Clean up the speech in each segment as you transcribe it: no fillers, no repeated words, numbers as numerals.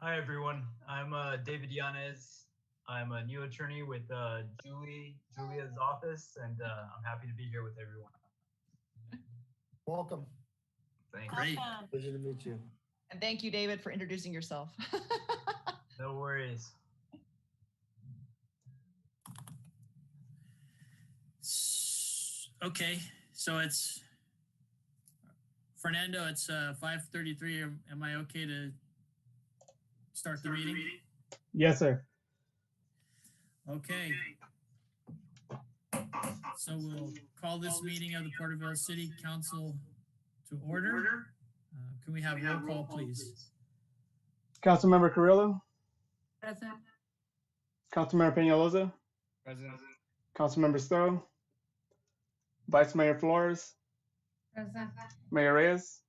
Hi, everyone. I'm David Yanez. I'm a new attorney with Julia's office, and I'm happy to be here with everyone. Welcome. Thanks. Great. Pleasure to meet you. And thank you, David, for introducing yourself. No worries. Okay, so it's Fernando. It's 5:33. Am I okay to start the meeting? Yes, sir. Okay. So we'll call this meeting of the Porterville City Council to order. Can we have roll call, please? Councilmember Carrillo, Present. Councilmember Peñalosa, Present. Councilmember Stowe, Vice Mayor Flores, Present. Mayor Reyes.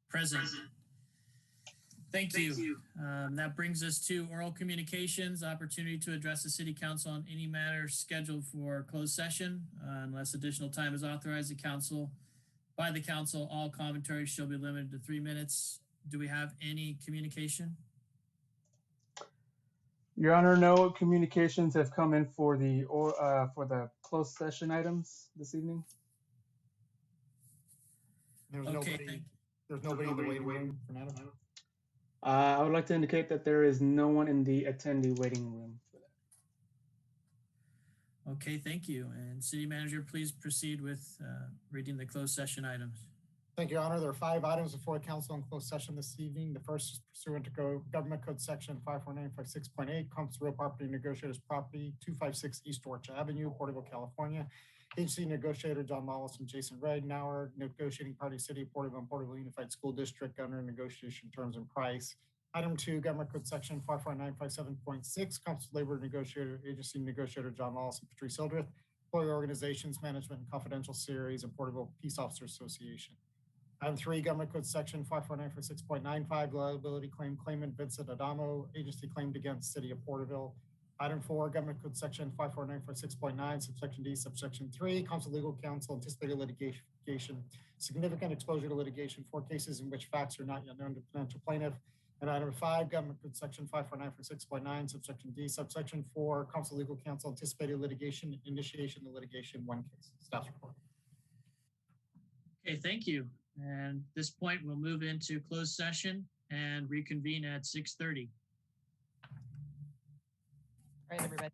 Present. Thank you. That brings us to oral communications, opportunity to address the City Council on any matter scheduled for closed session. Unless additional time is authorized by the council, all commentaries shall be limited to 3 minutes. Do we have any communication? Your Honor, no communications have come in for the closed session items this evening. There's Okay, nobody in the waiting room, Fernando. I would like to indicate that there is no one in the attendee waiting room for that. Okay, thank you. And City Manager, please proceed with reading the closed session items. Thank you, Your Honor. There are 5 items before the council in closed session this evening. The first is pursuant to Government Code Section 54956.8, comes real property negotiators property, 256 East Orchard Avenue, Porterville, California. Agency negotiator John Lawless and Jason Regnauer, negotiating party City of Porterville and Porterville Unified School District under negotiation terms and price. Item 2, Government Code Section 54957.6, comes labor negotiator, agency negotiator John Lawless and Patrice Hildreth, employee organizations, management and confidential series, and Porterville Peace Officers Association. Item 3, Government Code Section 54946.95, liability claim, claimant Vincent Adamo, agency claimed against City of Porterville. Item 4, Government Code Section 54946.9, subsection D, subsection 3, council legal counsel, anticipated litigation, significant exposure to litigation, 4 cases in which facts are not yet known to potential plaintiff. And item 5, Government Code Section 54946.9, subsection D, subsection 4, council legal counsel, anticipated litigation, initiation of litigation, 1 case. Staff's report. Okay, thank you. And at this point, we'll move into closed session and reconvene at 6:30. All right, everybody.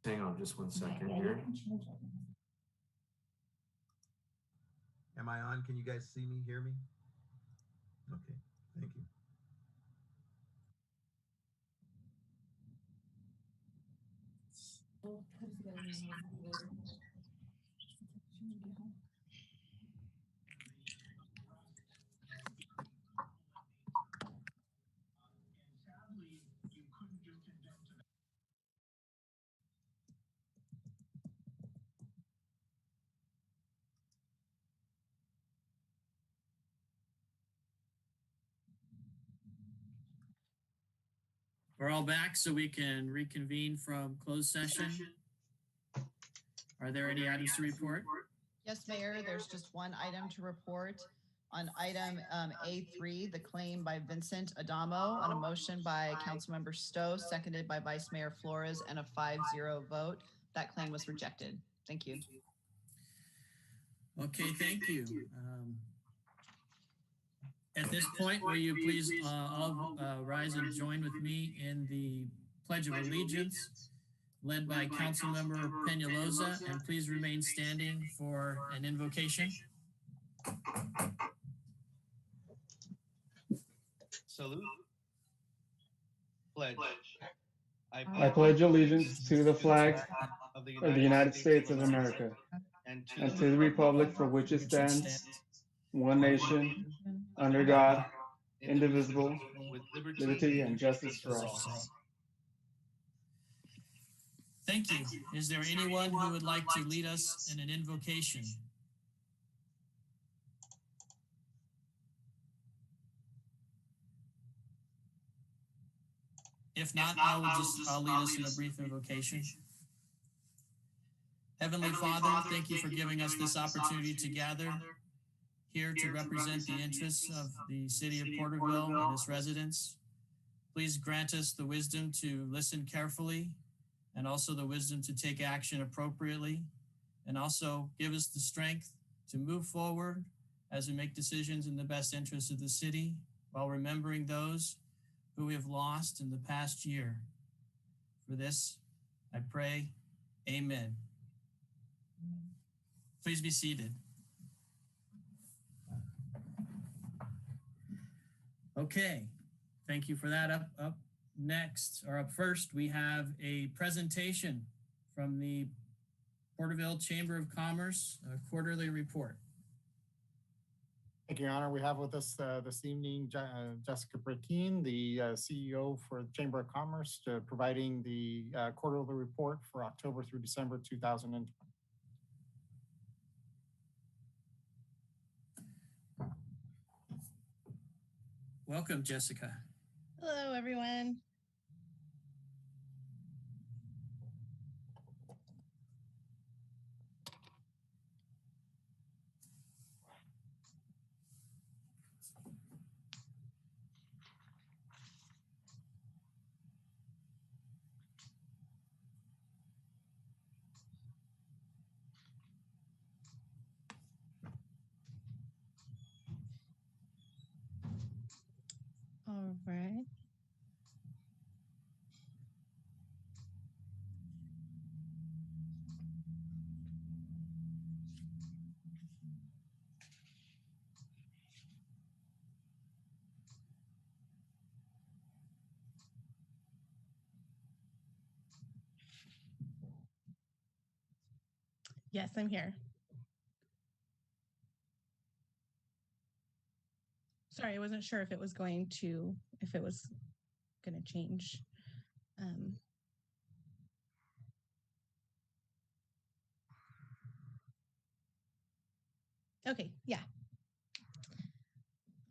Hang on just one second here. Am I on? Can you guys see me, hear me? Okay, thank you. We're all back so we can reconvene from closed session. Are there any items to report? Yes, Mayor, there's just one item to report. On item A3, the claim by Vincent Adamo on a motion by Councilmember Stowe, seconded by Vice Mayor Flores, and a 5-0 vote. That claim was rejected. Thank you. Okay, thank you. At this point, will you please all rise and join with me in the Pledge of Allegiance, led by Councilmember Peñalosa, and please remain standing for an invocation. Salute. Pledge. I pledge allegiance to the flag of the United States of America and to the republic for which it stands, one nation, under God, indivisible, with liberty and justice for all. Thank you. Is there anyone who would like to lead us in an invocation? If not, I'll lead us in a brief invocation. Heavenly Father, thank you for giving us this opportunity to gather here to represent the interests of the city of Porterville and its residents. Please grant us the wisdom to listen carefully and also the wisdom to take action appropriately, and also give us the strength to move forward as we make decisions in the best interest of the city while remembering those who we have lost in the past year. For this, I pray, amen. Please be seated. Okay, thank you for that. Up next, or up first, we have a presentation from the Porterville Chamber of Commerce quarterly report. Thank you, Your Honor. We have with us this evening Jessica Brackeen, the CEO for the Chamber of Commerce, providing the quarterly report for October through December 2020. Welcome, Jessica. Hello, everyone. All right. Yes, I'm here. Sorry, I wasn't sure if it was going to change. Okay, yeah.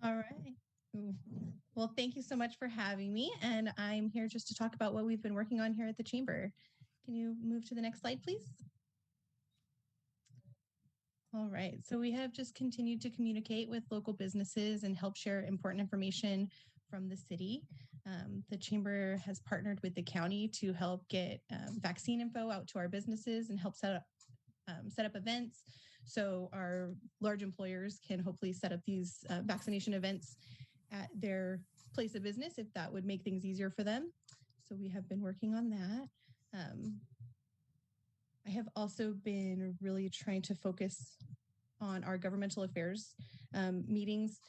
All right. Well, thank you so much for having me. And I'm here just to talk about what we've been working on here at the Chamber. Can you move to the next slide, please? All right, so we have just continued to communicate with local businesses and help share important information from the city. The Chamber has partnered with the county to help get vaccine info out to our businesses and help set up events. So our large employers can hopefully set up these vaccination events at their place of business if that would make things easier for them. So we have been working on that. I have also been really trying to focus on our governmental affairs meetings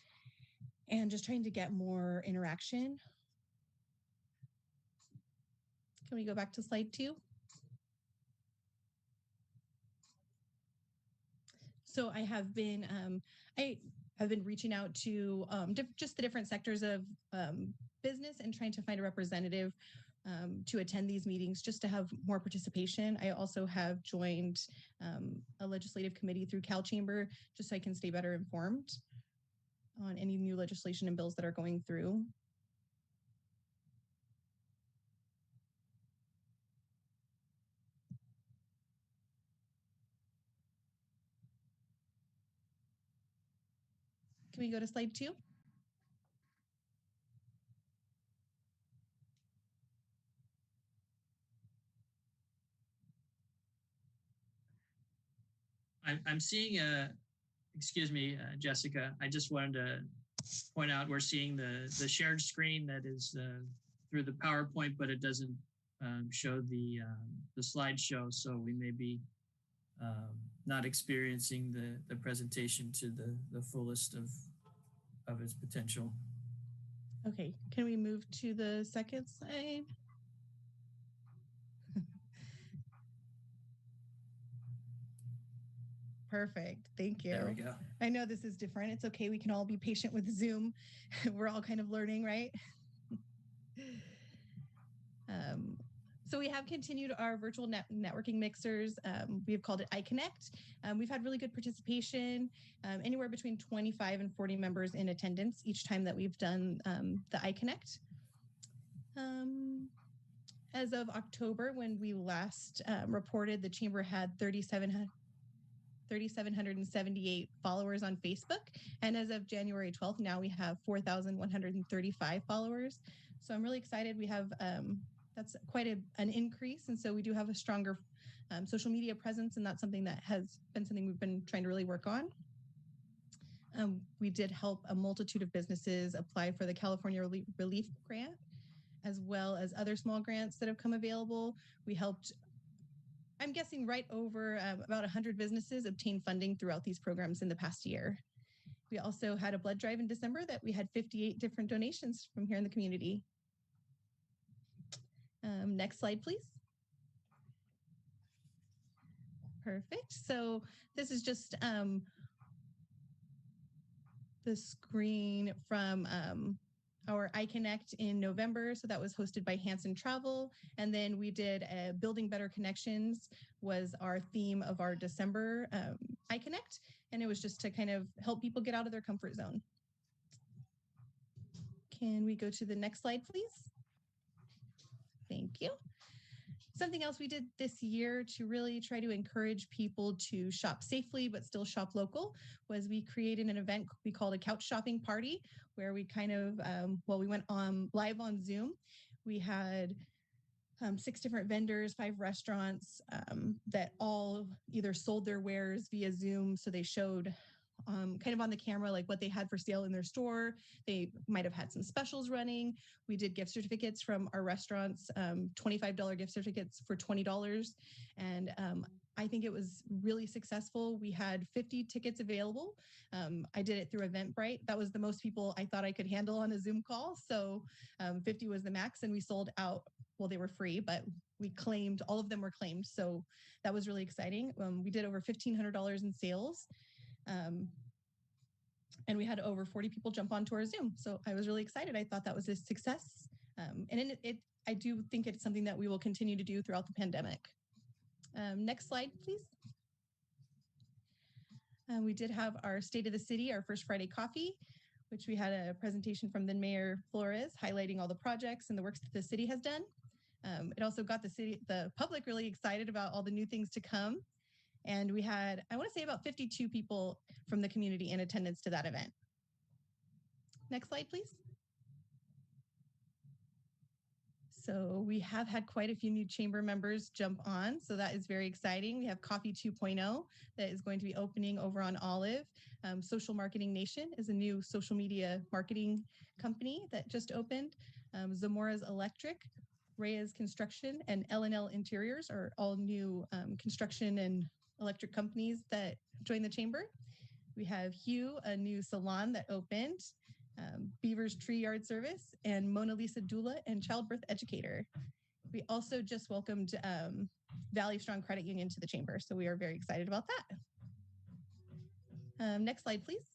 and just trying to get more interaction. Can we go back to slide 2? So I have been reaching out to just the different sectors of business and trying to find a representative to attend these meetings just to have more participation. I also have joined a legislative committee through Cal Chamber just so I can stay better informed on any new legislation and bills that are going through. Can we go to slide 2? I'm seeing excuse me, Jessica, I just wanted to point out we're seeing the shared screen that is through the PowerPoint, but it doesn't show the slideshow. So we may be not experiencing the presentation to the fullest of its potential. Okay, can we move to the second slide? Perfect. Thank you. There we go. I know this is different. It's okay. We can all be patient with Zoom. We're all kind of learning, right? So we have continued our virtual networking mixers. We've called it iConnect. We've had really good participation, anywhere between 25 and 40 members in attendance each time that we've done the iConnect. As of October, when we last reported, the Chamber had 3,778 followers on Facebook. And as of January 12th, now we have 4,135 followers. So I'm really excited. We have, that's quite an increase. And so we do have a stronger social media presence. And that's something that has been something we've been trying to really work on. We did help a multitude of businesses apply for the California Relief Grant, as well as other small grants that have come available. We helped, I'm guessing, right over about 100 businesses obtain funding throughout these programs in the past year. We also had a blood drive in December that we had 58 different donations from here in the community. Next slide, please. Perfect. So this is just the screen from our iConnect in November. So that was hosted by Hanson Travel. And then we did Building Better Connections was our theme of our December iConnect. And it was just to kind of help people get out of their comfort zone. Can we go to the next slide, please? Thank you. Something else we did this year to really try to encourage people to shop safely but still shop local was we created an event we called a couch shopping party, where we kind of, we went on live on Zoom. We had 6 different vendors, 5 restaurants that all either sold their wares via Zoom. So they showed kind of on the camera, like what they had for sale in their store. They might have had some specials running. We did gift certificates from our restaurants, $25 gift certificates for $20. And I think it was really successful. We had 50 tickets available. I did it through Eventbrite. That was the most people I thought I could handle on a Zoom call. So 50 was the max, and we sold out. Well, they were free, but we claimed, all of them were claimed. So that was really exciting. We did over $1,500 in sales. And we had over 40 people jump onto our Zoom. So I was really excited. I thought that was a success. And I do think it's something that we will continue to do throughout the pandemic. Next slide, please. We did have our State of the City, our first Friday coffee, which we had a presentation from then Mayor Flores highlighting all the projects and the works that the city has done. It also got the public really excited about all the new things to come. And we had, I want to say, about 52 people from the community in attendance to that event. Next slide, please. So we have had quite a few new chamber members jump on. So that is very exciting. We have Coffee 2.0 that is going to be opening over on Olive. Social Marketing Nation is a new social media marketing company that just opened. Zamora's Electric, Reyes Construction, and L&L Interiors are all new construction and electric companies that joined the chamber. We have Hue, a new salon that opened. Beaver's Tree Yard Service, and Mona Lisa Doula and Childbirth Educator. We also just welcomed Valley Strong Credit Union to the chamber, so we are very excited about that. Next slide, please.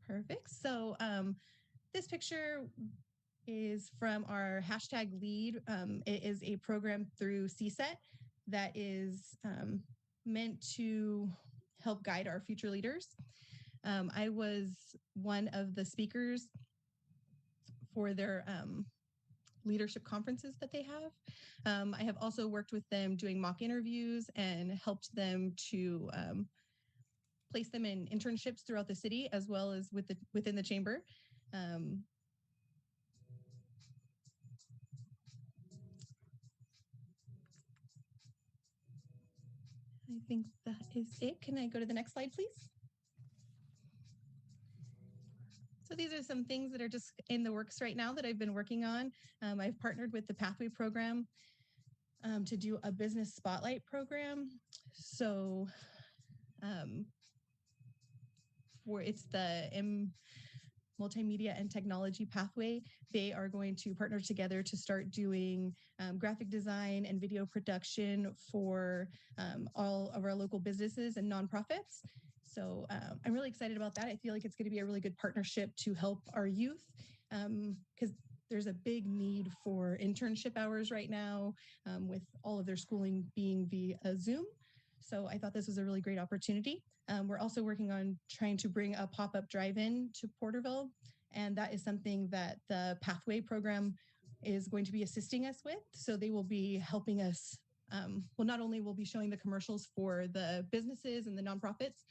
Perfect. So this picture is from our #lead. It is a program through CSET that is meant to help guide our future leaders. I was one of the speakers for their leadership conferences that they have. I have also worked with them doing mock interviews and helped them to place them in internships throughout the city as well as within the chamber. I think that is it. Can I go to the next slide, please? So these are some things that are just in the works right now that I've been working on. I've partnered with the Pathway program to do a business spotlight program. So it's the Multimedia and Technology Pathway. They are going to partner together to start doing graphic design and video production for all of our local businesses and nonprofits. So I'm really excited about that. I feel like it's going to be a really good partnership to help our youth because there's a big need for internship hours right now with all of their schooling being via Zoom. So I thought this was a really great opportunity. We're also working on trying to bring a pop-up drive-in to Porterville, and that is something that the Pathway program is going to be assisting us with. So they will be helping us. Well, not only will be showing the commercials for the businesses and the nonprofits,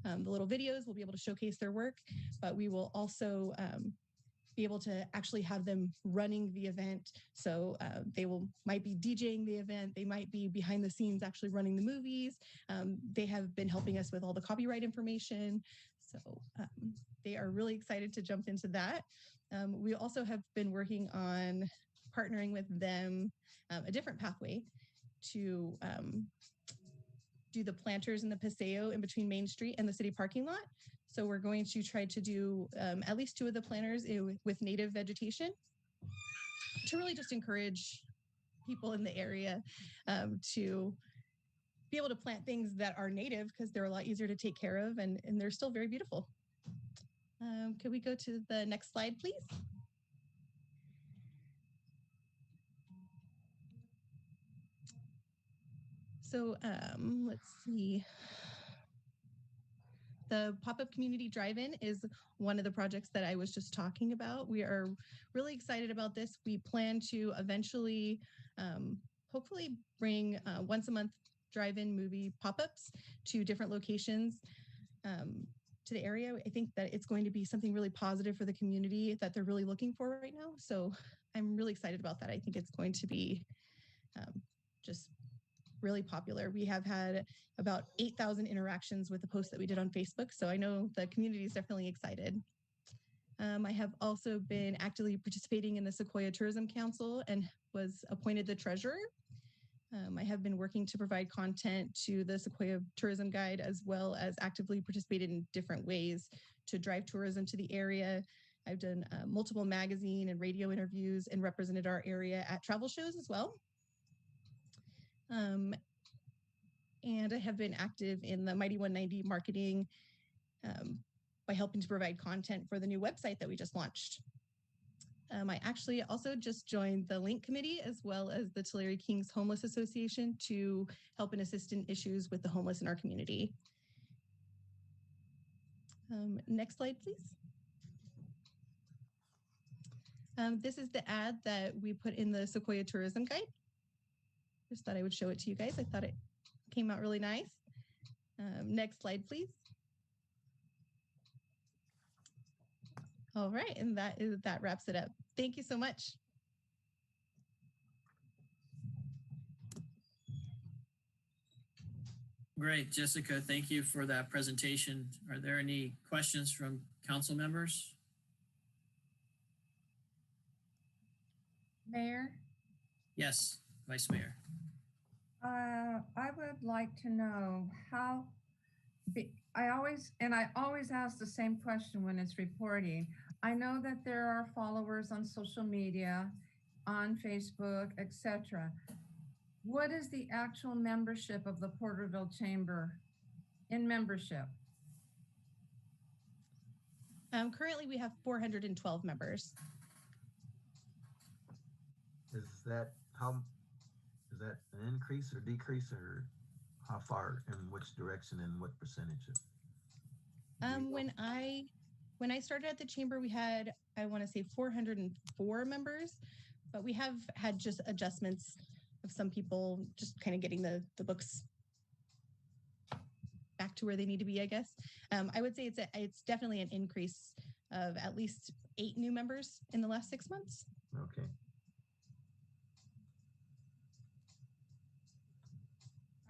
the little videos, we'll be able to showcase their work, but we will also be able to actually have them running the event. So they might be DJing the event. They might be behind the scenes actually running the movies. They have been helping us with all the copyright information. So they are really excited to jump into that. We also have been working on partnering with them, a different pathway to do the planters in the Paseo in between Main Street and the city parking lot. So we're going to try to do at least 2 of the planters with native vegetation to really just encourage people in the area to be able to plant things that are native because they're a lot easier to take care of and they're still very beautiful. Could we go to the next slide, please? So let's see. The pop-up community drive-in is one of the projects that I was just talking about. We are really excited about this. We plan to eventually, hopefully bring once a month drive-in movie pop-ups to different locations to the area. I think that it's going to be something really positive for the community that they're really looking for right now. So I'm really excited about that. I think it's going to be just really popular. We have had about 8,000 interactions with the post that we did on Facebook. So I know the community is definitely excited. I have also been actively participating in the Sequoia Tourism Council and was appointed the treasurer. I have been working to provide content to the Sequoia Tourism Guide, as well as actively participated in different ways to drive tourism to the area. I've done multiple magazine and radio interviews and represented our area at travel shows as well. And I have been active in the Mighty 190 marketing by helping to provide content for the new website that we just launched. I actually also just joined the Link Committee as well as the Tulare Kings Homeless Association to help and assist in issues with the homeless in our community. Next slide, please. This is the ad that we put in the Sequoia Tourism Guide. Just thought I would show it to you guys. I thought it came out really nice. Next slide, please. All right, and that wraps it up. Thank you so much. Great, Jessica, thank you for that presentation. Are there any questions from council members? Mayor, Yes, Vice Mayor. I would like to know how, I always ask the same question when it's reporting. I know that there are followers on social media, on Facebook, etc. What is the actual membership of the Porterville Chamber in membership? Currently, we have 412 members. Is that an increase or decrease, or how far, in which direction, and what percentage? When I started at the chamber, we had, I want to say, 404 members, but we have had just adjustments of some people just kind of getting the books back to where they need to be, I guess. I would say it's definitely an increase of at least 8 new members in the last 6 months. Okay.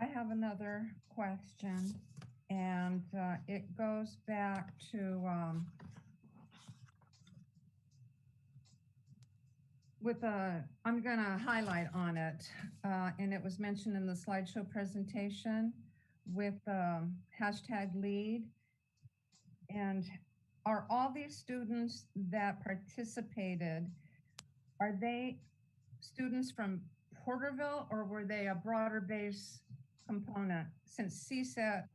I have another question, and it goes back to I'm going to highlight on it, and it was mentioned in the slideshow presentation with #lead. And are all these students that participated, are they students from Porterville, or were they a broader base component? Since CSET,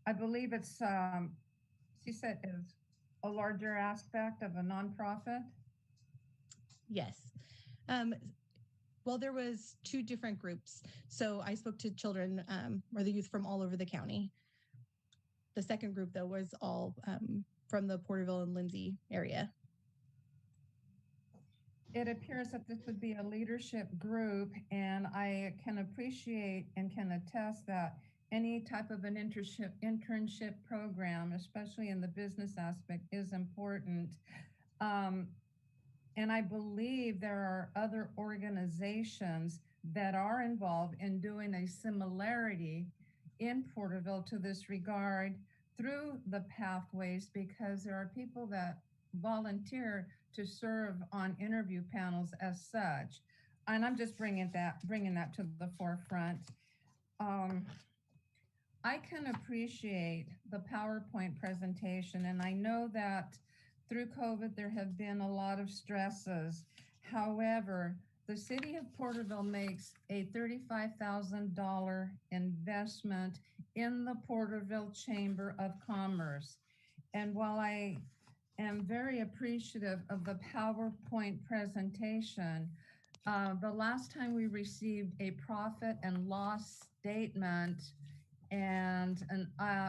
I believe it's CSET is a larger aspect of a nonprofit. Yes. Well, there was 2 different groups. So I spoke to children or the youth from all over the county. The second group, though, was all from the Porterville and Lindsay area. It appears that this would be a leadership group, and I can appreciate and can attest that any type of an internship program, especially in the business aspect, is important. And I believe there are other organizations that are involved in doing a similarity in Porterville to this regard through the pathways, because there are people that volunteer to serve on interview panels as such. And I'm just bringing that to the forefront. I can appreciate the PowerPoint presentation, and I know that through COVID, there have been a lot of stresses. However, the city of Porterville makes a $35,000 investment in the Porterville Chamber of Commerce. And while I am very appreciative of the PowerPoint presentation, the last time we received a profit and loss statement and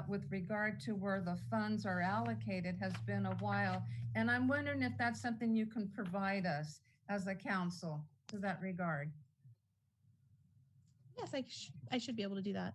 with regard to where the funds are allocated has been a while. And I'm wondering if that's something you can provide us as a council to that regard. Yes, I should be able to do that.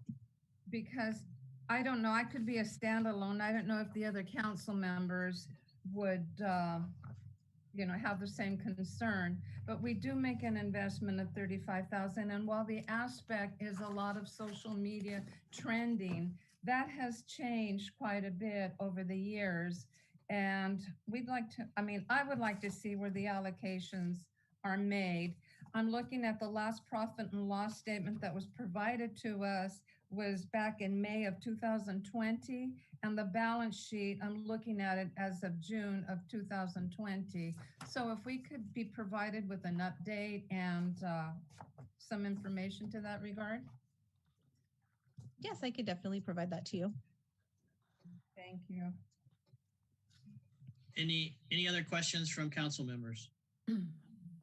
Because I don't know, I could be a standalone. I don't know if the other council members would have the same concern, but we do make an investment of $35,000. And while the aspect is a lot of social media trending, that has changed quite a bit over the years. And I would like to see where the allocations are made. I'm looking at the last profit and loss statement that was provided to us was back in May of 2020. And the balance sheet, I'm looking at it as of June of 2020. So if we could be provided with an update and some information to that regard. Yes, I could definitely provide that to you. Thank you. Any other questions from council members?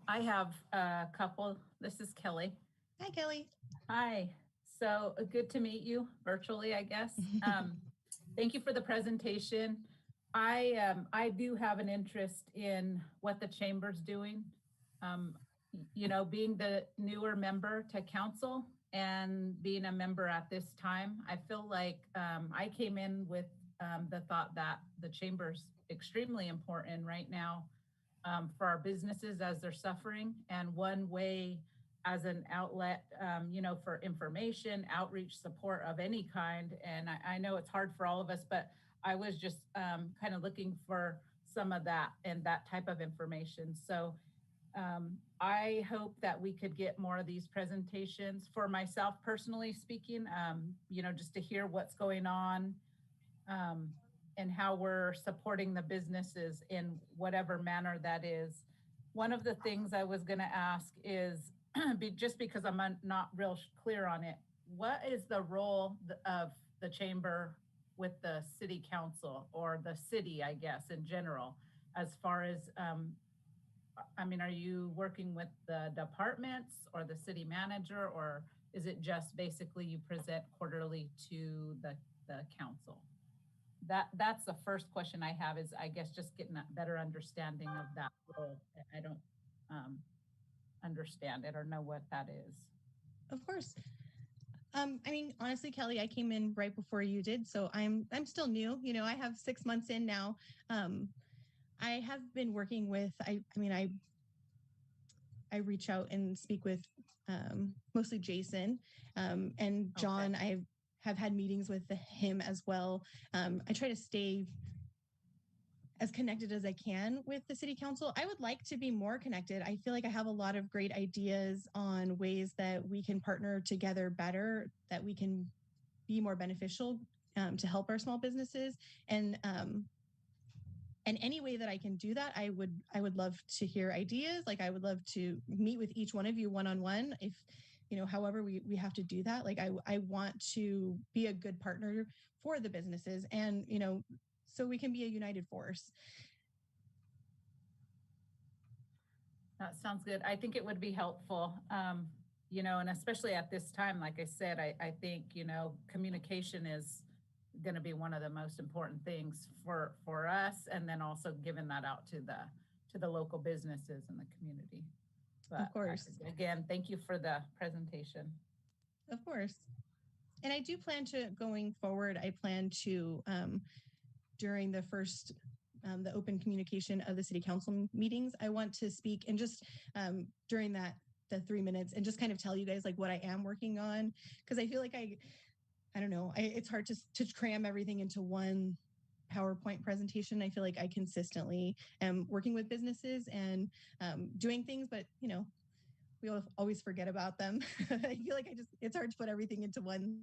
I have a couple. This is Kelly. Hi, Kelly. Hi. So good to meet you virtually, I guess. Thank you for the presentation. I do have an interest in what the chamber's doing. Being the newer member to council and being a member at this time, I feel like I came in with the thought that the chamber's extremely important right now for our businesses as they're suffering. And one way as an outlet, for information, outreach, support of any kind. And I know it's hard for all of us, but I was just kind of looking for some of that and that type of information. So I hope that we could get more of these presentations. For myself personally speaking, just to hear what's going on and how we're supporting the businesses in whatever manner that is. One of the things I was going to ask is, just because I'm not real clear on it, what is the role of the chamber with the city council, or the city, I guess, in general, as far as, are you working with the departments or the city manager, or is it just basically you present quarterly to the council? That's the first question I have, is I guess just getting a better understanding of that role. I don't understand it or know what that is. Of course. Honestly, Kelly, I came in right before you did, so I'm still new. I have 6 months in now. I have been working with, I reach out and speak with mostly Jason and John. Okay. I have had meetings with him as well. I try to stay as connected as I can with the city council. I would like to be more connected. I feel like I have a lot of great ideas on ways that we can partner together better, that we can be more beneficial to help our small businesses. And any way that I can do that, I would love to hear ideas. Like, I would love to meet with each one of you one-on-one. If, however we have to do that. Like, I want to be a good partner for the businesses, and, so we can be a united force. That sounds good. I think it would be helpful, and especially at this time, like I said, I think, communication is going to be one of the most important things for us, and then also giving that out to the local businesses in the community. But of course. Again, thank you for the presentation. Of course. And I do plan to, going forward, I plan to, during the first, the open communication of the city council meetings, I want to speak and just during the 3 minutes and just kind of tell you guys like what I am working on. Cause I feel like I don't know, it's hard to cram everything into one PowerPoint presentation. I feel like I consistently am working with businesses and doing things, but we always forget about them. I feel like it's hard to put everything into one.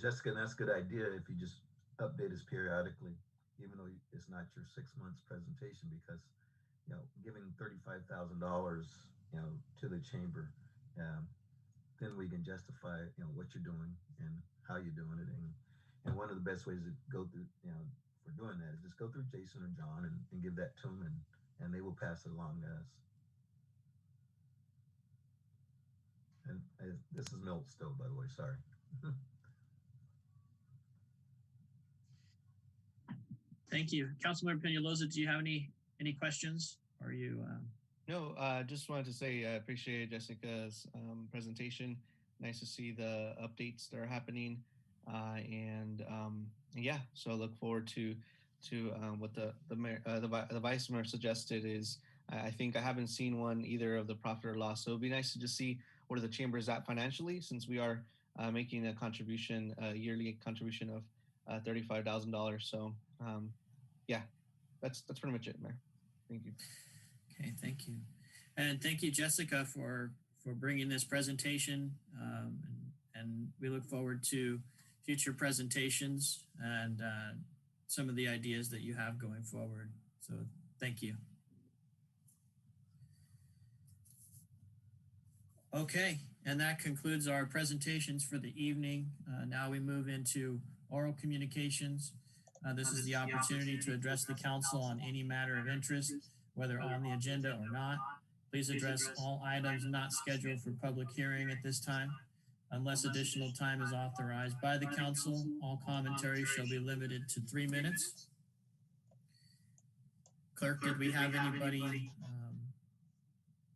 Jessica, that's a good idea if you just update us periodically, even though it's not your 6 months presentation, because, giving $35,000, to the chamber, then we can justify, what you're doing and how you're doing it. And one of the best ways to go through, for doing that is just go through Jason or John and give that to them, and they will pass it along to us. And this is Milt still, by the way, sorry. Thank you. Councilmember Peñalosa, do you have any questions? Or are you? No, just wanted to say I appreciate Jessica's presentation. Nice to see the updates that are happening. Yeah, so I look forward to what the vice mayor suggested is, I think I haven't seen one either of the profit or loss. So it'd be nice to just see where the chamber is at financially, since we are making a contribution, a yearly contribution of $35,000. So yeah, that's pretty much it, Mayor. Thank you. Okay, thank you. And thank you, Jessica, for bringing this presentation. And we look forward to future presentations and some of the ideas that you have going forward. So thank you. Okay, and that concludes our presentations for the evening. Now we move into oral communications. This is the opportunity to address the council on any matter of interest, whether on the agenda or not. Please address all items not scheduled for public hearing at this time. Unless additional time is authorized by the council, all commentary shall be limited to 3 minutes. Clerk, did we have anybody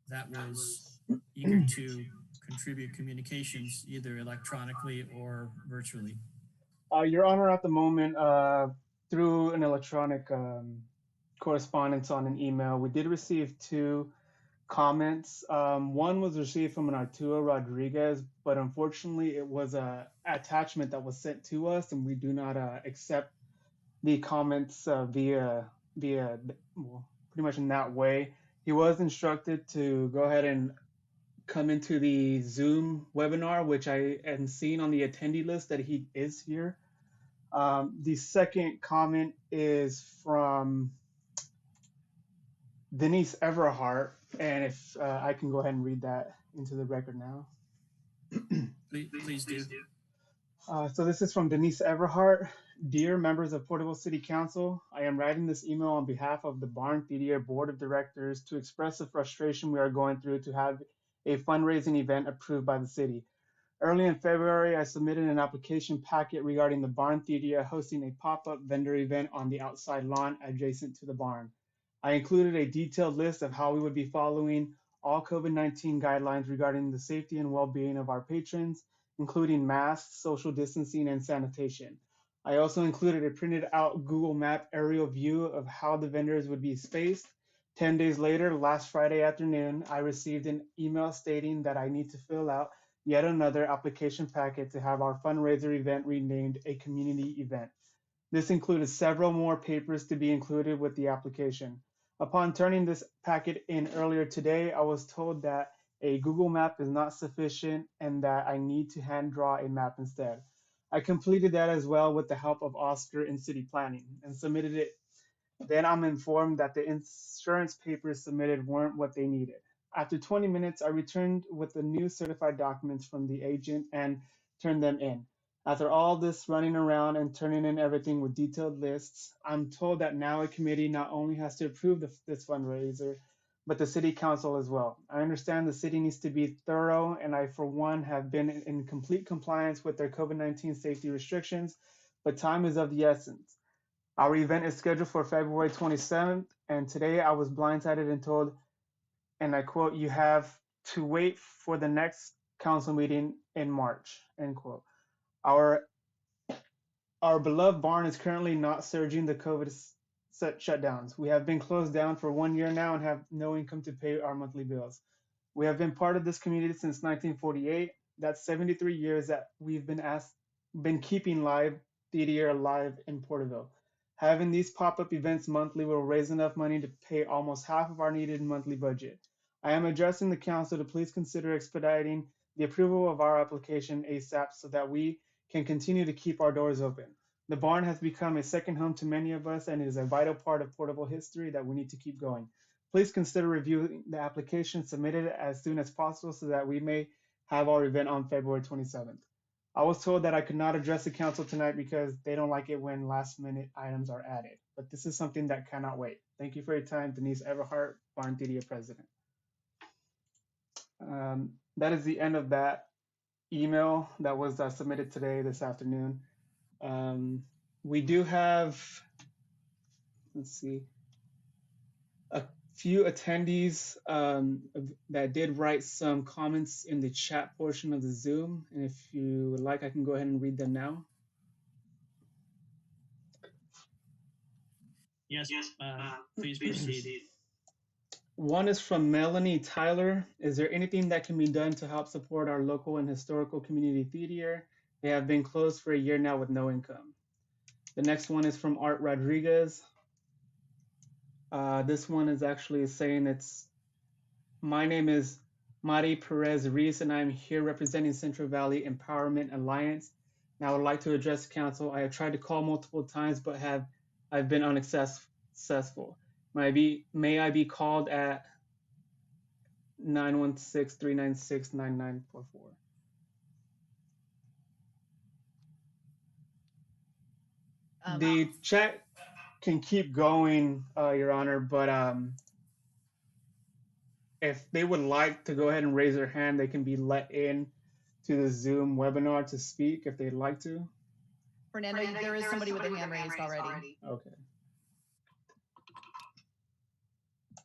that was eager to contribute communications, either electronically or virtually? Your Honor, at the moment, through an electronic correspondence on an email. We did receive 2 comments. One was received from an Arturo Rodriguez, but unfortunately it was a attachment that was sent to us, and we do not accept the comments via well, pretty much in that way. He was instructed to go ahead and come into the Zoom webinar, which I am seeing on the attendee list that he is here. The second comment is from Denise Everhart, and if I can go ahead and read that into the record now. Please do. So this is from Denise Everhart. Dear members of Porterville City Council, I am writing this email on behalf of the Barn Theater Board of Directors to express the frustration we are going through to have a fundraising event approved by the city. Early in February, I submitted an application packet regarding the Barn Theater hosting a pop-up vendor event on the outside lawn adjacent to the barn. I included a detailed list of how we would be following all COVID-19 guidelines regarding the safety and well-being of our patrons, including masks, social distancing, and sanitation. I also included a printed out Google Map aerial view of how the vendors would be spaced. 10 days later, last Friday afternoon, I received an email stating that I need to fill out yet another application packet to have our fundraiser event renamed a community event. This included several more papers to be included with the application. Upon turning this packet in earlier today, I was told that a Google map is not sufficient and that I need to hand draw a map instead. I completed that as well with the help of Oscar in city planning and submitted it. Then I'm informed that the insurance papers submitted weren't what they needed. After 20 minutes, I returned with the new certified documents from the agent and turned them in. After all this running around and turning in everything with detailed lists, I'm told that now a committee not only has to approve this fundraiser, but the city council as well. I understand the city needs to be thorough, and I, for one, have been in complete compliance with their COVID-19 safety restrictions, but time is of the essence. Our event is scheduled for February 27th, and today I was blindsided and told, and I quote, "You have to wait for the next council meeting in March," end quote. Our beloved barn is currently not surging the COVID shutdowns. We have been closed down for 1 year now and have no income to pay our monthly bills. We have been part of this community since 1948. That's 73 years that we've been keeping live theater alive in Porterville. Having these pop-up events monthly will raise enough money to pay almost half of our needed monthly budget. I am addressing the council to please consider expediting the approval of our application ASAP so that we can continue to keep our doors open. The barn has become a second home to many of us and is a vital part of Porterville history that we need to keep going. Please consider reviewing the application submitted as soon as possible so that we may have our event on February 27th. I was told that I could not address the council tonight because they don't like it when last minute items are added, but this is something that cannot wait. Thank you for your time, Denise Everhart, Barn Theater President. That is the end of that email that was submitted today, this afternoon. We do have, let's see, a few attendees that did write some comments in the chat portion of the Zoom. And if you would like, I can go ahead and read them now. Yes, please proceed. One is from Melanie Tyler. Is there anything that can be done to help support our local and historical community theater? They have been closed for a year now with no income. The next one is from Art Rodriguez. This one is actually saying my name is Mari Perez Reese, and I'm here representing Central Valley Empowerment Alliance. And I would like to address the council. I have tried to call multiple times, but I've been unsuccessful. May I be called at 916-396-9944. The chat can keep going, Your Honor, but if they would like to go ahead and raise their hand, they can be let in to the Zoom webinar to speak if they'd like to. Fernando, there is somebody with their hand raised already. Okay.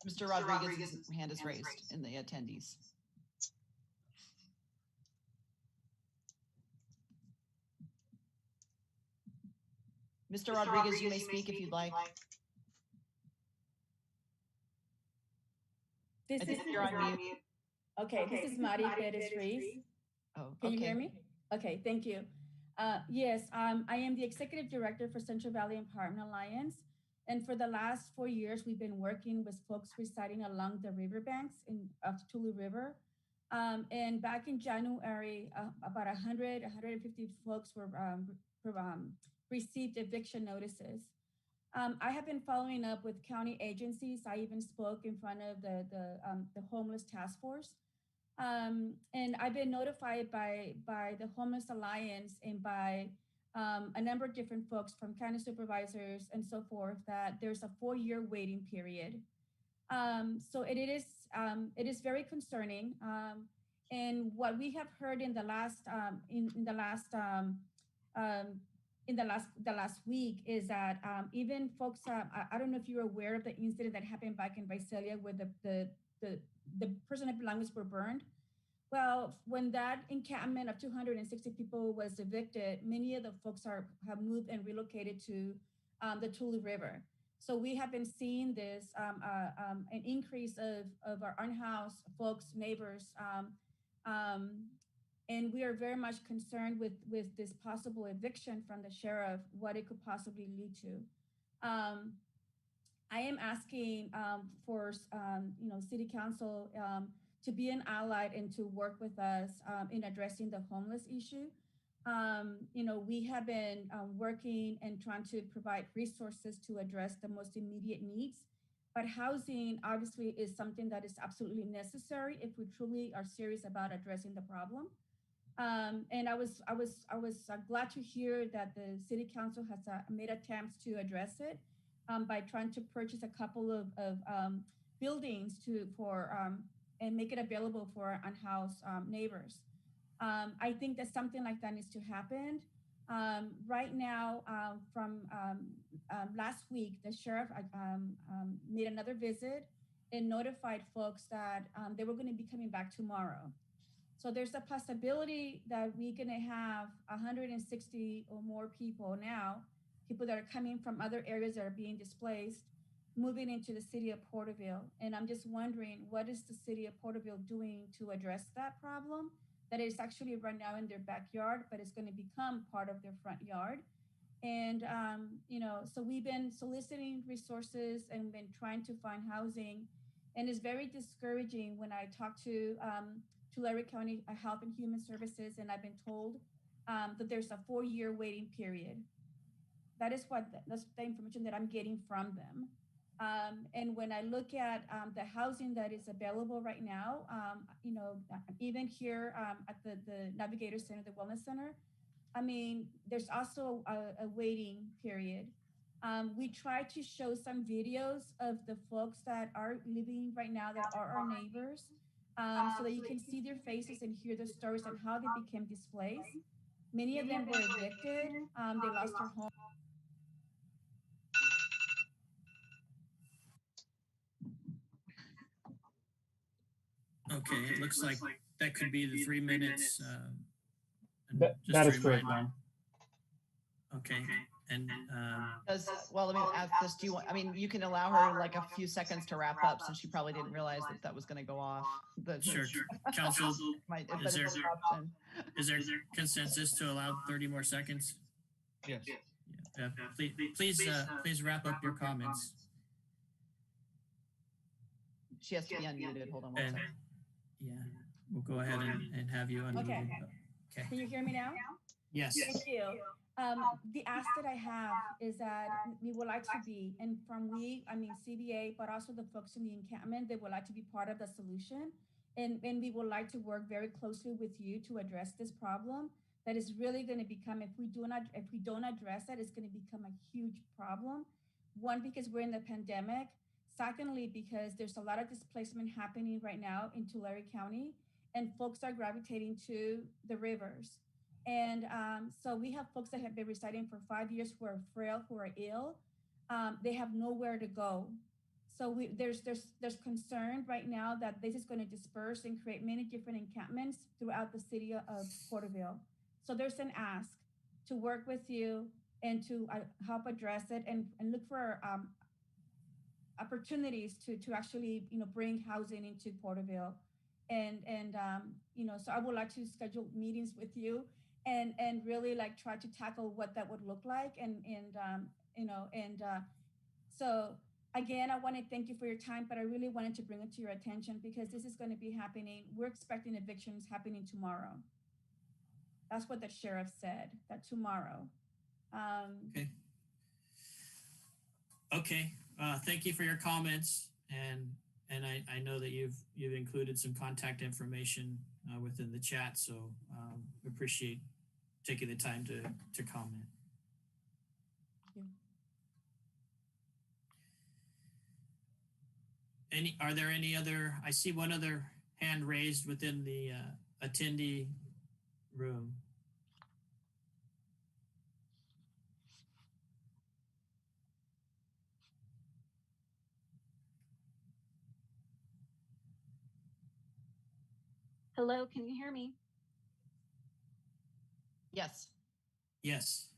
Mr. Rodriguez's hand is raised in the attendees. Mr. Rodriguez, you may speak if you'd like. This I is think you're on mute. okay. This is Mari Perez Ruiz. Oh, Can you okay. hear me? Okay, thank you. Yes, I am the executive director for Central Valley Empowerment Alliance. And for the last 4 years, we've been working with folks residing along the riverbanks of Tule River. And back in January, about 150 folks were received eviction notices. I have been following up with county agencies. I even spoke in front of the homeless task force. And I've been notified by the Homeless Alliance and by a number of different folks from county supervisors and so forth that there's a 4-year waiting period. So it is very concerning. And what we have heard in the last the last week is that even folks, I don't know if you're aware of the incident that happened back in Visalia where the personal belongings were burned. Well, when that encampment of 260 people was evicted, many of the folks have moved and relocated to the Tule River. So we have been seeing this, an increase of our unhoused folks, neighbors, and we are very much concerned with this possible eviction from the sheriff, what it could possibly lead to. I am asking for City Council to be an ally and to work with us in addressing the homeless issue. We have been working and trying to provide resources to address the most immediate needs, but housing obviously is something that is absolutely necessary if we truly are serious about addressing the problem. And I was glad to hear that the City Council has made attempts to address it by trying to purchase a couple of buildings and make it available for our unhoused neighbors. I think that something like that needs to happen. Right now, from last week, the sheriff made another visit and notified folks that they were going to be coming back tomorrow. So there's a possibility that we're going to have 160 or more people now, people that are coming from other areas that are being displaced, moving into the city of Porterville. And I'm just wondering, what is the city of Porterville doing to address that problem? That is actually right now in their backyard, but it's going to become part of their front yard. And, so we've been soliciting resources and been trying to find housing. And it's very discouraging when I talk to Tulare County Health and Human Services, and I've been told that there's a 4-year waiting period. That's the information that I'm getting from them. And when I look at the housing that is available right now, even here at the Navigator Center, the Wellness Center, I mean, there's also a waiting period. We try to show some videos of the folks that are living right now that are our neighbors, so that you can see their faces and hear their stories on how they became displaced. Many of them were evicted. They lost their home. Okay, it looks like that could be the 3 minutes. That is correct. Okay, and Let me ask this. Do you want, you can allow her like a few seconds to wrap up since she probably didn't realize that was going to go off. Sure. Council, is there consensus to allow 30 more seconds? Yes. Yeah, please wrap up your comments. She has to be unmuted. Hold on one second. Yeah, we'll go ahead and have you unmuted. Okay. Okay. Can you hear me now? Yes. Thank you. The ask that I have is that we would like to be, and CVA, but also the folks in the encampment, they would like to be part of the solution. And we would like to work very closely with you to address this problem that is really going to become, if we don't address it, it's going to become a huge problem. One, because we're in the pandemic. Secondly, because there's a lot of displacement happening right now in Tulare County, and folks are gravitating to the rivers. And so we have folks that have been residing for 5 years who are frail, who are ill. They have nowhere to go. So there's concern right now that this is going to disperse and create many different encampments throughout the city of Porterville. So there's an ask to work with you and to help address it and look for opportunities to actually, bring housing into Porterville. And so I would like to schedule meetings with you and really like try to tackle what that would look like. So again, I want to thank you for your time, but I really wanted to bring it to your attention because this is going to be happening. We're expecting evictions happening tomorrow. That's what the sheriff said, that tomorrow. Okay. Thank you for your comments, and I know that you've included some contact information within the chat, so appreciate taking the time to comment. Are there any other? I see one other hand raised within the attendee room. Hello, can you hear me? Yes. Yes.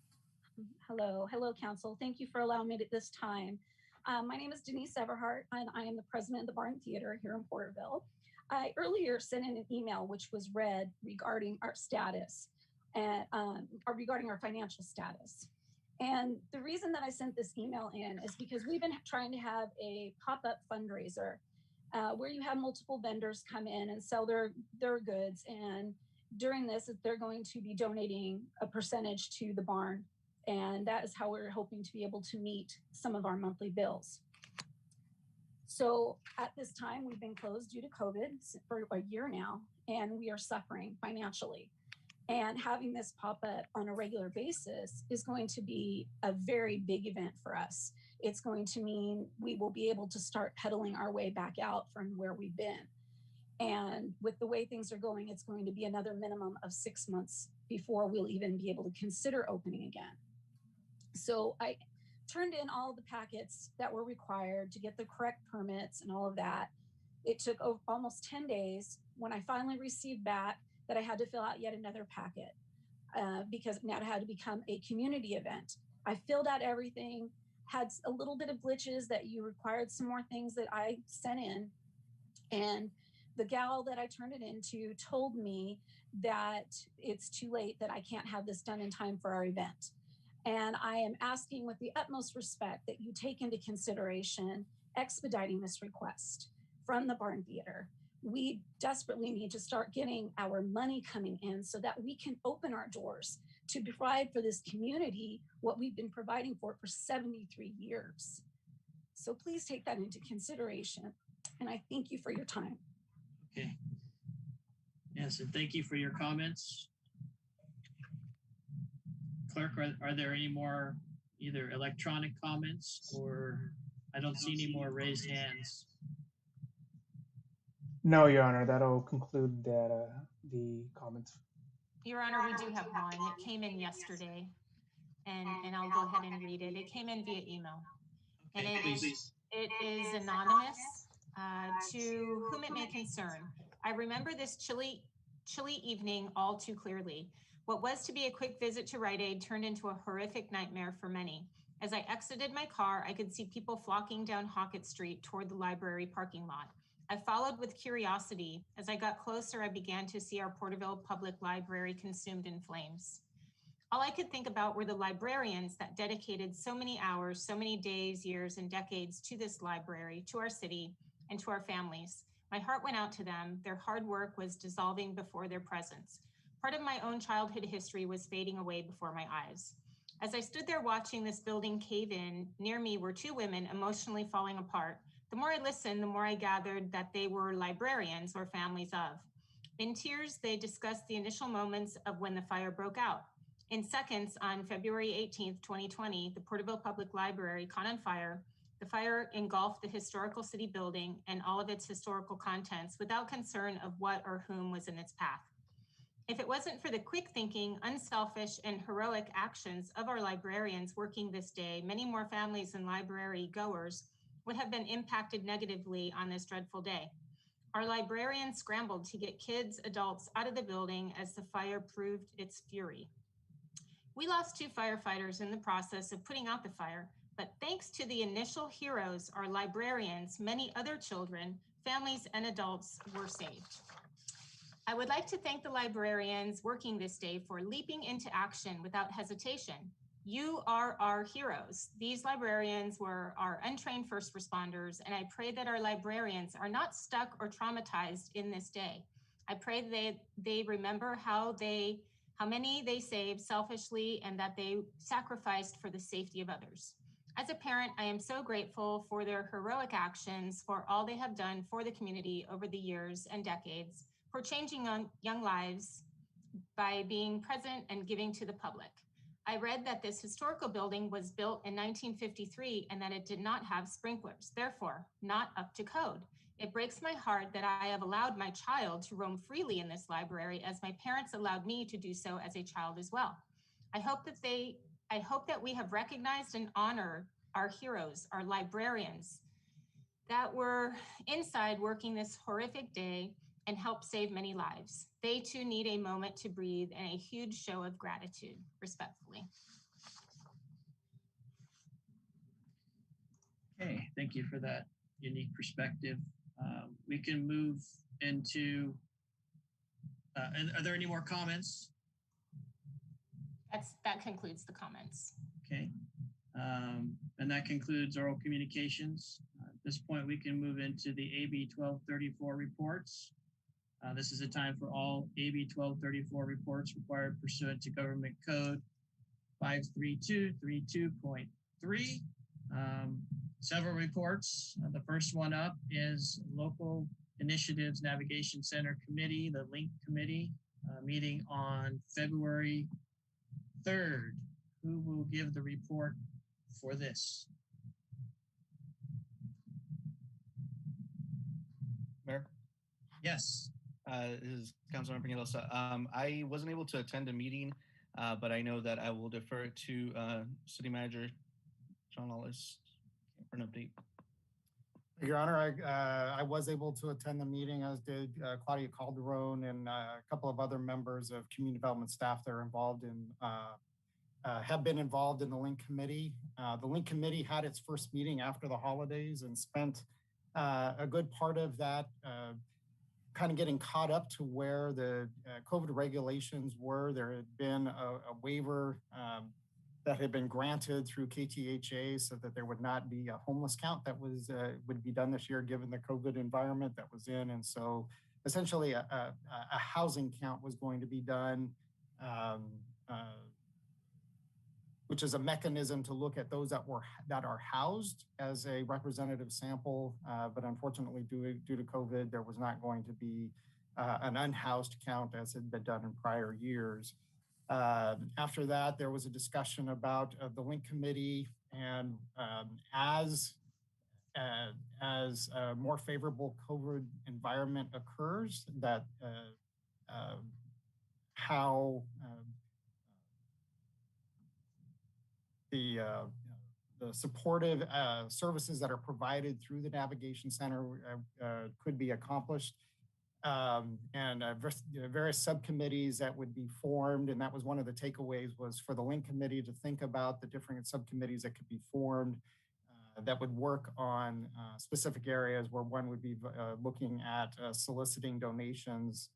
Hello, council. Thank you for allowing me this time. My name is Denise Everhart, and I am the president of the Barn Theater here in Porterville. I earlier sent in an email which was read regarding our status and regarding our financial status. And the reason that I sent this email in is because we've been trying to have a pop-up fundraiser where you have multiple vendors come in and sell their goods. And during this, they're going to be donating a percentage to the barn. And that is how we're hoping to be able to meet some of our monthly bills. So at this time, we've been closed due to COVID for a year now, and we are suffering financially. And having this pop up on a regular basis is going to be a very big event for us. It's going to mean we will be able to start pedaling our way back out from where we've been. And with the way things are going, it's going to be another minimum of 6 months before we'll even be able to consider opening again. So I turned in all the packets that were required to get the correct permits and all of that. It took almost 10 days when I finally received back that I had to fill out yet another packet because now it had to become a community event. I filled out everything, had a little bit of glitches that you required some more things that I sent in. And the gal that I turned it into told me that it's too late, that I can't have this done in time for our event. And I am asking with the utmost respect that you take into consideration expediting this request from the Barn Theater. We desperately need to start getting our money coming in so that we can open our doors to provide for this community what we've been providing for 73 years. So please take that into consideration. And I thank you for your time. Okay. Yes, and thank you for your comments. Clerk, are there any more either electronic comments or I don't see any more raised hands? No, Your Honor, that'll conclude that, the comments. Your Honor, we do have one. It came in yesterday, and I'll go ahead and read it. It came in via email, and it is anonymous. To whom it may concern, I remember this chilly evening all too clearly. What was to be a quick visit to Rite Aid turned into a horrific nightmare for many. As I exited my car, I could see people flocking down Hockett Street toward the library parking lot. I followed with curiosity. As I got closer, I began to see our Porterville Public Library consumed in flames. All I could think about were the librarians that dedicated so many hours, so many days, years, and decades to this library, to our city, and to our families. My heart went out to them. Their hard work was dissolving before their presence. Part of my own childhood history was fading away before my eyes. As I stood there watching this building cave in, near me were two women emotionally falling apart. The more I listened, the more I gathered that they were librarians or families of. In tears, they discussed the initial moments of when the fire broke out. In seconds, on February 18th, 2020, the Porterville Public Library caught on fire. The fire engulfed the historical city building and all of its historical contents without concern of what or whom was in its path. If it wasn't for the quick thinking, unselfish, and heroic actions of our librarians working this day, many more families and library goers would have been impacted negatively on this dreadful day. Our librarians scrambled to get kids, adults out of the building as the fire proved its fury. We lost 2 firefighters in the process of putting out the fire, but thanks to the initial heroes, our librarians, many other children, families, and adults were saved. I would like to thank the librarians working this day for leaping into action without hesitation. You are our heroes. These librarians were our untrained first responders, and I pray that our librarians are not stuck or traumatized in this day. I pray that they remember how many they saved selfishly and that they sacrificed for the safety of others. As a parent, I am so grateful for their heroic actions, for all they have done for the community over the years and decades, for changing young lives by being present and giving to the public. I read that this historical building was built in 1953 and that it did not have sprinklers, therefore not up to code. It breaks my heart that I have allowed my child to roam freely in this library as my parents allowed me to do so as a child as well. I hope that we have recognized and honored our heroes, our librarians that were inside working this horrific day and helped save many lives. They too need a moment to breathe and a huge show of gratitude, respectfully. Okay, thank you for that unique perspective. We can move into, are there any more comments? That concludes the comments. Okay, and that concludes oral communications. At this point, we can move into the AB 1234 reports. This is a time for all AB 1234 reports required pursuant to Government Code 53232.3. Several reports. The first one up is Local Initiatives Navigation Center Committee, the LINC Committee, meeting on February 3rd. Who will give the report for this? Mayor? Yes. This is Councilmember Peñalosa. I wasn't able to attend a meeting, but I know that I will defer to City Manager John Lawless for an update. Your Honor, I was able to attend the meeting, as did Claudia Calderon and a couple of other members of community development staff that are involved in, have been involved in the LINC Committee. The LINC Committee had its first meeting after the holidays and spent a good part of that kind of getting caught up to where the COVID regulations were. There had been a waiver that had been granted through KTHA so that there would not be a homeless count that was would be done this year given the COVID environment that was in. And so essentially a housing count was going to be done, which is a mechanism to look at those that are housed as a representative sample. But unfortunately, due to COVID, there was not going to be an unhoused count as had been done in prior years. After that, there was a discussion about the LINC Committee, and as a more favorable COVID environment occurs, that how the supportive services that are provided through the Navigation Center could be accomplished. And various subcommittees that would be formed. And that was one of the takeaways, was for the LINC Committee to think about the different subcommittees that could be formed that would work on specific areas, where one would be looking at soliciting donations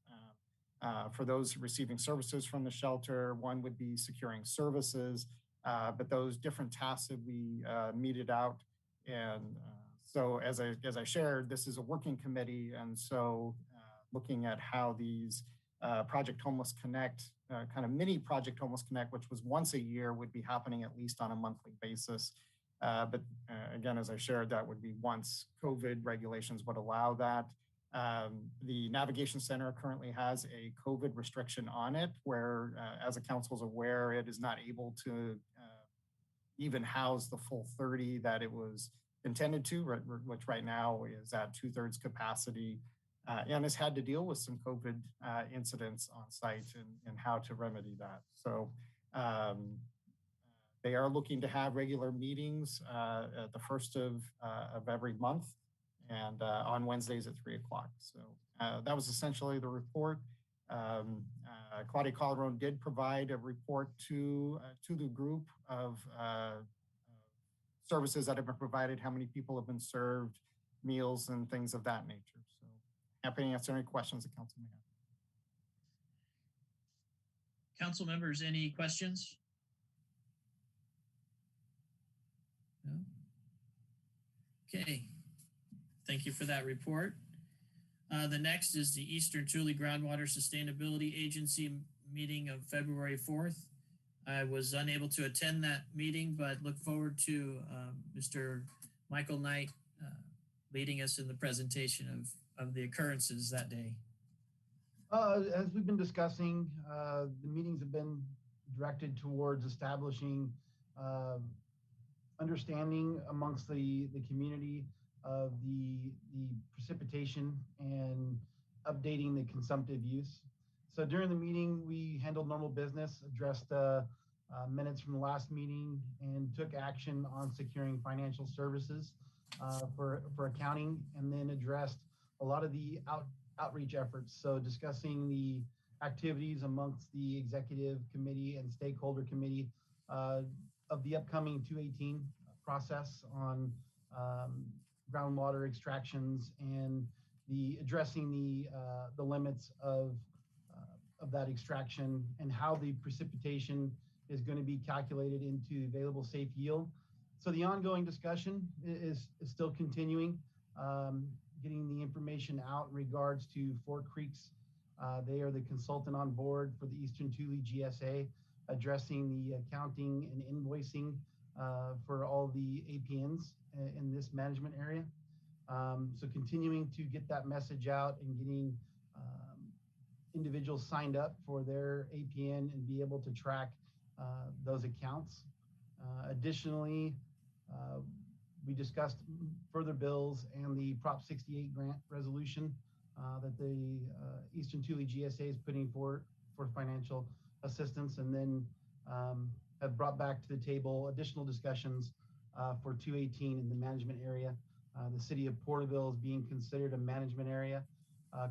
for those receiving services from the shelter. One would be securing services, but those different tasks would be meted out. And so as I shared, this is a working committee. And so looking at how these Project Homeless Connect, kind of mini Project Homeless Connect, which was once a year, would be happening at least on a monthly basis. But again, as I shared, that would be once COVID regulations would allow that. The Navigation Center currently has a COVID restriction on it, where as the council is aware, it is not able to even house the full 30 that it was intended to, which right now is at 2/3 capacity. And has had to deal with some COVID incidents on site and how to remedy that. So they are looking to have regular meetings at the first of every month, and on Wednesdays at 3 o'clock. So that was essentially the report. Claudia Calderon did provide a report to the group of services that have been provided, how many people have been served, meals and things of that nature. So happy to answer any questions the council may have. Council members, any questions? No? Okay. Thank you for that report. The next is the Eastern Tule Groundwater Sustainability Agency meeting of February 4th. I was unable to attend that meeting, but look forward to Mr. Michael Knight leading us in the presentation of the occurrences that day. As we've been discussing, the meetings have been directed towards establishing understanding amongst the community of the precipitation and updating the consumptive use. So during the meeting, we handled normal business, addressed minutes from the last meeting, and took action on securing financial services for accounting, and then addressed a lot of the outreach efforts. So discussing the activities amongst the executive committee and stakeholder committee of the upcoming 218 process on groundwater extractions and addressing the limits of that extraction and how the precipitation is going to be calculated into available safe yield. So the ongoing discussion is still continuing, getting the information out in regards to Fort Creeks. They are the consultant on board for the Eastern Tule GSA, addressing the accounting and invoicing for all the APNs in this management area. So continuing to get that message out and getting individuals signed up for their APN and be able to track those accounts. Additionally, we discussed further bills and the Prop 68 grant resolution that the Eastern Tule GSA is putting forward for financial assistance, and then have brought back to the table additional discussions for 218 in the management area. The city of Porterville is being considered a management area.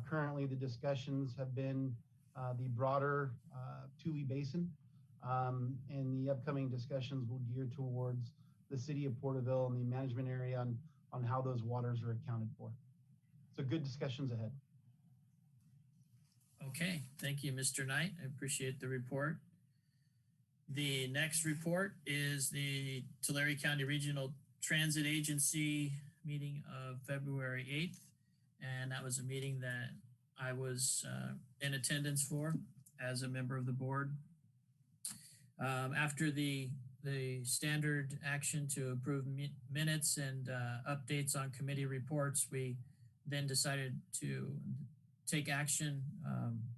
Currently, the discussions have been the broader Tule Basin, and the upcoming discussions will gear towards the city of Porterville and the management area on how those waters are accounted for. So good discussions ahead. Okay, thank you, Mr. Knight. I appreciate the report. The next report is the Tulare County Regional Transit Agency meeting of February 8th. And that was a meeting that I was in attendance for as a member of the board. After the standard action to approve minutes and updates on committee reports, we then decided to take action.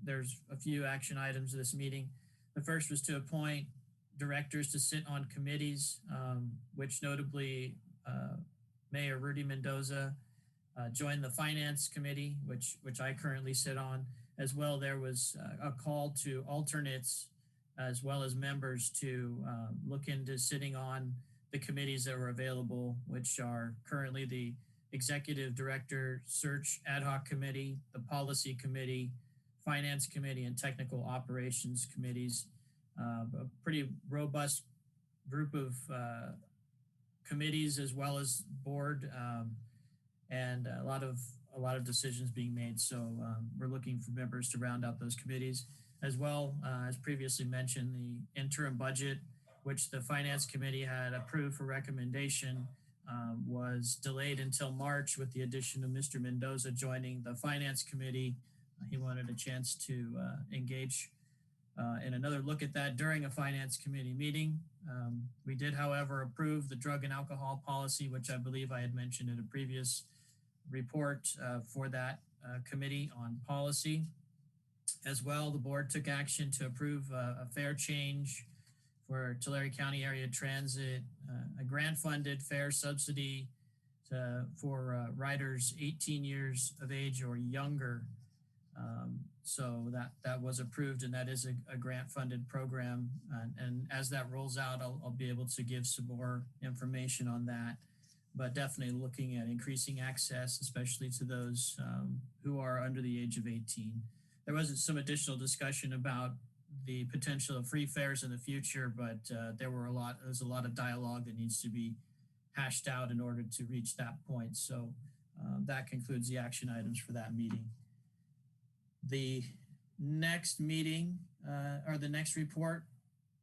There's a few action items of this meeting. The first was to appoint directors to sit on committees, which notably Mayor Rudy Mendoza joined the Finance Committee, which I currently sit on. As well, there was a call to alternates as well as members to look into sitting on the committees that were available, which are currently the Executive Director Search Ad Hoc Committee, the Policy Committee, Finance Committee, and Technical Operations Committees. A pretty robust group of committees as well as board, and a lot of decisions being made. So we're looking for members to round out those committees. As well, as previously mentioned, the interim budget, which the Finance Committee had approved for recommendation, was delayed until March with the addition of Mr. Mendoza joining the Finance Committee. He wanted a chance to engage in another look at that during a Finance Committee meeting. We did, however, approve the drug and alcohol policy, which I believe I had mentioned in a previous report for that committee on policy. As well, the board took action to approve a fare change for Tulare County Area Transit, a grant-funded fare subsidy for riders 18 years of age or younger. So that was approved, and that is a grant-funded program. And as that rolls out, I'll be able to give some more information on that. But definitely looking at increasing access, especially to those who are under the age of 18. there wasn't some additional discussion about the potential of free fares in the future, but there's a lot of dialogue that needs to be hashed out in order to reach that point. So that concludes the action items for that meeting. The next meeting or the next report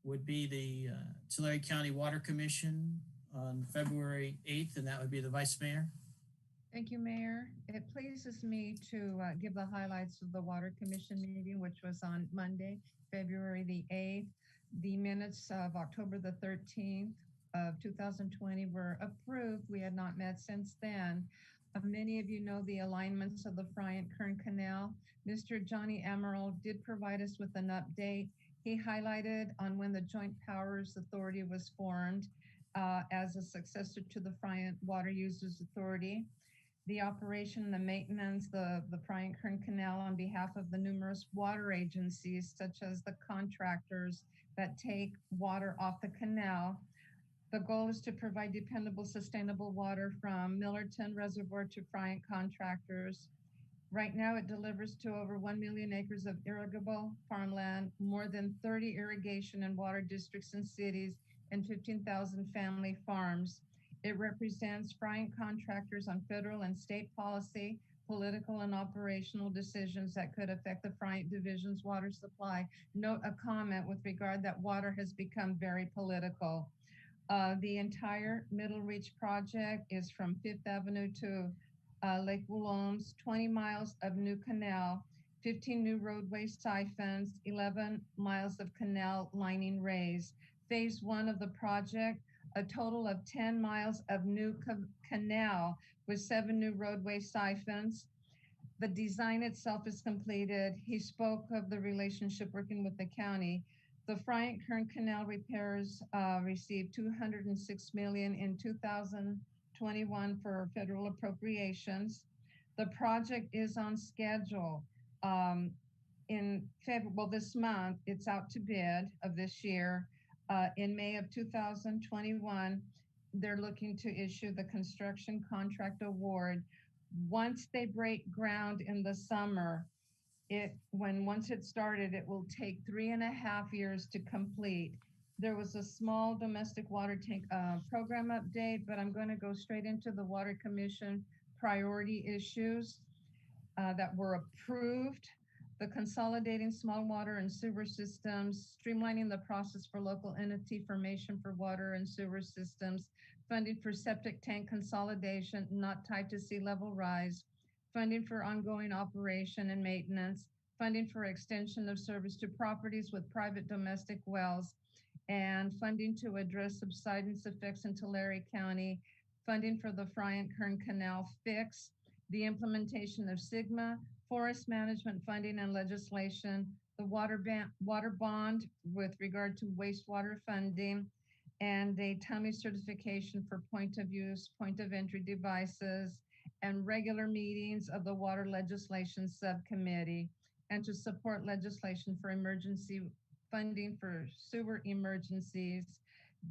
would be the Tulare County Water Commission on February 8th, and that would be the Vice Mayor. Thank you, Mayor. It pleases me to give the highlights of the Water Commission meeting, which was on Monday, February the 8th. The minutes of October the 13th of 2020 were approved. We had not met since then. Many of you know the alignments of the Bryant-Kern Canal. Mr. Johnny Emerald did provide us with an update. He highlighted on when the Joint Powers Authority was formed as a successor to the Bryant Water Users Authority. The operation, the maintenance, the Bryant-Kern Canal on behalf of the numerous water agencies, such as the contractors that take water off the canal. The goal is to provide dependable, sustainable water from Millerton Reservoir to Bryant contractors. Right now, it delivers to over 1 million acres of irrigable farmland, more than 30 irrigation and water districts and cities, and 15,000 family farms. It represents Bryant contractors on federal and state policy, political and operational decisions that could affect the Bryant Division's water supply. Note a comment with regard that water has become very political. The entire Middle Reach project is from Fifth Avenue to Lake Woolooms, 20 miles of new canal, 15 new roadway siphons, 11 miles of canal lining raised. Phase 1 of the project, a total of 10 miles of new canal with 7 new roadway siphons. The design itself is completed. He spoke of the relationship working with the county. The Bryant-Kern Canal repairs received $206 million in 2021 for federal appropriations. The project is on schedule. In February, well, this month, it's out to bid of this year. In May of 2021, they're looking to issue the construction contract award. Once they break ground in the summer, once it started, it will take 3.5 years to complete. There was a small domestic water tank program update, but I'm going to go straight into the Water Commission priority issues that were approved. The consolidating small water and sewer systems, streamlining the process for local entity formation for water and sewer systems, funding for septic tank consolidation not tied to sea level rise, funding for ongoing operation and maintenance, funding for extension of service to properties with private domestic wells, and funding to address subsidence effects in Tulare County, funding for the Bryant-Kern Canal fix, the implementation of SGMA, forest management funding and legislation, the water bond with regard to wastewater funding, and a TUMI certification for point of use, point of entry devices, and regular meetings of the Water Legislation Subcommittee, and to support legislation for emergency funding for sewer emergencies.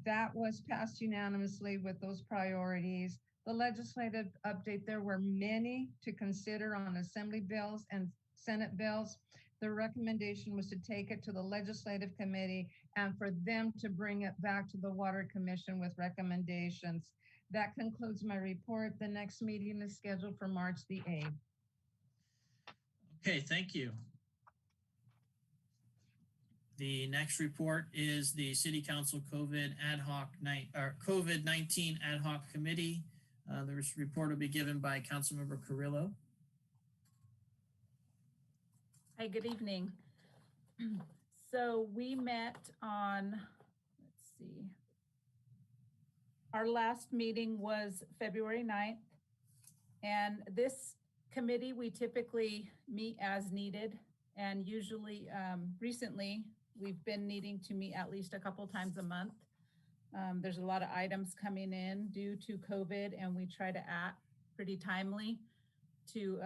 That was passed unanimously with those priorities. The legislative update, there were many to consider on Assembly bills and Senate bills. The recommendation was to take it to the Legislative Committee and for them to bring it back to the Water Commission with recommendations. That concludes my report. The next meeting is scheduled for March the 8th. Okay, thank you. The next report is the City Council COVID-19 Ad Hoc Committee. The report will be given by Councilmember Carrillo. Hi, good evening. So we met on, let's see, our last meeting was February 9th. And this committee, we typically meet as needed. And usually, recently, we've been needing to meet at least a couple times a month. There's a lot of items coming in due to COVID, and we try to act pretty timely to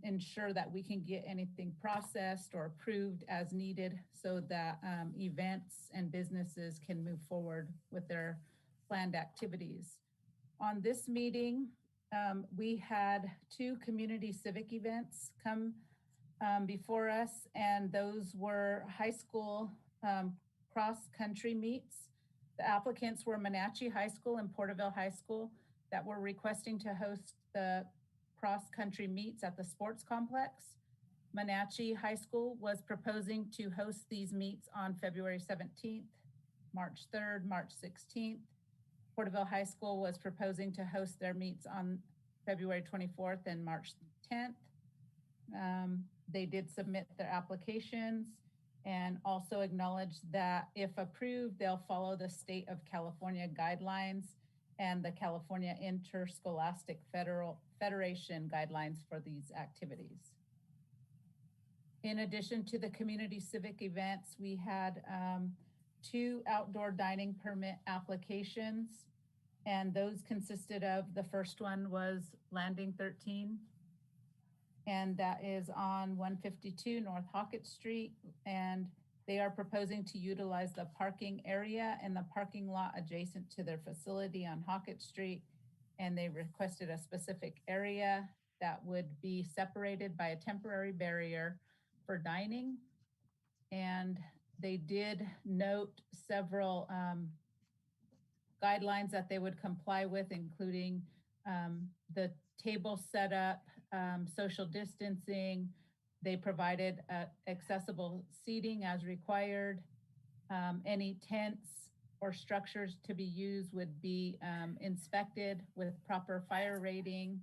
ensure that we can get anything processed or approved as needed so that events and businesses can move forward with their planned activities. On this meeting, we had 2 community civic events come before us, and those were high school cross-country meets. The applicants were Monache High School and Porterville High School that were requesting to host the cross-country meets at the sports complex. Monache High School was proposing to host these meets on February 17th, March 3rd, March 16th. Porterville High School was proposing to host their meets on February 24th and March 10th. They did submit their applications and also acknowledged that if approved, they'll follow the state of California guidelines and the California Interscholastic Federation guidelines for these activities. In addition to the community civic events, we had 2 outdoor dining permit applications, and those consisted of, the first one was Landing 13, and that is on 152 North Hockett Street, and they are proposing to utilize the parking area and the parking lot adjacent to their facility on Hockett Street, and they requested a specific area that would be separated by a temporary barrier for dining. And they did note several guidelines that they would comply with, including the table setup, social distancing. They provided accessible seating as required. Any tents or structures to be used would be inspected with proper fire rating.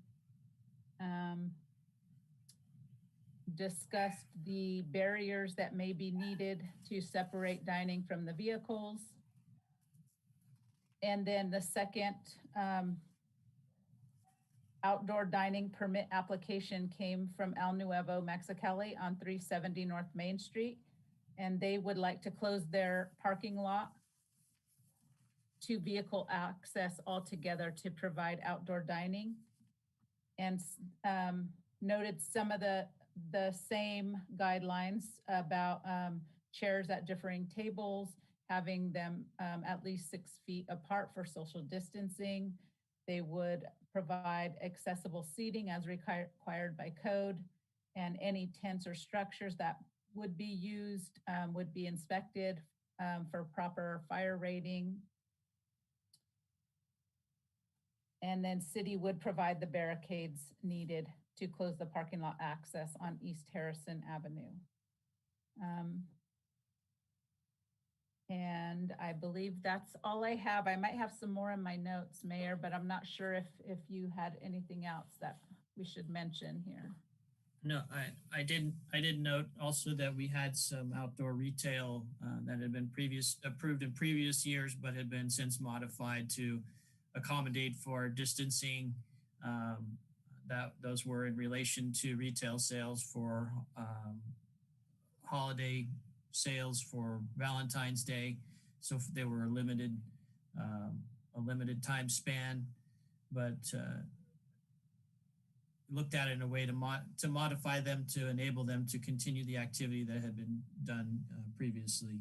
Discussed the barriers that may be needed to separate dining from the vehicles. And then the second outdoor dining permit application came from El Nuevo Mexicali on 370 North Main Street. And they would like to close their parking lot to vehicle access altogether to provide outdoor dining. And noted some of the same guidelines about chairs at differing tables, having them at least 6 feet apart for social distancing. They would provide accessible seating as required by code, and any tents or structures that would be used would be inspected for proper fire rating. And then city would provide the barricades needed to close the parking lot access on East Harrison Avenue. And I believe that's all I have. I might have some more in my notes, Mayor, but I'm not sure if you had anything else that we should mention here. No, I did note also that we had some outdoor retail that had been approved in previous years, but had been since modified to accommodate for distancing. That those were in relation to retail sales for holiday sales for Valentine's Day. So they were a limited time span, but looked at it in a way to modify them to enable them to continue the activity that had been done previously.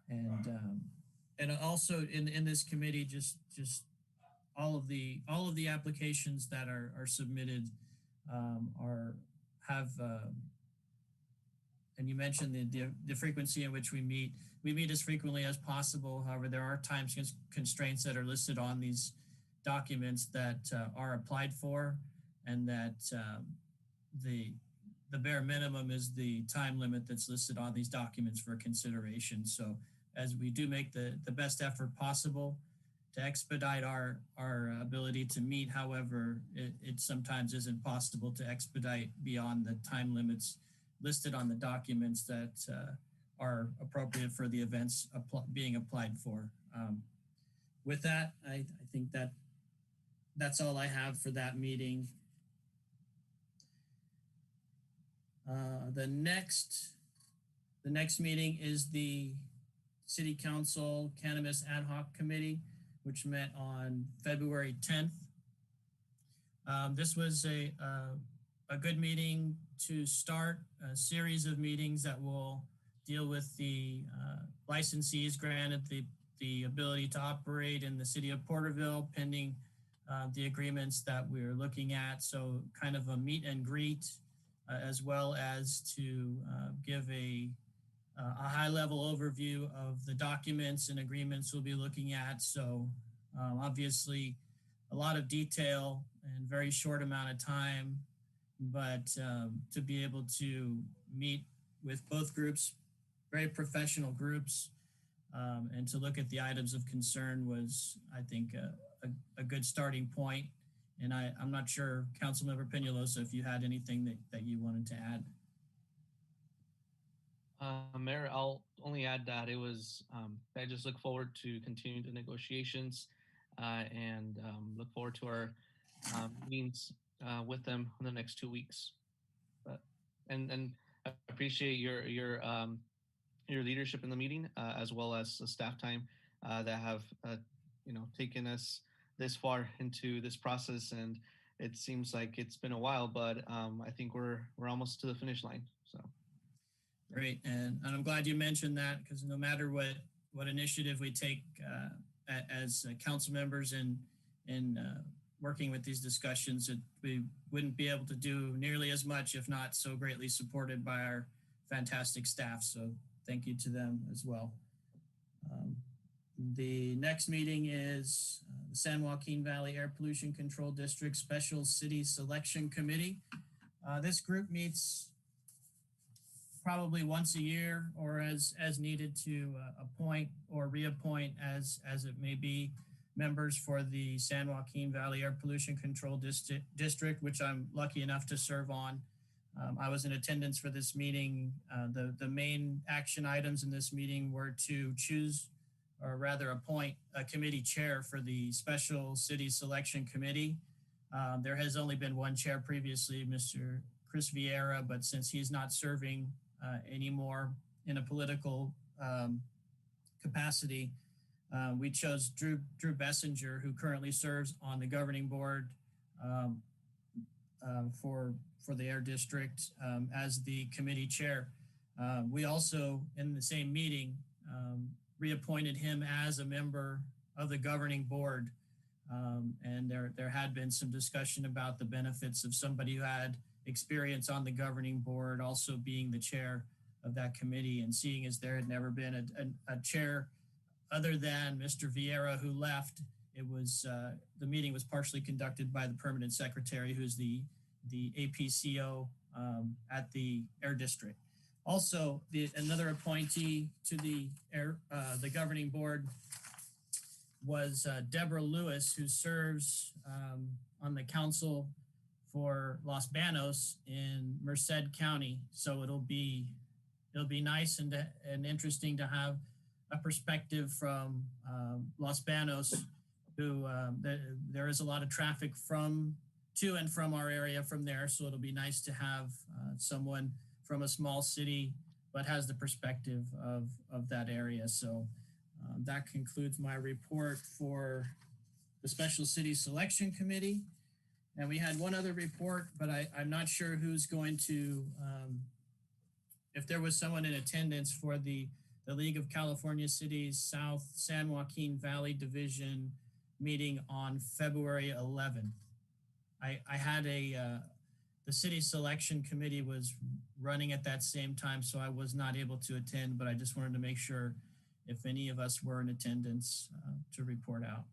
And also in this committee, just all of the applications that are submitted and you mentioned the frequency in which we meet. We meet as frequently as possible. However, there are time constraints that are listed on these documents that are applied for, and that the bare minimum is the time limit that's listed on these documents for consideration. So as we do make the best effort possible to expedite our ability to meet, however, it sometimes isn't possible to expedite beyond the time limits listed on the documents that are appropriate for the events being applied for. With that, I think that's all I have for that meeting. The next meeting is the City Council Cannabis Ad Hoc Committee, which met on February 10th. This was a good meeting to start a series of meetings that will deal with the licensees granted the ability to operate in the city of Porterville pending the agreements that we're looking at. So kind of a meet and greet as well as to give a high-level overview of the documents and agreements we'll be looking at. So obviously, a lot of detail and very short amount of time, but to be able to meet with both groups, very professional groups, and to look at the items of concern was, I think, a good starting point. And I'm not sure, Councilmember Peñalosa, if you had anything that you wanted to add. Mayor, I'll only add that it was, I just look forward to continuing the negotiations and look forward to our meetings with them in the next 2 weeks. But and I appreciate your leadership in the meeting as well as the staff time that have taken us this far into this process, and it seems like it's been a while, but I think we're almost to the finish line. So great, and I'm glad you mentioned that, because no matter what initiative we take as council members in working with these discussions, we wouldn't be able to do nearly as much if not so greatly supported by our fantastic staff. So thank you to them as well. The next meeting is the San Joaquin Valley Air Pollution Control District Special City Selection Committee. This group meets probably once a year or as needed to appoint or reappoint as it may be members for the San Joaquin Valley Air Pollution Control District, which I'm lucky enough to serve on. I was in attendance for this meeting. The main action items in this meeting were to choose, or rather appoint, a committee chair for the Special City Selection Committee. There has only been one chair previously, Mr. Chris Vieira, but since he's not serving anymore in a political capacity, we chose Drew Bessinger, who currently serves on the governing board for the Air District as the committee chair. We also, in the same meeting, reappointed him as a member of the governing board. And there had been some discussion about the benefits of somebody who had experience on the governing board also being the chair of that committee, and seeing as there had never been a chair other than Mr. Vieira, who left. It was the meeting was partially conducted by the permanent secretary, who's the APCO at the Air District. Also, another appointee to the governing board was Deborah Lewis, who serves on the council for Los Banos in Merced County. So it'll be nice and interesting to have a perspective from Los Banos, who there is a lot of traffic to and from our area from there. So it'll be nice to have someone from a small city, but has the perspective of that area. So that concludes my report for the Special City Selection Committee. And we had one other report, but I'm not sure who's going to, if there was someone in attendance for the League of California Cities South San Joaquin Valley Division meeting on February 11th. I had the city selection committee was running at that same time, so I was not able to attend, but I just wanted to make sure if any of us were in attendance to report out.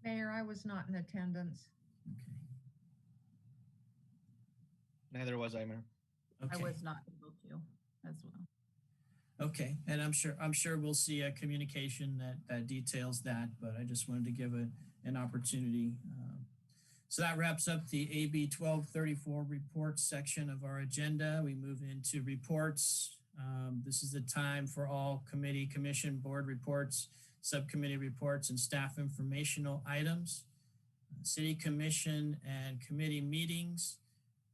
Mayor, I was not in attendance. Okay. Neither was I, Mayor. Okay. I was not able to as well. Okay, and I'm sure we'll see a communication that details that, but I just wanted to give an opportunity. So that wraps up the AB 1234 reports section of our agenda. We move into reports. This is the time for all committee, commission, board reports, subcommittee reports, and staff informational items. City commission and committee meetings.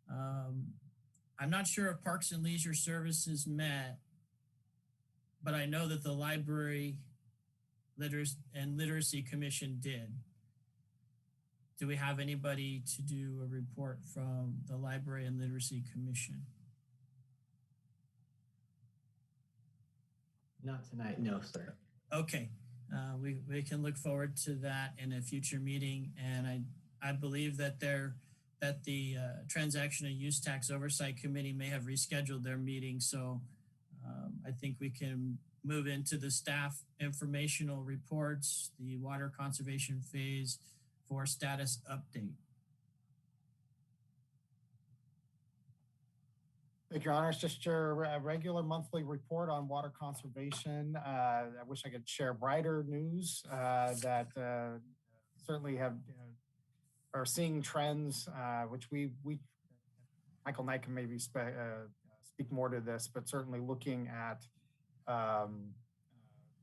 I'm not sure if Parks and Leisure Services met, but I know that the Library and Literacy Commission did. Do we have anybody to do a report from the Library and Literacy Commission? Not tonight, no, sir. Okay, we can look forward to that in a future meeting. And I believe that there that the Transaction and Use Tax Oversight Committee may have rescheduled their meeting. So I think we can move into the staff informational reports, the water conservation phase 4 status update. Thank you, Your Honor. It's just your regular monthly report on water conservation. I wish I could share brighter news that certainly have are seeing trends, which we Michael Knight can maybe speak more to this, but certainly looking at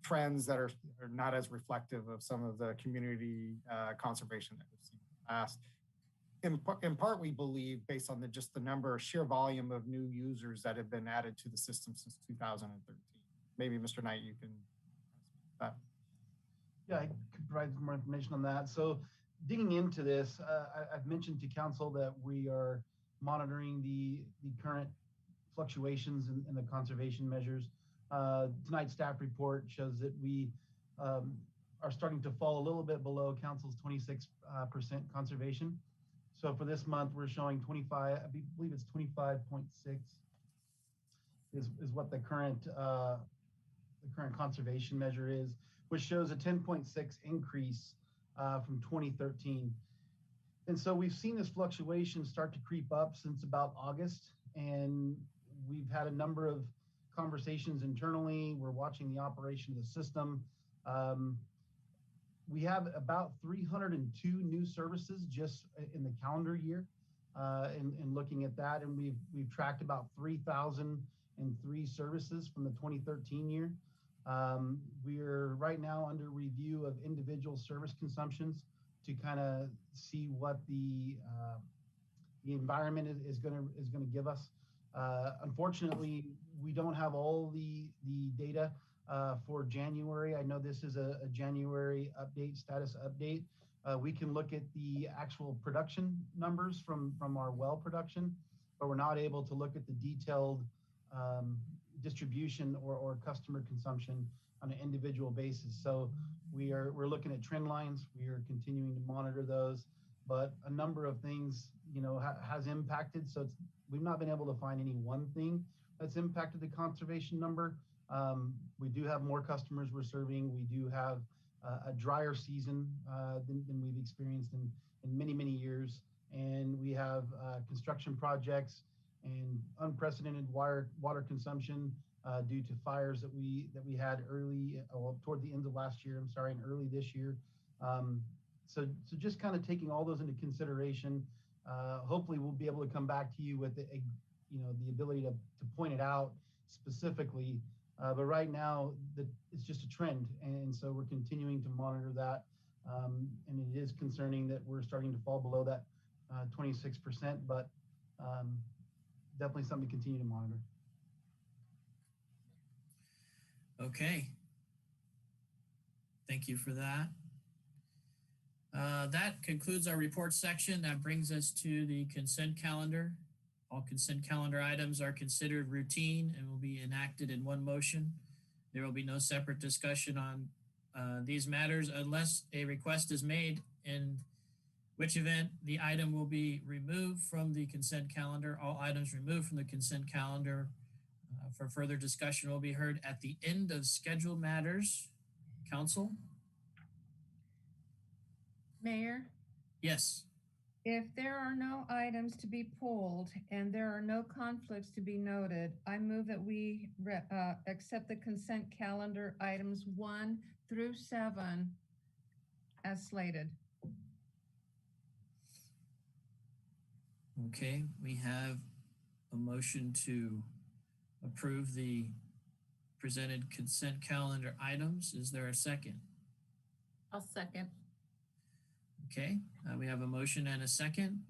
trends that are not as reflective of some of the community conservation that we've seen in the past. In part, we believe, based on just the number, sheer volume of new users that have been added to the system since 2013. Maybe, Mr. Knight, you can. Yeah, I could provide some more information on that. So, digging into this, I've mentioned to council that we are monitoring the current fluctuations in the conservation measures. Tonight's staff report shows that we are starting to fall a little bit below council's 26% conservation. So for this month, we're showing 25, I believe it's 25.6 is what the current conservation measure is, which shows a 10.6 increase from 2013. And so we've seen this fluctuation start to creep up since about August, and we've had a number of conversations internally. We're watching the operation of the system. We have about 302 new services just in the calendar year, in looking at that, and we've tracked about 3,003 services from the 2013 year. We're right now under review of individual service consumptions to kind of see what the environment is going to give us. Unfortunately, we don't have all the data for January. I know this is a January update, status update. We can look at the actual production numbers from our well production, but we're not able to look at the detailed distribution or customer consumption on an individual basis. So we're looking at trend lines. We are continuing to monitor those, but a number of things, has impacted. So we've not been able to find any one thing that's impacted the conservation number. We do have more customers we're serving. We do have a drier season than we've experienced in many, many years. And we have construction projects and unprecedented water consumption due to fires that we had toward the end of last year, and early this year. So just kind of taking all those into consideration, hopefully we'll be able to come back to you with the ability to point it out specifically. But right now, it's just a trend, and so we're continuing to monitor that. And it is concerning that we're starting to fall below that 26%, but definitely something to continue to monitor. Okay. Thank you for that. That concludes our report section. That brings us to the consent calendar. All consent calendar items are considered routine and will be enacted in one motion. There will be no separate discussion on these matters unless a request is made, in which event the item will be removed from the consent calendar. All items removed from the consent calendar for further discussion will be heard at the end of scheduled matters. Council? Mayor? Yes. If there are no items to be pulled and there are no conflicts to be noted, I move that we accept the consent calendar items 1 through 7 as slated. Okay, we have a motion to approve the presented consent calendar items. Is there a second? I'll second. Okay, we have a motion and a second.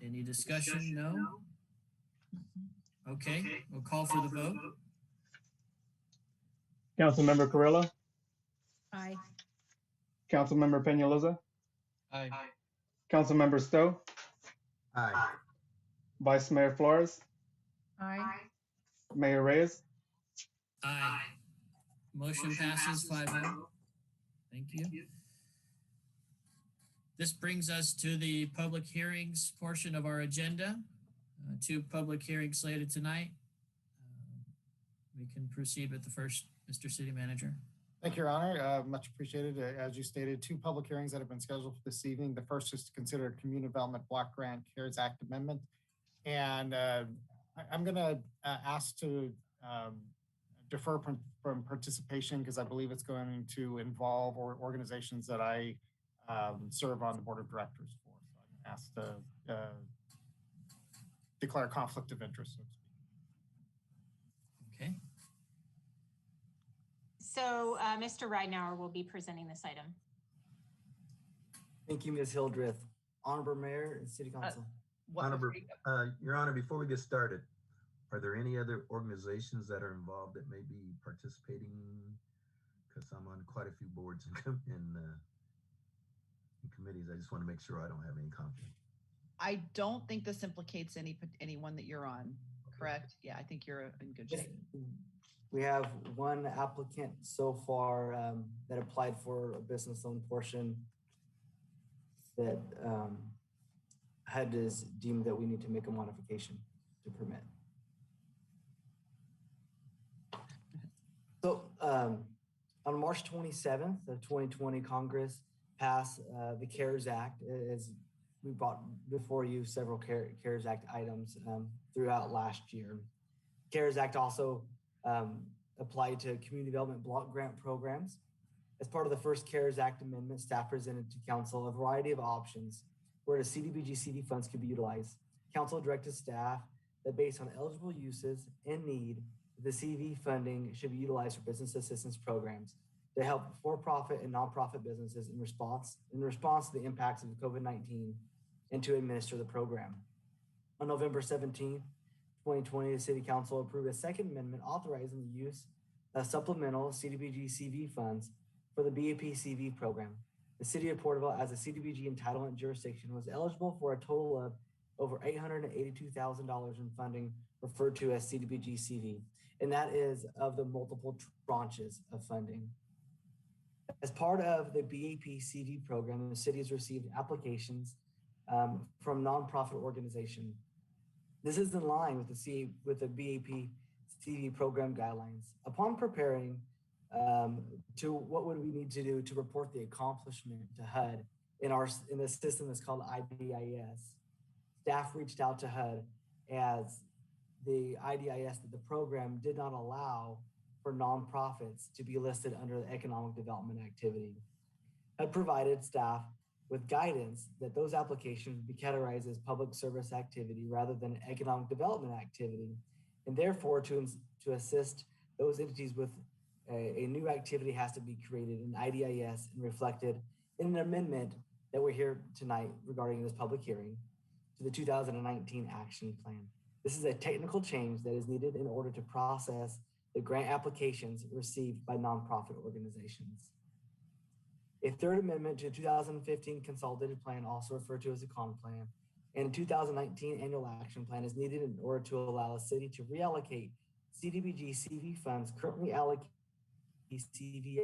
Any discussion? No? Okay, we'll call for the vote. Councilmember Carrillo, Aye. Councilmember Peñalosa, Aye. Councilmember Stowe, Aye. Vice Mayor Flores, Aye. Mayor Reyes. Aye. Motion passes 5-0. Thank you. This brings us to the public hearings portion of our agenda. Two public hearings slated tonight. We can proceed with the first, Mr. City Manager. Thank you, Your Honor. Much appreciated. As you stated, two public hearings that have been scheduled for this evening. The first is to consider a Community Development Block Grant CARES Act amendment. And I'm going to ask to defer from participation because I believe it's going to involve organizations that I serve on the board of directors for. So I'm asked to declare a conflict of interest, so to speak. Okay. So Mr. Ridenour will be presenting this item. Thank you, Ms. Hildreth. Honorable Mayor and City Council. Your Honor, before we get started, are there any other organizations that are involved that may be participating? Because I'm on quite a few boards and committees. I just want to make sure I don't have any conflict. I don't think this implicates anyone that you're on, correct? Yeah, I think you're in good shape. We have one applicant so far that applied for a business loan portion that HUD is deemed that we need to make a modification to permit. So on March 27th of 2020, Congress passed the CARES Act. As we brought before you several CARES Act items throughout last year. CARES Act also applied to community development block grant programs. As part of the first CARES Act amendment, staff presented to council a variety of options where the CDBG CV funds could be utilized. Council directed staff that based on eligible uses and need, the CV funding should be utilized for business assistance programs to help for-profit and nonprofit businesses in response to the impacts of COVID-19 and to administer the program. On November 17th, 2020, the City Council approved a second amendment authorizing the use of supplemental CDBG CV funds for the BAP CV program. The City of Porterville, as a CDBG entitlement jurisdiction, was eligible for a total of over $882,000 in funding referred to as CDBG CV, and that is of the multiple tranches of funding. As part of the BAP CV program, the city has received applications from nonprofit organizations. This is in line with the BAP CV program guidelines. Upon preparing to what would we need to do to report the accomplishment to HUD in the system that's called IDIS, staff reached out to HUD as the IDIS that the program did not allow for nonprofits to be listed under the economic development activity. HUD provided staff with guidance that those applications be categorized as public service activity rather than economic development activity, and therefore to assist those entities with a new activity has to be created in IDIS and reflected in an amendment that we're here tonight regarding this public hearing to the 2019 action plan. This is a technical change that is needed in order to process the grant applications received by nonprofit organizations. A third amendment to the 2015 consolidated plan, also referred to as a CON plan, and 2019 annual action plan is needed in order to allow the city to reallocate CDBG CV funds currently allocated CV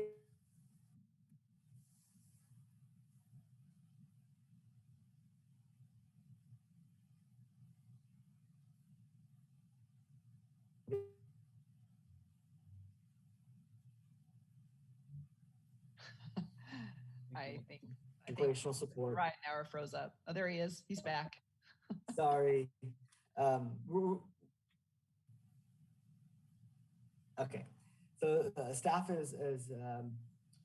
I think operational support. Right now froze up. Oh, there he is. He's back. Sorry. Okay. So staff is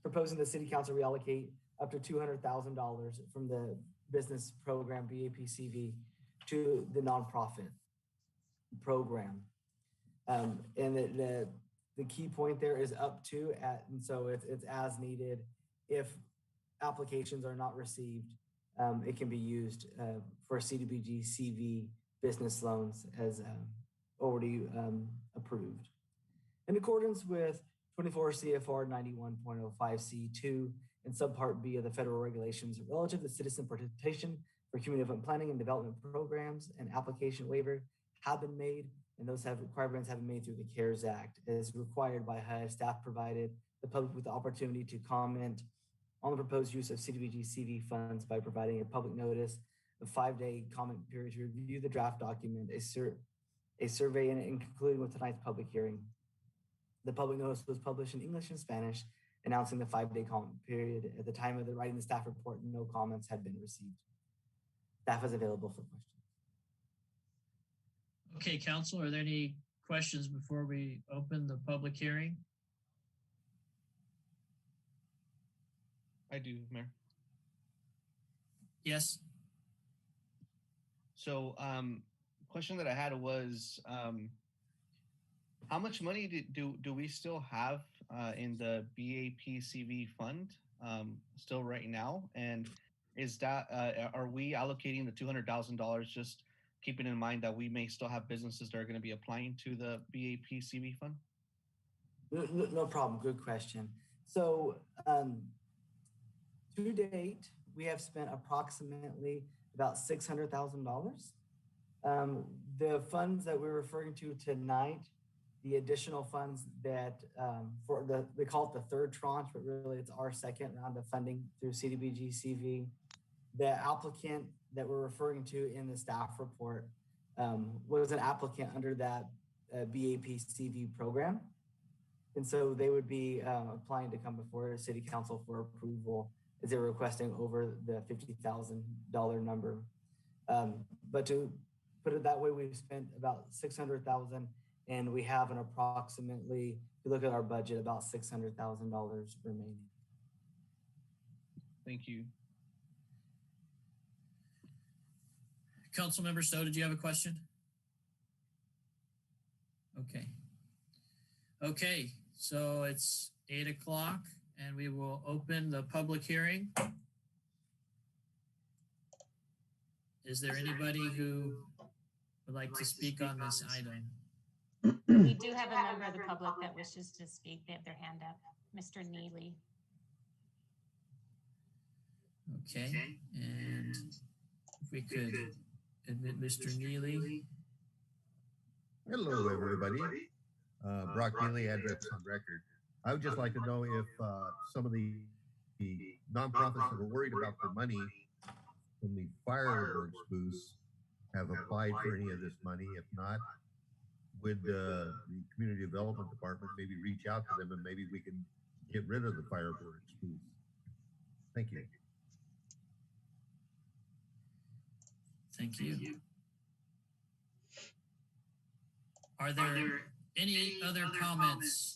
proposing the city council reallocate up to $200,000 from the business program BAPCV to the nonprofit program. And the key point there is up to and so it's as needed. If applications are not received, it can be used for CDBG CV business loans as already approved. In accordance with 24 CFR 91.05C2 and subpart B of the federal regulations relative to citizen participation for community development planning and development programs, and application waiver have been made, and those requirements have been made through the CARES Act as required by HUD. Staff provided the public with the opportunity to comment on the proposed use of CDBG CV funds by providing a public notice, a 5-day comment period to review the draft document, a survey, and concluding with tonight's public hearing. The public notice was published in English and Spanish, announcing the 5-day comment period. At the time of the writing the staff report, no comments had been received. Staff is available for questions. Okay, council, are there any questions before we open the public hearing? I do, Mayor. Yes. So, question that I had was, how much money do we still have in the BAPCV fund still right now? And is that are we allocating the $200,000 just keeping in mind that we may still have businesses that are going to be applying to the BAPCV fund? No problem. Good question. So to date, we have spent approximately about $600,000. The funds that we're referring to tonight, the additional funds that we call it the third tranche, but really it's our second round of funding through CDBG CV. The applicant that we're referring to in the staff report was an applicant under that BAPCV program. And so they would be applying to come before City Council for approval as they're requesting over the $50,000 number. But to put it that way, we've spent about $600,000 and we have an approximately, if you look at our budget, about $600,000 remaining. Thank you. Councilmember Stowe, did you have a question? Okay. Okay, so it's 8 o'clock and we will open the public hearing. Is there anybody who would like to speak on this item? We do have a member of the public that wishes to speak. They have their hand up. Mr. Neely. Okay, and if we could admit Mr. Neely. Hello, everybody. Brock Neely, address on record. I would just like to know if some of the nonprofits that are worried about the money from the fireworks booths have applied for any of this money. If not, would the Community Development Department maybe reach out to them and maybe we can get rid of the fireworks booths? Thank you. Thank you. Are there any other comments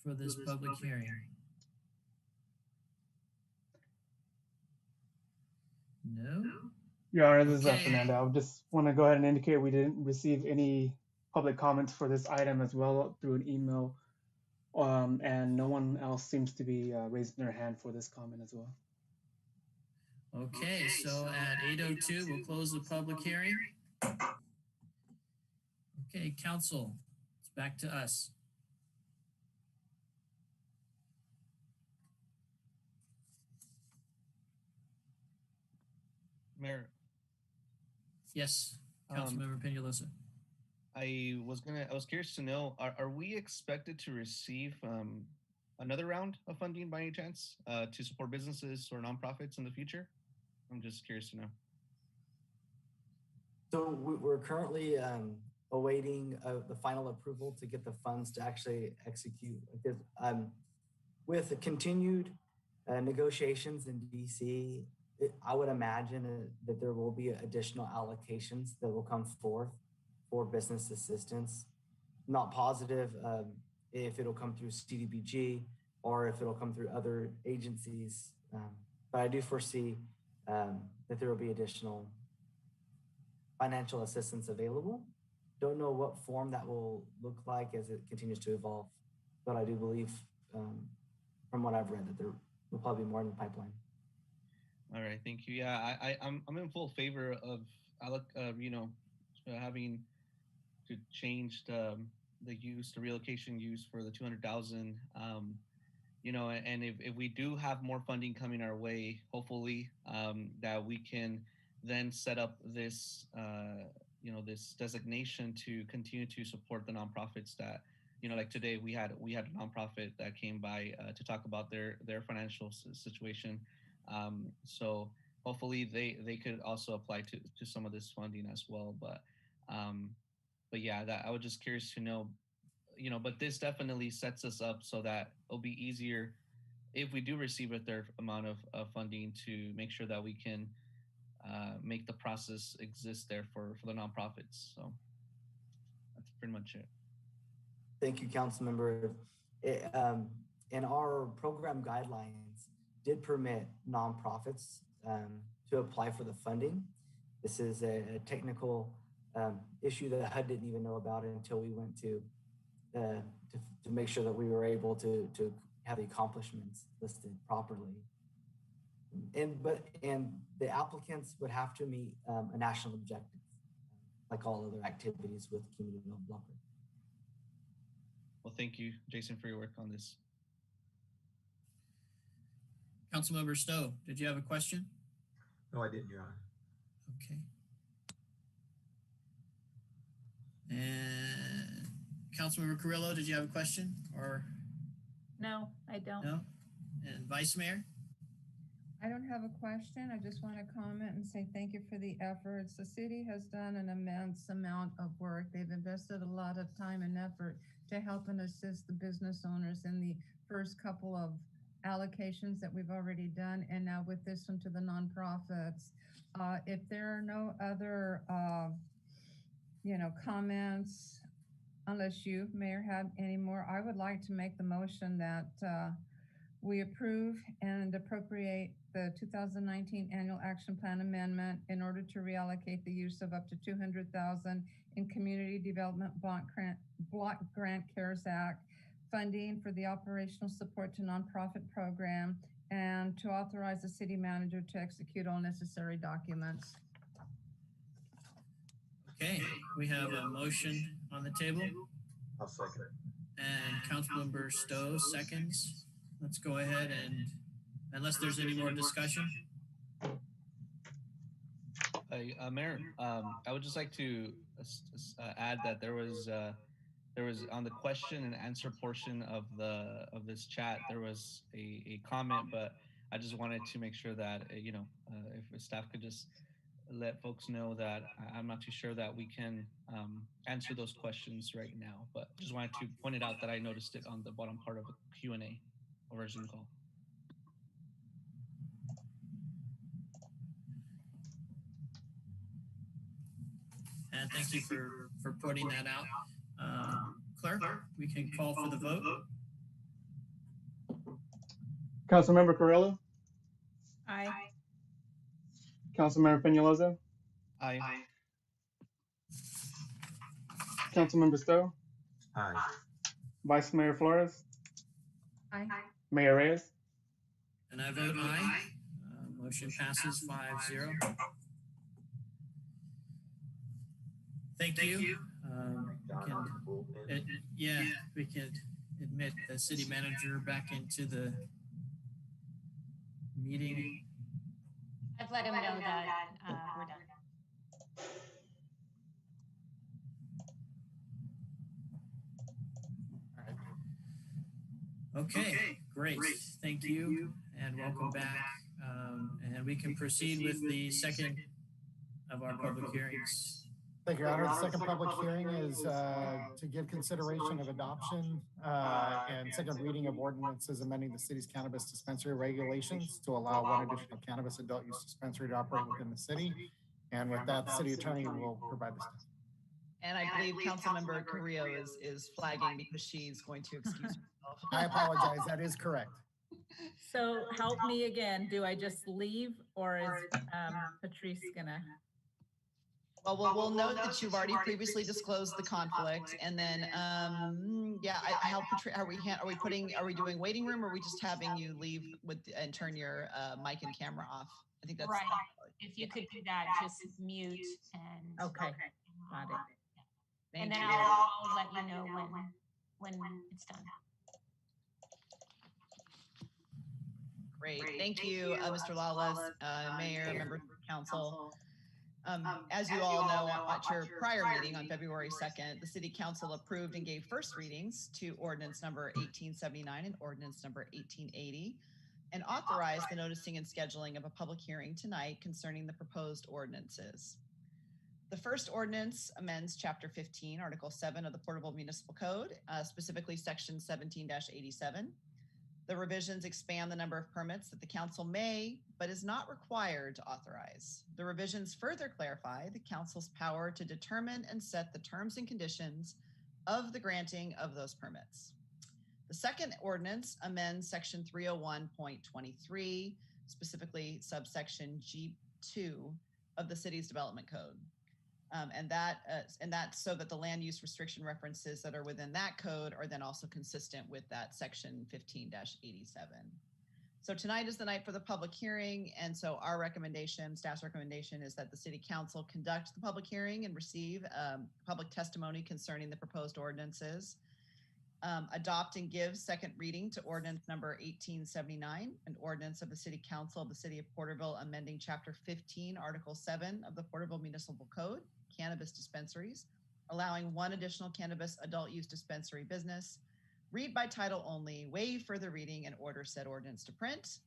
for this public hearing? No? Your Honor, this is Okay. Fernando. I just want to go ahead and indicate we didn't receive any public comments for this item as well through an email. And no one else seems to be raising their hand for this comment as well. Okay, so at 8:02, we'll close the public hearing. Okay, council, it's back to us. Mayor. Yes, Councilmember Peñalosa. I was curious to know, are we expected to receive another round of funding by any chance to support businesses or nonprofits in the future? I'm just curious to know. So we're currently awaiting the final approval to get the funds to actually execute. With the continued negotiations in DC, I would imagine that there will be additional allocations that will come forth for business assistance. Not positive if it'll come through CDBG or if it'll come through other agencies, but I do foresee that there will be additional financial assistance available. Don't know what form that will look like as it continues to evolve, but I do believe from what I've read that there will probably be more in the pipeline. All right, thank you. Yeah, I'm in full favor of having to change the use, the relocation use for the 200,000. And if we do have more funding coming our way, hopefully that we can then set up this this designation to continue to support the nonprofits that like today we had a nonprofit that came by to talk about their financial situation. So hopefully they could also apply to some of this funding as well. But yeah, that I was just curious to know, but this definitely sets us up so that it'll be easier if we do receive a third amount of funding to make sure that we can make the process exist there for the nonprofits. So that's pretty much it. Thank you, Councilmember. In our program guidelines did permit nonprofits to apply for the funding. This is a technical issue that HUD didn't even know about until we went to make sure that we were able to have the accomplishments listed properly. And the applicants would have to meet a national objective, like all other activities with community development. Well, thank you, Jason, for your work on this. Councilmember Stowe, did you have a question? No, I didn't, Your Honor. Okay. And Councilmember Carrillo, did you have a question or? No, I don't. No? And Vice Mayor? I don't have a question. I just want to comment and say thank you for the efforts. The city has done an immense amount of work. They've invested a lot of time and effort to help and assist the business owners in the first couple of allocations that we've already done, and now with this one to the nonprofits. If there are no other, comments, unless you, Mayor, had any more, I would like to make the motion that we approve and appropriate the 2019 Annual Action Plan Amendment in order to reallocate the use of up to $200,000 in Community Development Block Grant CARES Act funding for the operational support to nonprofit program, and to authorize the city manager to execute all necessary documents. Okay, we have a motion on the table. I'll second it. And Councilmember Stowe seconds. Let's go ahead and, unless there's any more discussion. Mayor, I would just like to add that there was on the question and answer portion of this chat, there was a comment, but I just wanted to make sure that if staff could just let folks know that I'm not too sure that we can answer those questions right now, but just wanted to point it out that I noticed it on the bottom part of a Q&A over Zoom call. And thank you for pointing that out. Clerk, we can call for the vote. Councilmember Carrillo? Aye. Councilmember Peñalosa? Aye. Councilmember Stowe? Aye. Vice Mayor Flores? Aye. Mayor Reyes? And I vote aye. Motion passes 5-0. Thank you. We can admit the city manager back into the meeting. I've let him know that we're done. Okay, great. Thank you and welcome back. And we can proceed with the second of our public hearings. Thank you, Your Honor. The second public hearing is to give consideration of adoption and second reading of ordinances amending the city's cannabis dispensary regulations to allow one additional cannabis adult use dispensary to operate within the city. And with that, the city attorney will provide this. And I believe Councilmember Carrillo is flagging because she's going to excuse herself. I apologize. That is correct. So help me again. Do I just leave, or is Patrice gonna? Well, we'll note that you've already previously disclosed the conflict, and then, are we doing waiting room, or are we just having you leave and turn your mic and camera off? I think that's right. If you could do that, just mute and. Okay, got it. And then I'll let you know when it's done. Great, thank you, Mr. Lawless, Mayor, members of council. As you all know, at your prior meeting on February 2nd, the City Council approved and gave first readings to ordinance number 1879 and ordinance number 1880, and authorized the noticing and scheduling of a public hearing tonight concerning the proposed ordinances. The first ordinance amends Chapter 15, Article 7 of the Porterville Municipal Code, specifically Section 17-87. The revisions expand the number of permits that the council may, but is not required to authorize. The revisions further clarify the council's power to determine and set the terms and conditions of the granting of those permits. The second ordinance amends Section 301.23, specifically subsection G2 of the city's development code. And that's so that the land use restriction references that are within that code are then also consistent with that section 15-87. So tonight is the night for the public hearing. And so our recommendation, staff's recommendation, is that the city council conduct the public hearing and receive public testimony concerning the proposed ordinances. Adopt and give second reading to ordinance number 1879, an ordinance of the City Council of the City of Porterville amending Chapter 15, Article 7 of the Porterville Municipal Code, cannabis dispensaries, allowing one additional cannabis adult use dispensary business, read by title only, waive further reading, and order said ordinance to print,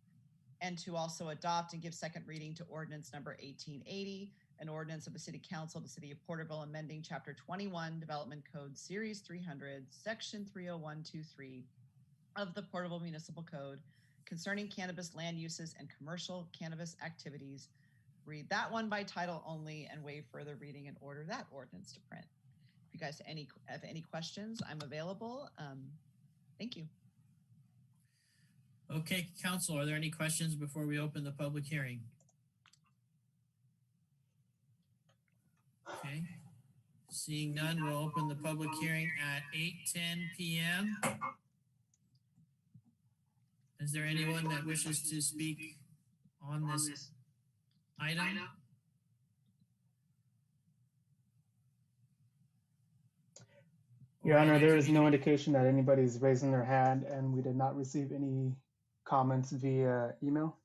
and to also adopt and give second reading to ordinance number 1880, an ordinance of the City Council of the City of Porterville amending Chapter 21, Development Code Series 300, Section 30123 of the Porterville Municipal Code concerning cannabis land uses and commercial cannabis activities. Read that one by title only and waive further reading and order that ordinance to print. If you guys have any questions, I'm available. Thank you. Okay, council, are there any questions before we open the public hearing? Okay, seeing none, we'll open the public hearing at 8:10 p.m. Is there anyone that wishes to speak on this item? Your Honor, there is no indication that anybody's raising their hand, and we did not receive any comments via email.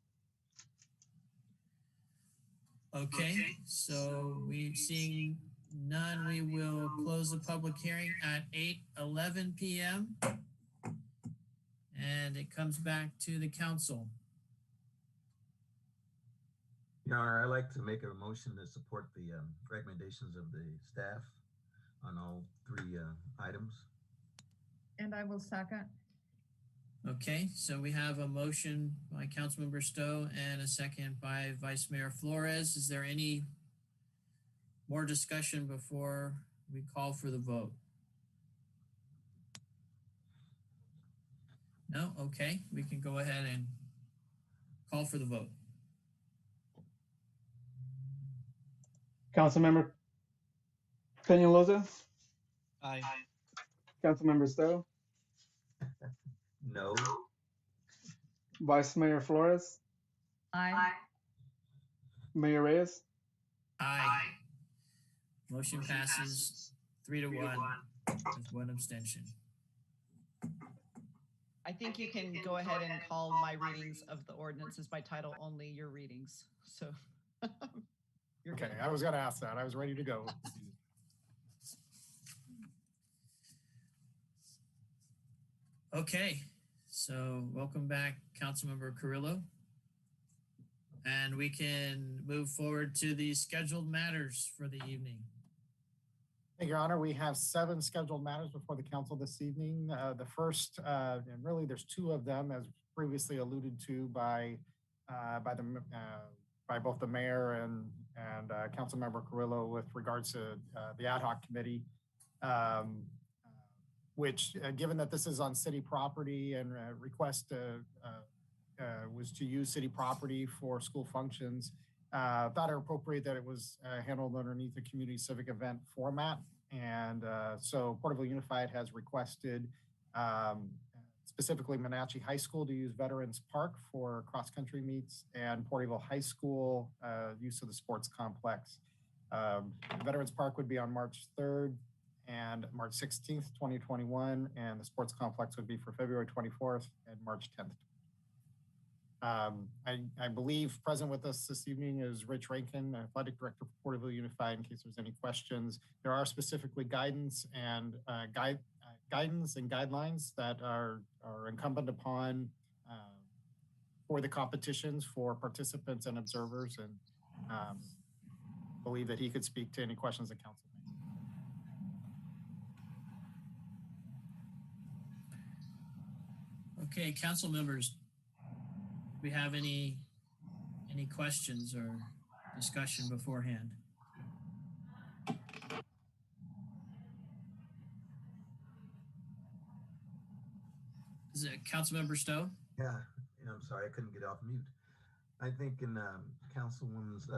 Okay, so we seeing none, we will close the public hearing at 8:11 p.m. And it comes back to the council. Your Honor, I'd like to make a motion to support the recommendations of the staff on all three items. And I will second. Okay, so we have a motion by Councilmember Stowe and a second by Vice Mayor Flores. Is there any more discussion before we call for the vote? No? Okay, we can go ahead and call for the vote. Councilmember Peñalosa? Aye. Councilmember Stowe? No. Vice Mayor Flores? Aye. Mayor Reyes? Aye. Motion passes 3-1 with one abstention. I think you can go ahead and call my readings of the ordinances by title only your readings. So you're Okay, good. I was gonna ask that. I was ready to go. Okay, so welcome back, Councilmember Carrillo. And we can move forward to the scheduled matters for the evening. Thank you, Your Honor. We have 7 scheduled matters before the council this evening. The first, and really there's 2 of them, as previously alluded to by both the mayor and Councilmember Carrillo with regards to the ad hoc committee, which, given that this is on city property and request was to use city property for school functions, thought it appropriate that it was handled underneath the community civic event format. And so Porterville Unified has requested specifically Menachie High School to use Veterans Park for cross-country meets and Porterville High School use of the sports complex. Veterans Park would be on March 3rd and March 16th, 2021, and the sports complex would be for February 24th and March 10th. I believe present with us this evening is Rich Rankin, Athletic Director for Porterville Unified, in case there's any questions. There are specifically guidance and guidelines that are incumbent upon for the competitions for participants and observers, and believe that he could speak to any questions that council may. Okay, council members, do we have any questions or discussion beforehand? Is it Councilmember Stowe? Yeah, I'm sorry, I couldn't get off mute. I think in Councilwoman's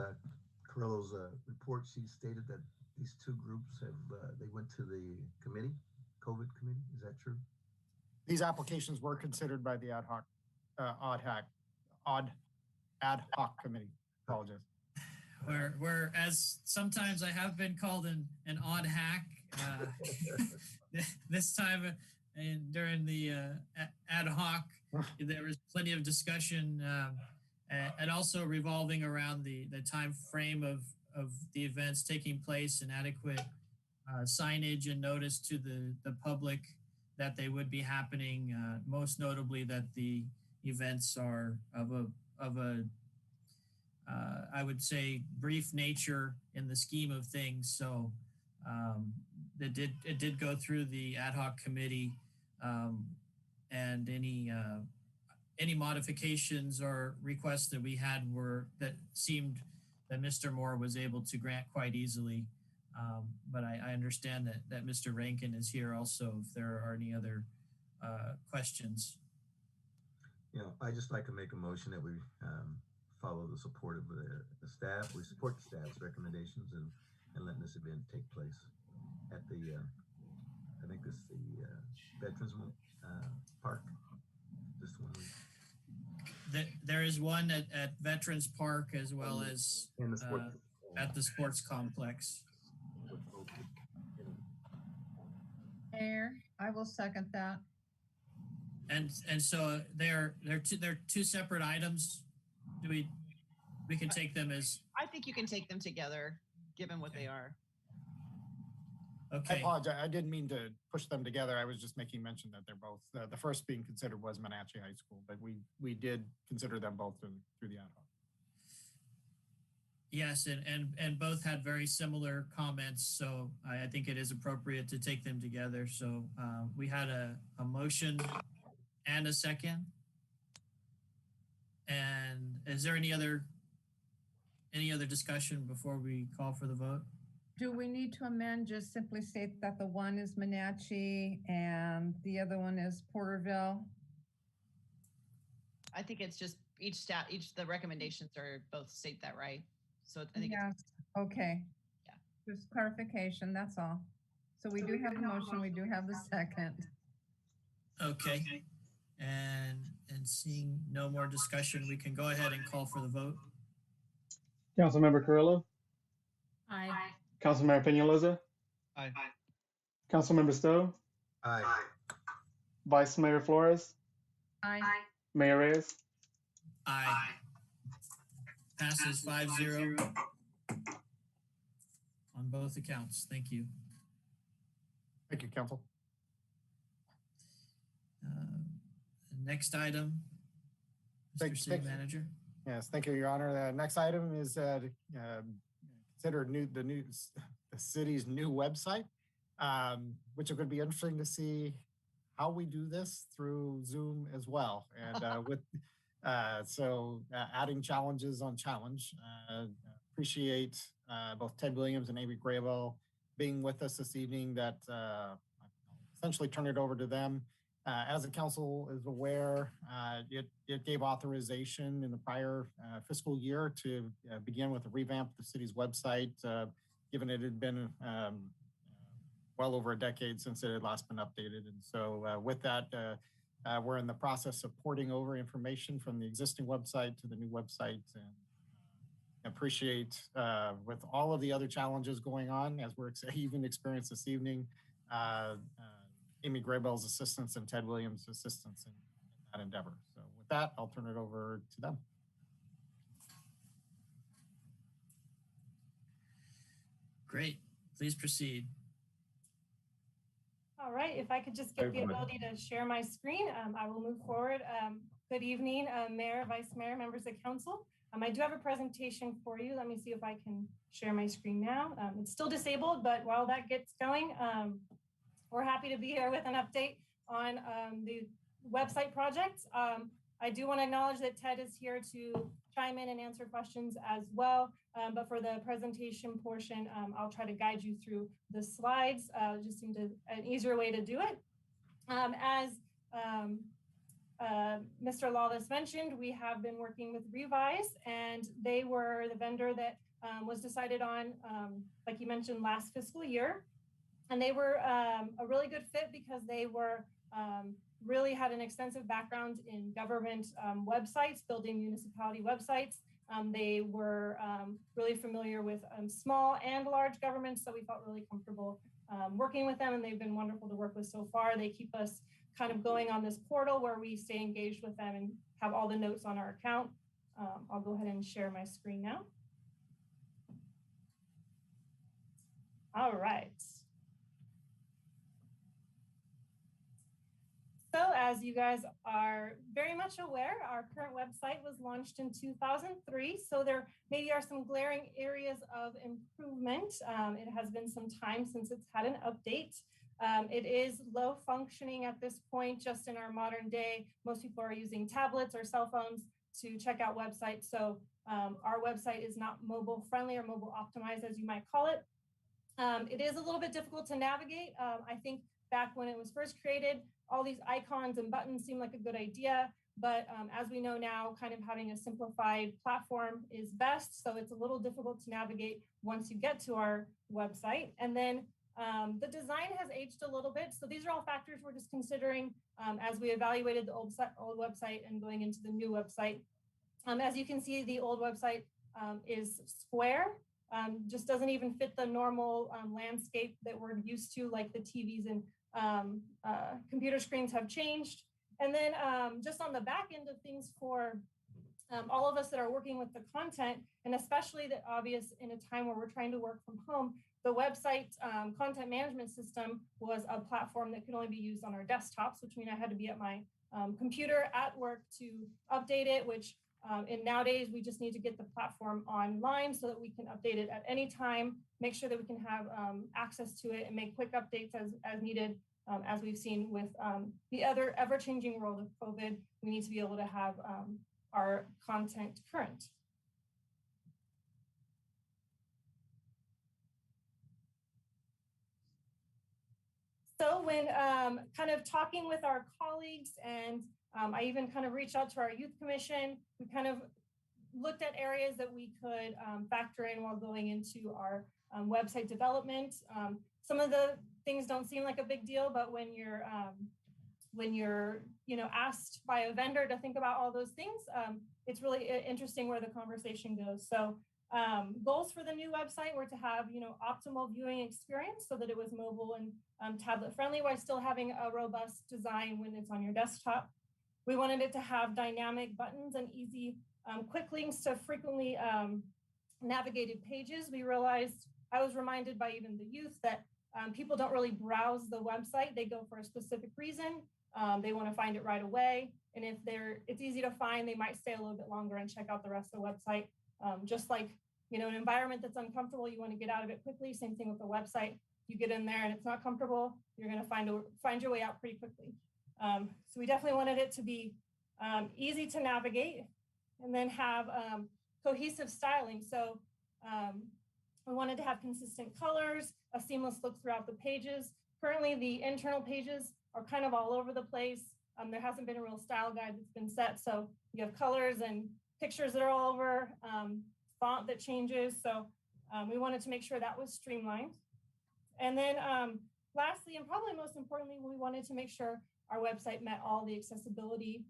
Carrillo's report, she stated that these two groups have they went to the committee, COVID committee. Is that true? These applications were considered by the ad hoc committee. Apologize. Whereas sometimes I have been called an odd hack. This time and during the ad hoc, there was plenty of discussion and also revolving around the time frame of the events taking place and adequate signage and notice to the public that they would be happening, most notably that the events are of a I would say brief nature in the scheme of things. So it did go through the ad hoc committee, and any modifications or requests that we had that seemed that Mr. Moore was able to grant quite easily. But I understand that Mr. Rankin is here also if there are any other questions. I just like to make a motion that we follow the support of the staff. We support the staff's recommendations and letting this event take place at the, I think this the Veterans Park. Just 1 week. There is one at Veterans Park as well as at the sports complex. Mayor, I will second that. And so they're two separate items. We can take them as. I think you can take them together, given what they are. I apologize. I didn't mean to push them together. I was just making mention that they're both, the first being considered was Monache High School, but we did consider them both through the ad hoc. Yes, and both had very similar comments, so I think it is appropriate to take them together. So we had a motion and a second. And is there any other discussion before we call for the vote? Do we need to amend, just simply state that the one is Monache and the other one is Porterville? I think it's just the recommendations are both state that, right? So I think yes. Okay. Yeah. Just clarification, that's all. So we do have the motion, we do have the second. Okay. And seeing no more discussion, we can go ahead and call for the vote. Councilmember Carrillo? Aye. Councilmember Peñalosa? Aye. Councilmember Stowe? Aye. Vice Mayor Flores? Aye. Mayor Reyes? Aye. Passes 5-0 on both accounts. Thank you. Thank you, Council. Next item, Mr. City Manager. Yes, thank you, Your Honor. The next item is consider the city's new website, which it would be interesting to see how we do this through Zoom as well. And with adding challenges on challenge. Appreciate both Ted Williams and Amy Graybill being with us this evening. That essentially turn it over to them. As the council is aware, it gave authorization in the prior fiscal year to begin with a revamp of the city's website, given it had been well over a decade since it had last been updated. And so with that, we're in the process of porting over information from the existing website to the new website, and appreciate with all of the other challenges going on, as we're even experienced this evening, Amy Graybell's assistance and Ted Williams' assistance in that endeavor. So with that, I'll turn it over to them. Great. Please proceed. All right, if I could just get the ability to share my screen, I will move forward. Good evening, Mayor, Vice Mayor, members of council. I do have a presentation for you. Let me see if I can share my screen now. It's still disabled, but while that gets going, we're happy to be here with an update on the website project. I do want to acknowledge that Ted is here to chime in and answer questions as well. But for the presentation portion, I'll try to guide you through the slides. Just seemed an easier way to do it. As Mr. Lawless mentioned, we have been working with Revise, and they were the vendor that was decided on, like you mentioned, last fiscal year. And they were a really good fit because they were really had an extensive background in government websites, building municipality websites. They were really familiar with small and large governments, so we felt really comfortable working with them, and they've been wonderful to work with so far. They keep us kind of going on this portal where we stay engaged with them and have all the notes on our account. I'll go ahead and share my screen now. All right. So as you guys are very much aware, our current website was launched in 2003. So there maybe are some glaring areas of improvement. It has been some time since it's had an update. It is low functioning at this point, just in our modern day. Most people are using tablets or cell phones to check out websites. So our website is not mobile friendly or mobile optimized, as you might call it. It is a little bit difficult to navigate. I think back when it was first created, all these icons and buttons seemed like a good idea, but as we know now, kind of having a simplified platform is best. So it's a little difficult to navigate once you get to our website. And then the design has aged a little bit. So these are all factors we're just considering as we evaluated the old website and going into the new website. As you can see, the old website is square, just doesn't even fit the normal landscape that we're used to, like the TVs and computer screens have changed. And then just on the back end of things for all of us that are working with the content, and especially that obvious in a time where we're trying to work from home, the website content management system was a platform that could only be used on our desktops, which means I had to be at my computer at work to update it, which and nowadays we just need to get the platform online so that we can update it at any time, make sure that we can have access to it and make quick updates as needed. As we've seen with the other ever-changing world of COVID, we need to be able to have our content current. So when kind of talking with our colleagues, and I even kind of reached out to our youth commission, we kind of looked at areas that we could factor in while going into our website development. Some of the things don't seem like a big deal, but when you're asked by a vendor to think about all those things, it's really interesting where the conversation goes. So goals for the new website were to have optimal viewing experience so that it was mobile and tablet friendly while still having a robust design when it's on your desktop. We wanted it to have dynamic buttons and easy quick links to frequently navigated pages. We realized, I was reminded by even the youth, that people don't really browse the website. They go for a specific reason. They want to find it right away. And if it's easy to find, they might stay a little bit longer and check out the rest of the website. Just like, an environment that's uncomfortable, you want to get out of it quickly. Same thing with the website. You get in there and it's not comfortable, you're going to find your way out pretty quickly. So we definitely wanted it to be easy to navigate and then have cohesive styling. So we wanted to have consistent colors, a seamless look throughout the pages. Currently, the internal pages are kind of all over the place. There hasn't been a real style guide that's been set. So you have colors and pictures that are all over, font that changes. So we wanted to make sure that was streamlined. And then lastly, and probably most importantly, we wanted to make sure our website met all the accessibility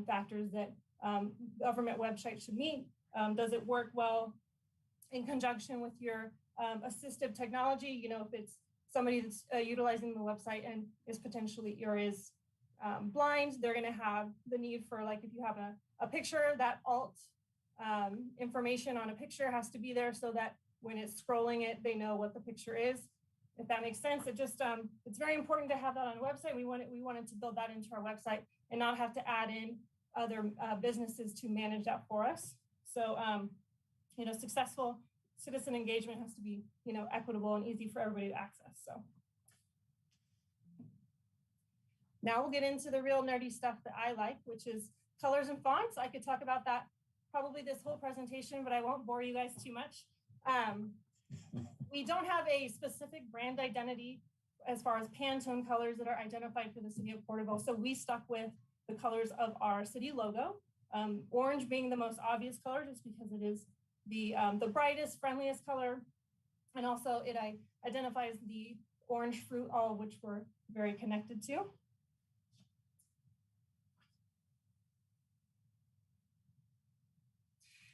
factors that government websites should meet. Does it work well in conjunction with your assistive technology? If it's somebody that's utilizing the website and is potentially or is blind, they're going to have the need for, like, if you have a picture, that alt information on a picture has to be there so that when it's scrolling it, they know what the picture is. If that makes sense, it just it's very important to have that on a website. We wanted to build that into our website and not have to add in other businesses to manage that for us. So you know, successful citizen engagement has to be, you know, equitable and easy for everybody to access. So now we'll get into the real nerdy stuff that I like, which is colors and fonts. I could talk about that probably this whole presentation, but I won't bore you guys too much. We don't have a specific brand identity as far as Pantone colors that are identified for the city of Porterville. So we stuck with the colors of our city logo, orange being the most obvious color just because it is the brightest, friendliest color. And also it identifies the orange fruit, all of which we're very connected to.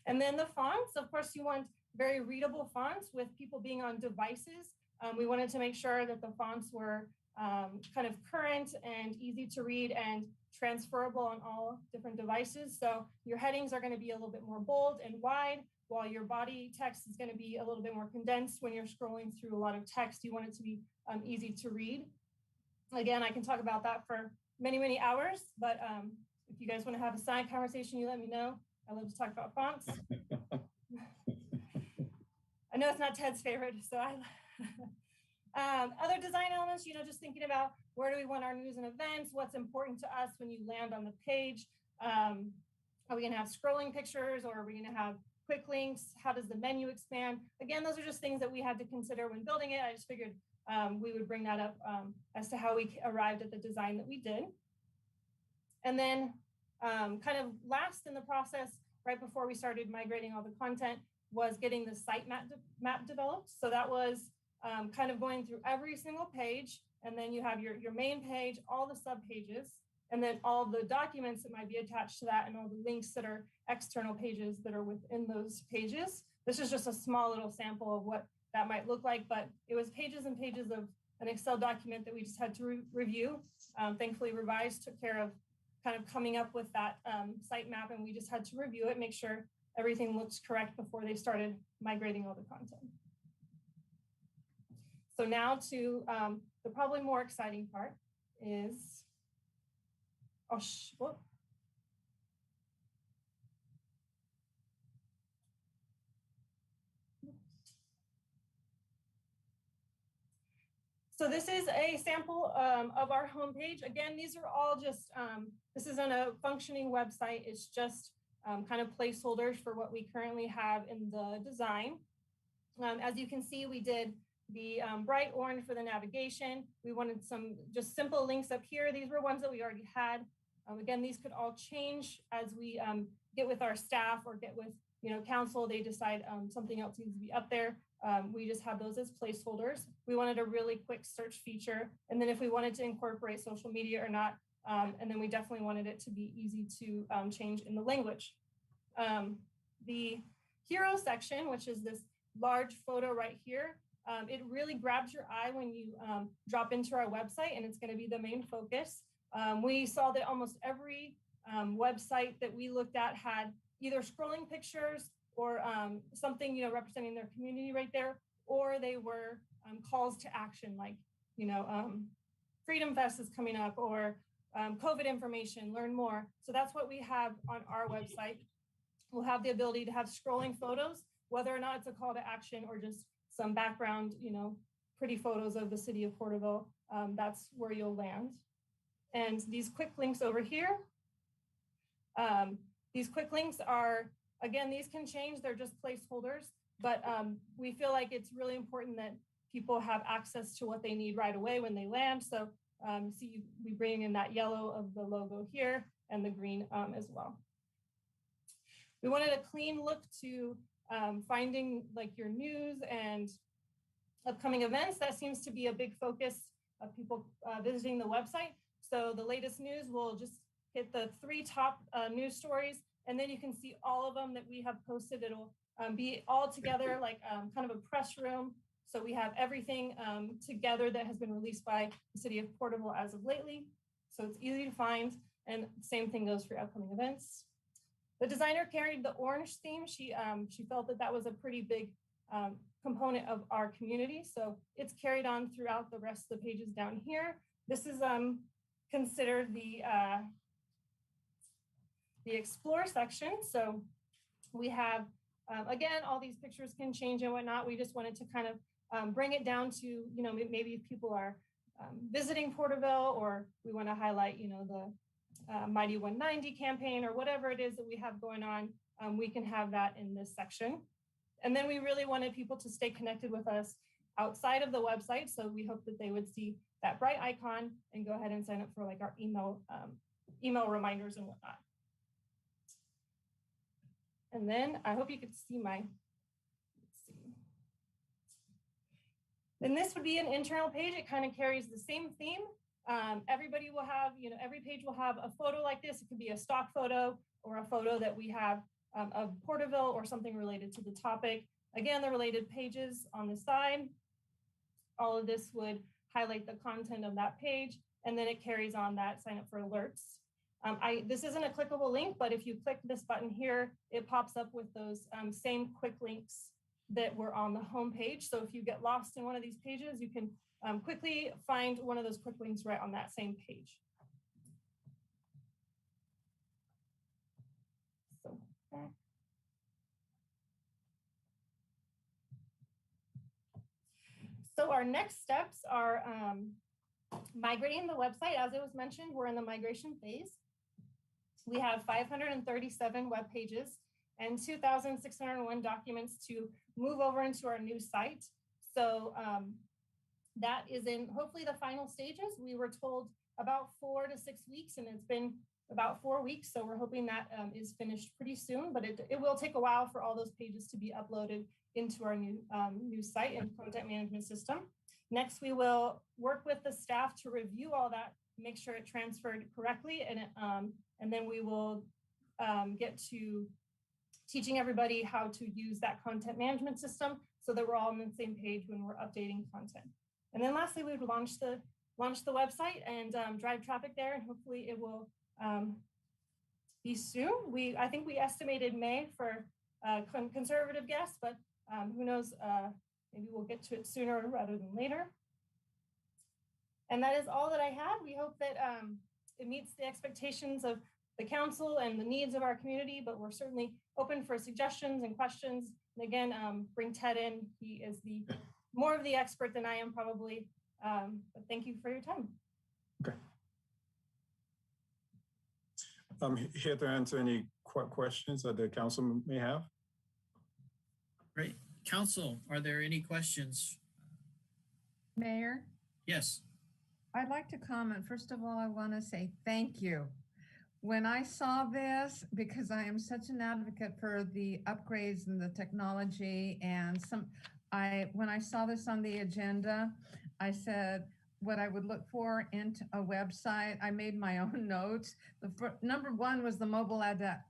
And then the fonts, of course, you want very readable fonts with people being on devices. We wanted to make sure that the fonts were kind of current and easy to read and transferable on all different devices. So your headings are going to be a little bit more bold and wide, while your body text is going to be a little bit more condensed. When you're scrolling through a lot of text, you want it to be easy to read. Again, I can talk about that for many, many hours, but if you guys want to have a side conversation, you let me know. I love to talk about fonts. I know it's not Ted's favorite, so other design elements, you know, just thinking about where do we want our news and events, what's important to us when you land on the page. Are we going to have scrolling pictures, or are we going to have quick links? How does the menu expand? Again, those are just things that we had to consider when building it. I just figured we would bring that up as to how we arrived at the design that we did. And then kind of last in the process, right before we started migrating all the content, was getting the site map developed. So that was kind of going through every single page, and then you have your main page, all the sub pages, and then all the documents that might be attached to that, and all the links that are external pages that are within those pages. This is just a small little sample of what that might look like, but it was pages and pages of an Excel document that we just had to review. Thankfully, Revise took care of kind of coming up with that site map, and we just had to review it, make sure everything looks correct before they started migrating all the content. So now to the probably more exciting part is, whoop. So this is a sample of our homepage. Again, these are all just, this isn't a functioning website. It's just kind of placeholders for what we currently have in the design. As you can see, we did the bright orange for the navigation. We wanted some just simple links up here. These were ones that we already had. Again, these could all change as we get with our staff or get with, you know, council. They decide something else needs to be up there. We just have those as placeholders. We wanted a really quick search feature. And then if we wanted to incorporate social media or not, and then we definitely wanted it to be easy to change in the language. The hero section, which is this large photo right here, it really grabs your eye when you drop into our website, and it's going to be the main focus. We saw that almost every website that we looked at had either scrolling pictures or something, you know, representing their community right there, or they were calls to action, like, you know, Freedom Fest is coming up, or COVID information, learn more. So that's what we have on our website. We'll have the ability to have scrolling photos, whether or not it's a call to action or just some background, you know, pretty photos of the city of Porterville. That's where you'll land. And these quick links over here, these quick links are, again, these can change, they're just placeholders, but we feel like it's really important that people have access to what they need right away when they land. So see, we bring in that yellow of the logo here and the green as well. We wanted a clean look to finding like your news and upcoming events. That seems to be a big focus of people visiting the website. So the latest news will just hit the 3 top news stories, and then you can see all of them that we have posted. It'll be all together like kind of a press room. So we have everything together that has been released by the city of Porterville as of lately. so it's easy to find. And same thing goes for upcoming events. The designer carried the orange theme. She felt that was a pretty big component of our community. So it's carried on throughout the rest of the pages down here. This is considered the explore section. So we have, again, all these pictures can change and whatnot. We just wanted to kind of bring it down to, you know, maybe if people are visiting Porterville, or we want to highlight, you know, the Mighty 190 campaign or whatever it is that we have going on, we can have that in this section. And then we really wanted people to stay connected with us outside of the website. So we hope that they would see that bright icon and go ahead and sign up for like our email reminders and whatnot. And then I hope you could see my, let's see. Then this would be an internal page. It kind of carries the same theme. Everybody will have, you know, every page will have a photo like this. It could be a stock photo or a photo that we have of Porterville or something related to the topic. Again, the related pages on the side. All of this would highlight the content of that page, and then it carries on that sign up for alerts. This isn't a clickable link, but if you click this button here, it pops up with those same quick links that were on the home page. So if you get lost in one of these pages, you can quickly find one of those quick links right on that same page. So our next steps are migrating the website. As it was mentioned, we're in the migration phase. We have 537 web pages and 2,601 documents to move over into our new site. So that is in hopefully the final stages. We were told about 4 to 6 weeks, and it's been about 4 weeks. So we're hoping that is finished pretty soon, but it will take a while for all those pages to be uploaded into our new site and content management system. Next, we will work with the staff to review all that, make sure it transferred correctly, and then we will get to teaching everybody how to use that content management system so that we're all on the same page when we're updating content. And then lastly, we would launch the website and drive traffic there, and hopefully it will be soon. I think we estimated May for conservative guess, but who knows, maybe we'll get to it sooner rather than later. And that is all that I had. We hope that it meets the expectations of the council and the needs of our community, but we're certainly open for suggestions and questions. And again, bring Ted in. He is more of the expert than I am probably. But thank you for your time. Okay. I'm here to answer any questions that the council may have. Great. Council, are there any questions? Mayor? Yes. I'd like to comment. First of all, I want to say thank you. When I saw this, because I am such an advocate for the upgrades and the technology, and when I saw this on the agenda, I said what I would look for into a website. I made my own notes. Number one was the mobile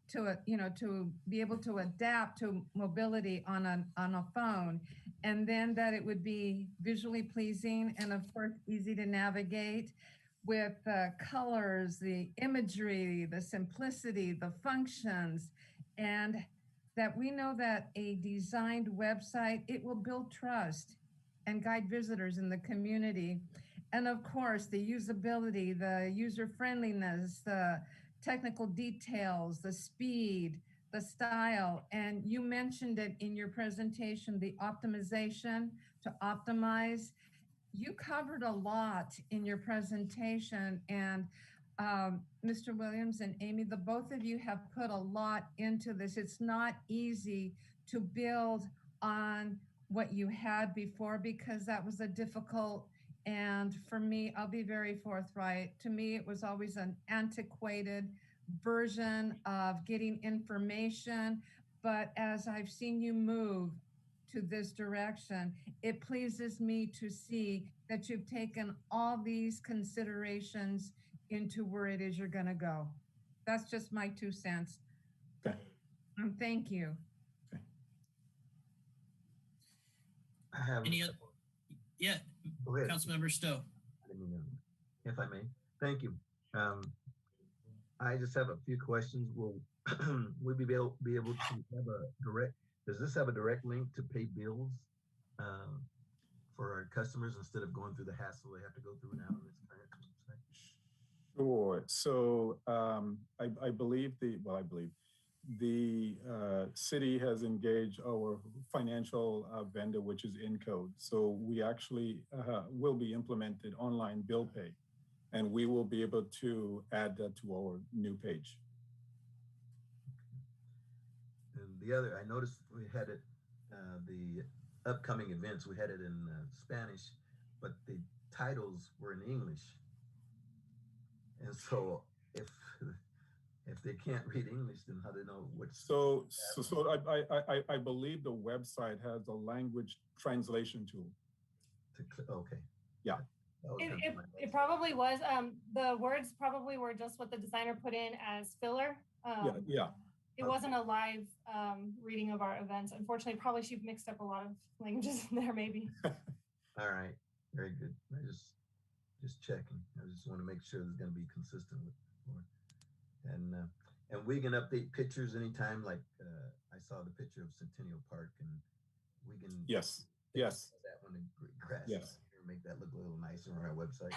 to be able to adapt to mobility on a phone, and then that it would be visually pleasing and of course easy to navigate with the colors, the imagery, the simplicity, the functions, and that we know that a designed website, it will build trust and guide visitors in the community. And of course, the usability, the user friendliness, the technical details, the speed, the style, and you mentioned it in your presentation, the optimization to optimize. You covered a lot in your presentation, and Mr. Williams and Amy, the both of you have put a lot into this. It's not easy to build on what you had before because that was a difficult, and for me, I'll be very forthright. To me, it was always an antiquated version of getting information, but as I've seen you move to this direction, it pleases me to see that you've taken all these considerations into where it is you're going to go. That's just my 2 cents. Okay. Thank you. Okay. I have Any other? Yeah, Go ahead. Councilmember Stowe. If I may. Thank you. I just have a few questions. Will we be able to have a direct? Does this have a direct link to pay bills for our customers instead of going through the hassle they have to go through now on this current website? Sure. So I believe the city has engaged our financial vendor, which is Encode. So we actually will be implemented online bill pay, and we will be able to add that to our new page. And the other, I noticed we had it, the upcoming events, we had it in Spanish, but the titles were in English. And so if they can't read English, then how do they know which? So I believe the website has a language translation tool. Okay. Yeah. It probably was. The words probably were just what the designer put in as filler. Yeah. It wasn't a live reading of our events. Unfortunately, probably she mixed up a lot of languages in there, maybe. All right. Very good. I just checking. I just want to make sure it's going to be consistent with before. And we can update pictures anytime. Like I saw the picture of Centennial Park, and we can yes that one in grass. Yes. Make that look a little nicer on our website.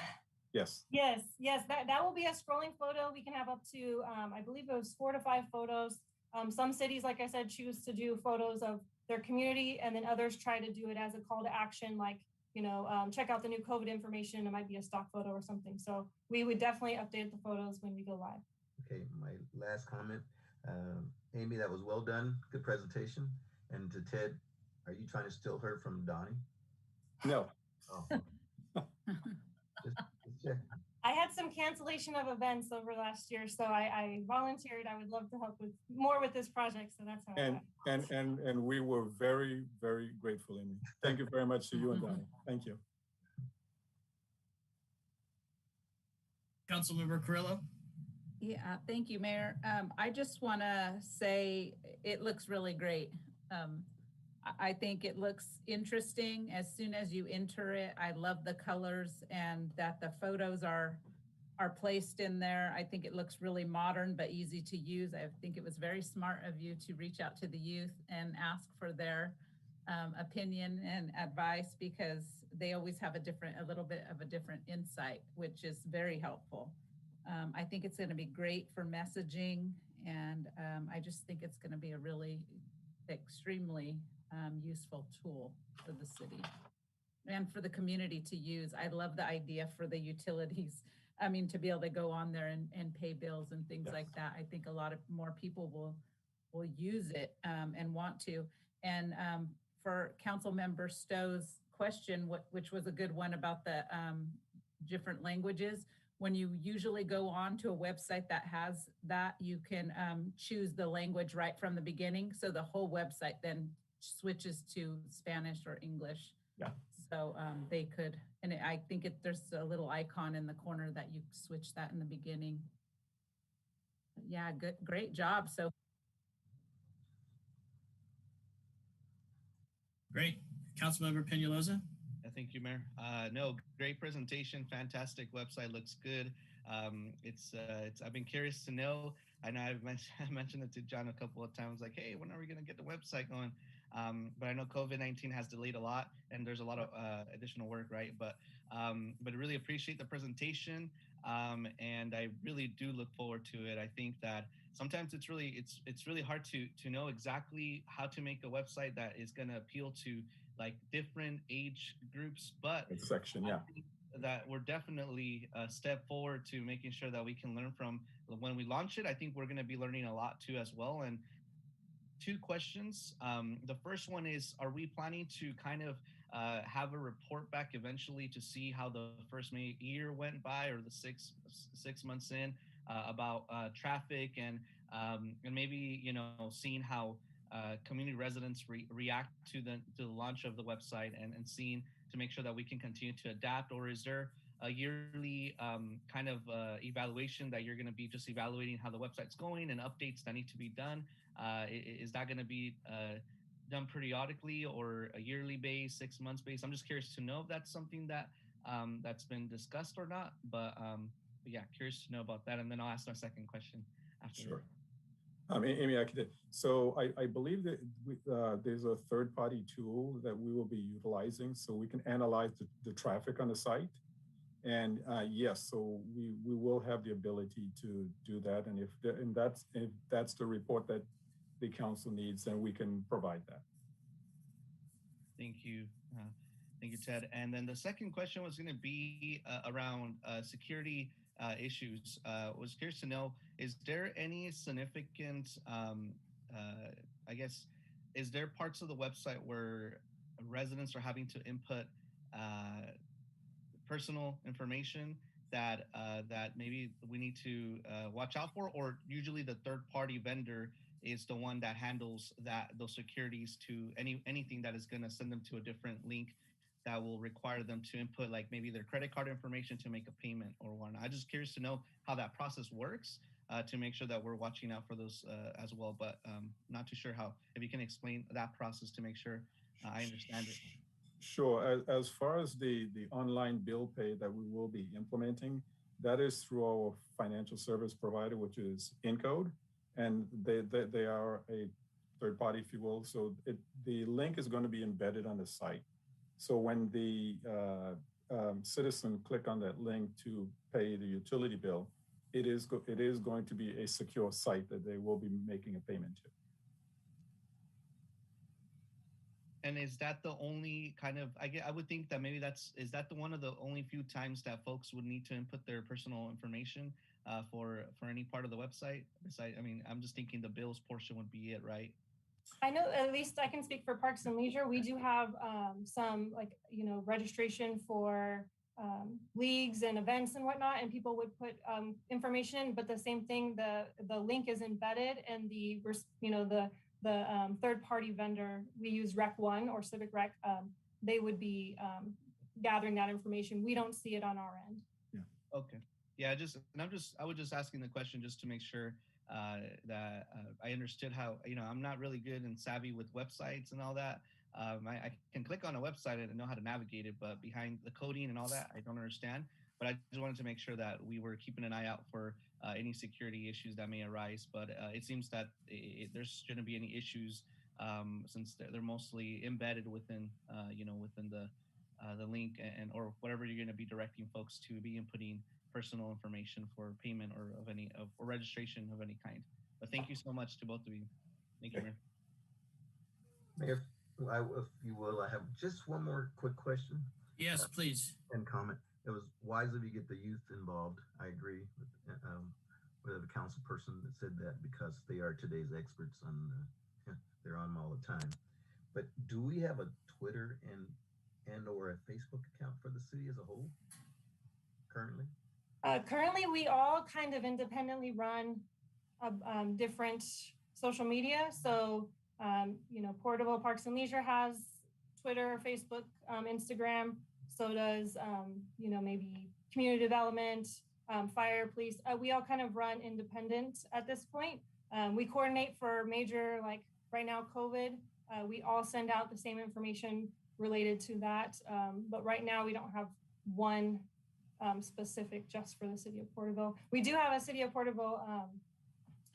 Yes. Yes. That will be a scrolling photo. We can have up to I believe it was 4 to 5 photos. Some cities, like I said, choose to do photos of their community, and then others try to do it as a call to action, like check out the new COVID information. It might be a stock photo or something. So we would definitely update the photos when we go live. Okay, my last comment, Amy, that was well done. Good presentation. And to Ted, are you trying to steal her from Donnie? No. Oh. just check. I had some cancellation of events over last year, so I volunteered. I would love to help with this project. So that's how. And we were very, very grateful, Amy. Thank you very much to you and Donnie. Thank you. Councilmember Carrillo. Yeah, thank you, Mayor. I just want to say it looks really great. I think it looks interesting as soon as you enter it. I love the colors and that the photos are placed in there. I think it looks really modern but easy to use. I think it was very smart of you to reach out to the youth and ask for their opinion and advice, because they always have a little bit of a different insight, which is very helpful. I think it's going to be great for messaging, and I just think it's going to be a really extremely useful tool for the city and for the community to use. I love the idea for the utilities. I mean, to be able to go on there and pay bills and things like that. I think a lot of more people will use it and want to. And for Council Member Stowe's question, which was a good one about the different languages, when you usually go on to a website that has that, you can choose the language right from the beginning. So the whole website then switches to Spanish or English. Yeah. So they could, and I think there's a little icon in the corner that you switch that in the beginning. Yeah, great job. So great. Councilmember Peñalosa. Thank you, Mayor. No, great presentation. Fantastic website. Looks good. It's I've been curious to know. I know I mentioned it to John a couple of times, like, hey, when are we going to get the website going? But I know COVID-19 has delayed a lot, and there's a lot of additional work, right? But I really appreciate the presentation, and I really do look forward to it. I think that sometimes it's really hard to know exactly how to make a website that is going to appeal to like different age groups, but section, yeah. That we're definitely a step forward to making sure that we can learn from when we launch it. I think we're going to be learning a lot too as well. And 2 questions. The first one is, are we planning to kind of have a report back eventually to see how the first year went by, or the six months in, about traffic and maybe, seeing how community residents react to the launch of the website, and seeing to make sure that we can continue to adapt? Or is there a yearly kind of evaluation that you're going to be just evaluating how the website's going and updates that need to be done? Is that going to be done periodically, or a yearly base, 6 months base? I'm just curious to know if that's something that that's been discussed or not. But yeah, curious to know about that. And then I'll ask my second question after. Sure. Amy, I could. So I believe that there's a third-party tool that we will be utilizing, so we can analyze the traffic on the site. And yes, so we will have the ability to do that. And if that's the report that the council needs, then we can provide that. Thank you. Thank you, Ted. And then the second question was going to be around security issues. Was curious to know, is there any significant, I guess, is there parts of the website where residents are having to input personal information that that maybe we need to watch out for, or usually the third-party vendor is the one that handles those securities to anything that is going to send them to a different link that will require them to input like maybe their credit card information to make a payment or whatnot. I'm just curious to know how that process works to make sure that we're watching out for those as well, but not too sure how. If you can explain that process to make sure I understand it. Sure. As far as the online bill pay that we will be implementing, that is through our financial service provider, which is Encode, and they are a third party, if you will. So the link is going to be embedded on the site. So when the citizen click on that link to pay the utility bill, it is going to be a secure site that they will be making a payment to. And is that the only kind of, I would think that maybe is that the one of the only few times that folks would need to input their personal information for any part of the website? I mean, I'm just thinking the bills portion would be it, right? I know, at least I can speak for Parks and Leisure. We do have some registration for leagues and events and whatnot, and people would put information, but the same thing, the link is embedded, and the third-party vendor, we use Rec One or Civic Rec, they would be gathering that information. We don't see it on our end. Yeah. Okay. Yeah. I was just asking the question just to make sure that I understood how, I'm not really good and savvy with websites and all that. I can click on a website and know how to navigate it, but behind the coding and all that, I don't understand. But I just wanted to make sure that we were keeping an eye out for any security issues that may arise. But it seems that there shouldn't be any issues since they're mostly embedded within, within the link or whatever you're going to be directing folks to be inputting personal information for payment or or registration of any kind. But thank you so much to both of you. Thank you, Mayor. Mayor, if you will, I have just one more quick question. Yes, please. And comment. It was wise of you to get the youth involved. I agree with the council person that said that, because they are today's experts on, they're on them all the time. But do we have a Twitter and or a Facebook account for the city as a whole currently? Currently, we all kind of independently run different social media. So, Porterville Parks and Leisure has Twitter, Facebook, Instagram. So does, maybe community development, fire, police. We all kind of run independent at this point. We coordinate for major, like right now, COVID. We all send out the same information related to that. But right now, we don't have one specific just for the city of Porterville. We do have a city of Porterville,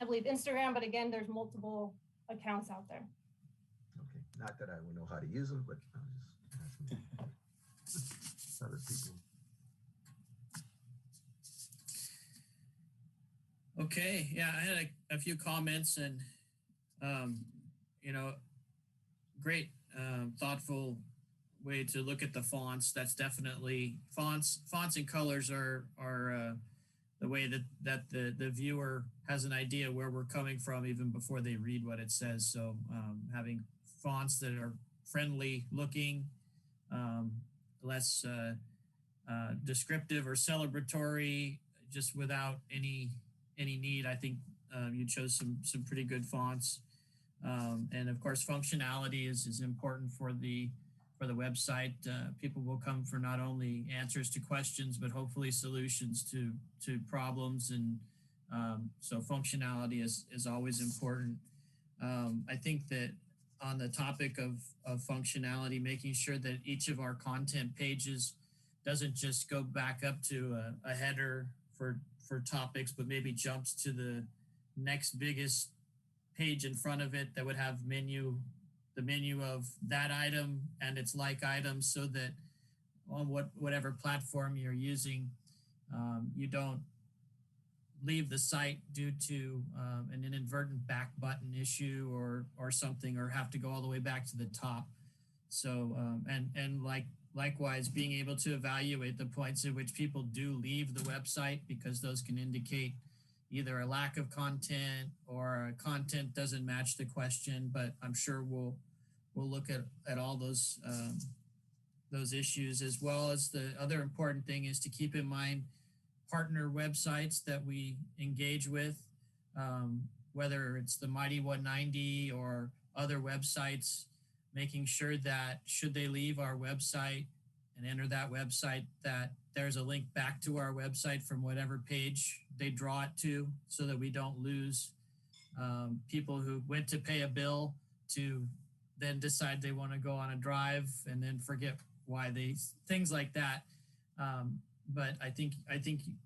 I believe, Instagram, but again, there's multiple accounts out there. Okay, not that I would know how to use them, but I'm just asking other people. Okay, yeah, I had a few comments and, great, thoughtful way to look at the fonts. That's definitely fonts and colors are the way that the viewer has an idea where we're coming from even before they read what it says. So having fonts that are friendly looking, less descriptive or celebratory, just without any need. I think you chose some pretty good fonts. And of course, functionality is important for the website. People will come for not only answers to questions, but hopefully solutions to problems. And so functionality is always important. I think that on the topic of functionality, making sure that each of our content pages doesn't just go back up to a header for topics, but maybe jumps to the next biggest page in front of it that would have the menu of that item and its like items, so that on whatever platform you're using, you don't leave the site due to an inadvertent back button issue or something, or have to go all the way back to the top. So and likewise, being able to evaluate the points at which people do leave the website, because those can indicate either a lack of content or content doesn't match the question. But I'm sure we'll look at all those issues, as well as the other important thing is to keep in mind partner websites that we engage with, whether it's the Mighty 190 or other websites, making sure that should they leave our website and enter that website, that there's a link back to our website from whatever page they draw it to, so that we don't lose people who went to pay a bill to then decide they want to go on a drive and then forget why things like that. But I think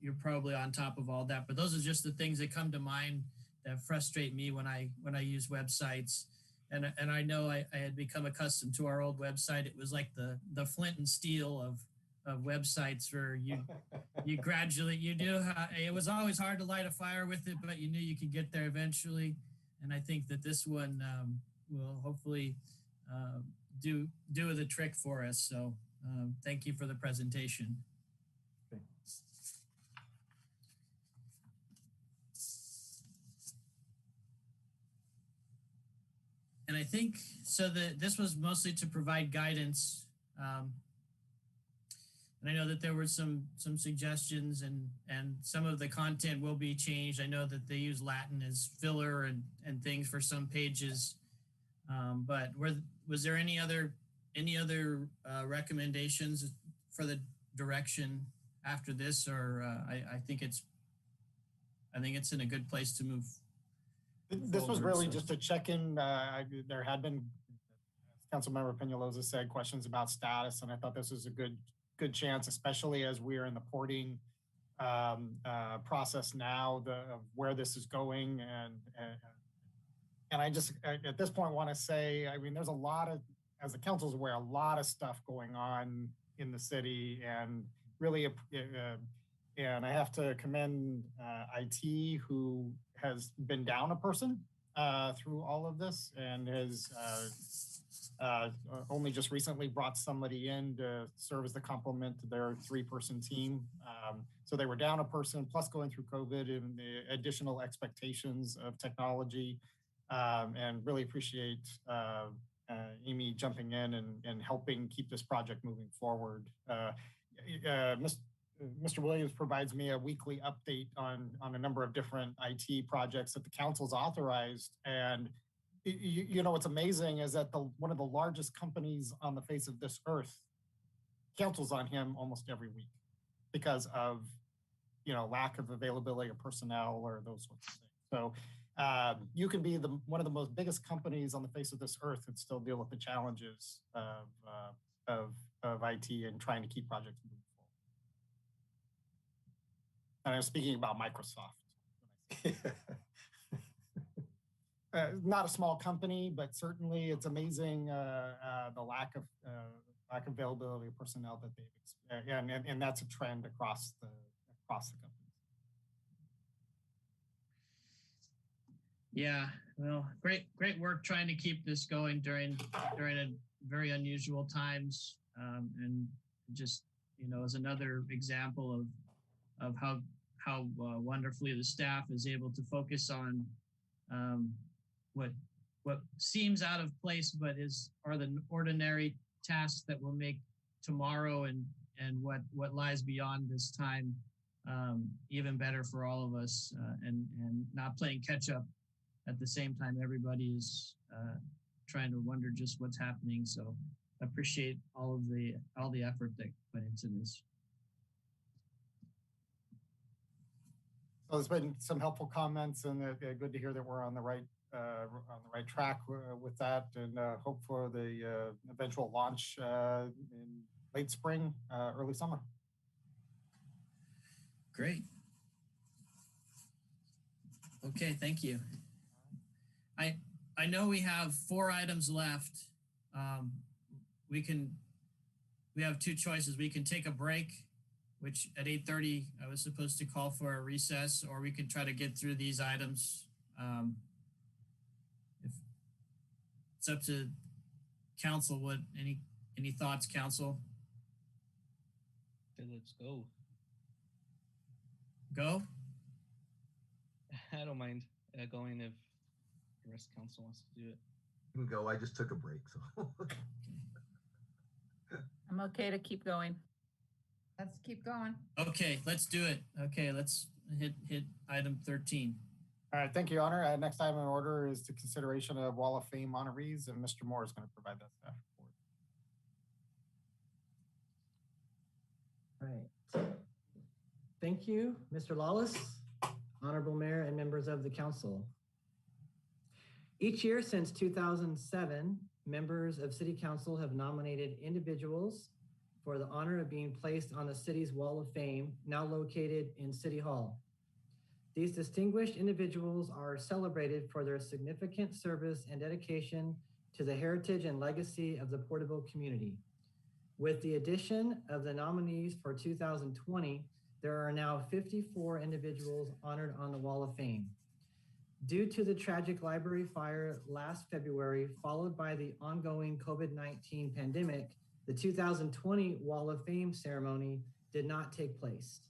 you're probably on top of all that. But those are just the things that come to mind that frustrate me when I use websites. And I know I had become accustomed to our old website. It was like the flint and steel of websites, where you gradually, it was always hard to light a fire with it, but you knew you could get there eventually. And I think that this one will hopefully do the trick for us. So thank you for the presentation. And I think so that this was mostly to provide guidance. And I know that there were some suggestions, and some of the content will be changed. I know that they use Latin as filler and things for some pages. But was there any other recommendations for the direction after this, or I think it's in a good place to move. This was really just a check-in. There had been, Councilmember Peñalosa said, questions about status, and I thought this was a good chance, especially as we are in the porting process now, of where this is going, and I just at this point want to say, I mean, there's a lot of, as the council's aware, a lot of stuff going on in the city, and really, and I have to commend IT, who has been down a person through all of this, and has only just recently brought somebody in to serve as the complement to their 3-person team. So they were down a person, plus going through COVID and the additional expectations of technology, and really appreciate Amy jumping in and helping keep this project moving forward. Mr. Williams provides me a weekly update on a number of different IT projects that the council's authorized. And you know, what's amazing is that one of the largest companies on the face of this earth counsels on him almost every week because of, you know, lack of availability of personnel or those sorts of things. So you can be one of the most biggest companies on the face of this earth and still deal with the challenges of IT and trying to keep projects moving forward. And I'm speaking about Microsoft. Not a small company, but certainly it's amazing the lack of availability of personnel that they've, and that's a trend across the company. Yeah, well, great work trying to keep this going during a very unusual times, and just, you know, as another example of how wonderfully the staff is able to focus on what seems out of place, but are the ordinary tasks that will make tomorrow and what lies beyond this time even better for all of us, and not playing catch up at the same time everybody is trying to wonder just what's happening. So I appreciate all the effort that went into this. So there's been some helpful comments, and good to hear that we're on the right track with that, and hope for the eventual launch in late spring, early summer. Great. Okay, thank you. I know we have 4 items left. We have 2 choices. We can take a break, which at 8:30 I was supposed to call for a recess, or we can try to get through these items. If it's up to council, what any thoughts, council? Let's go. Go? I don't mind going if the rest of council wants to do it. You can go. I just took a break, so. I'm okay to keep going. Let's keep going. Okay, let's do it. Okay, let's hit item 13. All right, thank you, Your Honor. Next item in order is the consideration of Wall of Fame honorees, and Mr. Moore is going to provide that staff report. Right. Thank you, Mr. Lawless, Honorable Mayor, and members of the council. Each year since 2007, members of City Council have nominated individuals for the honor of being placed on the city's Wall of Fame, now located in City Hall. These distinguished individuals are celebrated for their significant service and dedication to the heritage and legacy of the Porterville community. With the addition of the nominees for 2020, there are now 54 individuals honored on the Wall of Fame. Due to the tragic library fire last February, followed by the ongoing COVID-19 pandemic, the 2020 Wall of Fame ceremony did not take place.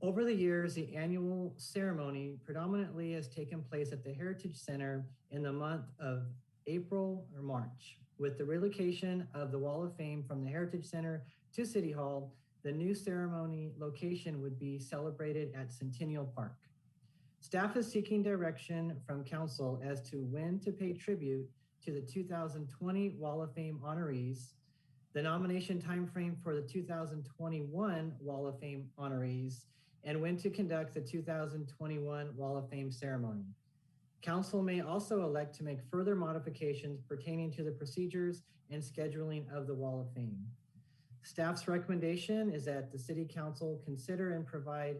Over the years, the annual ceremony predominantly has taken place at the Heritage Center in the month of April or March. With the relocation of the Wall of Fame from the Heritage Center to City Hall, the new ceremony location would be celebrated at Centennial Park. Staff is seeking direction from council as to when to pay tribute to the 2020 Wall of Fame honorees, the nomination timeframe for the 2021 Wall of Fame honorees, and when to conduct the 2021 Wall of Fame ceremony. Council may also elect to make further modifications pertaining to the procedures and scheduling of the Wall of Fame. Staff's recommendation is that the City Council consider and provide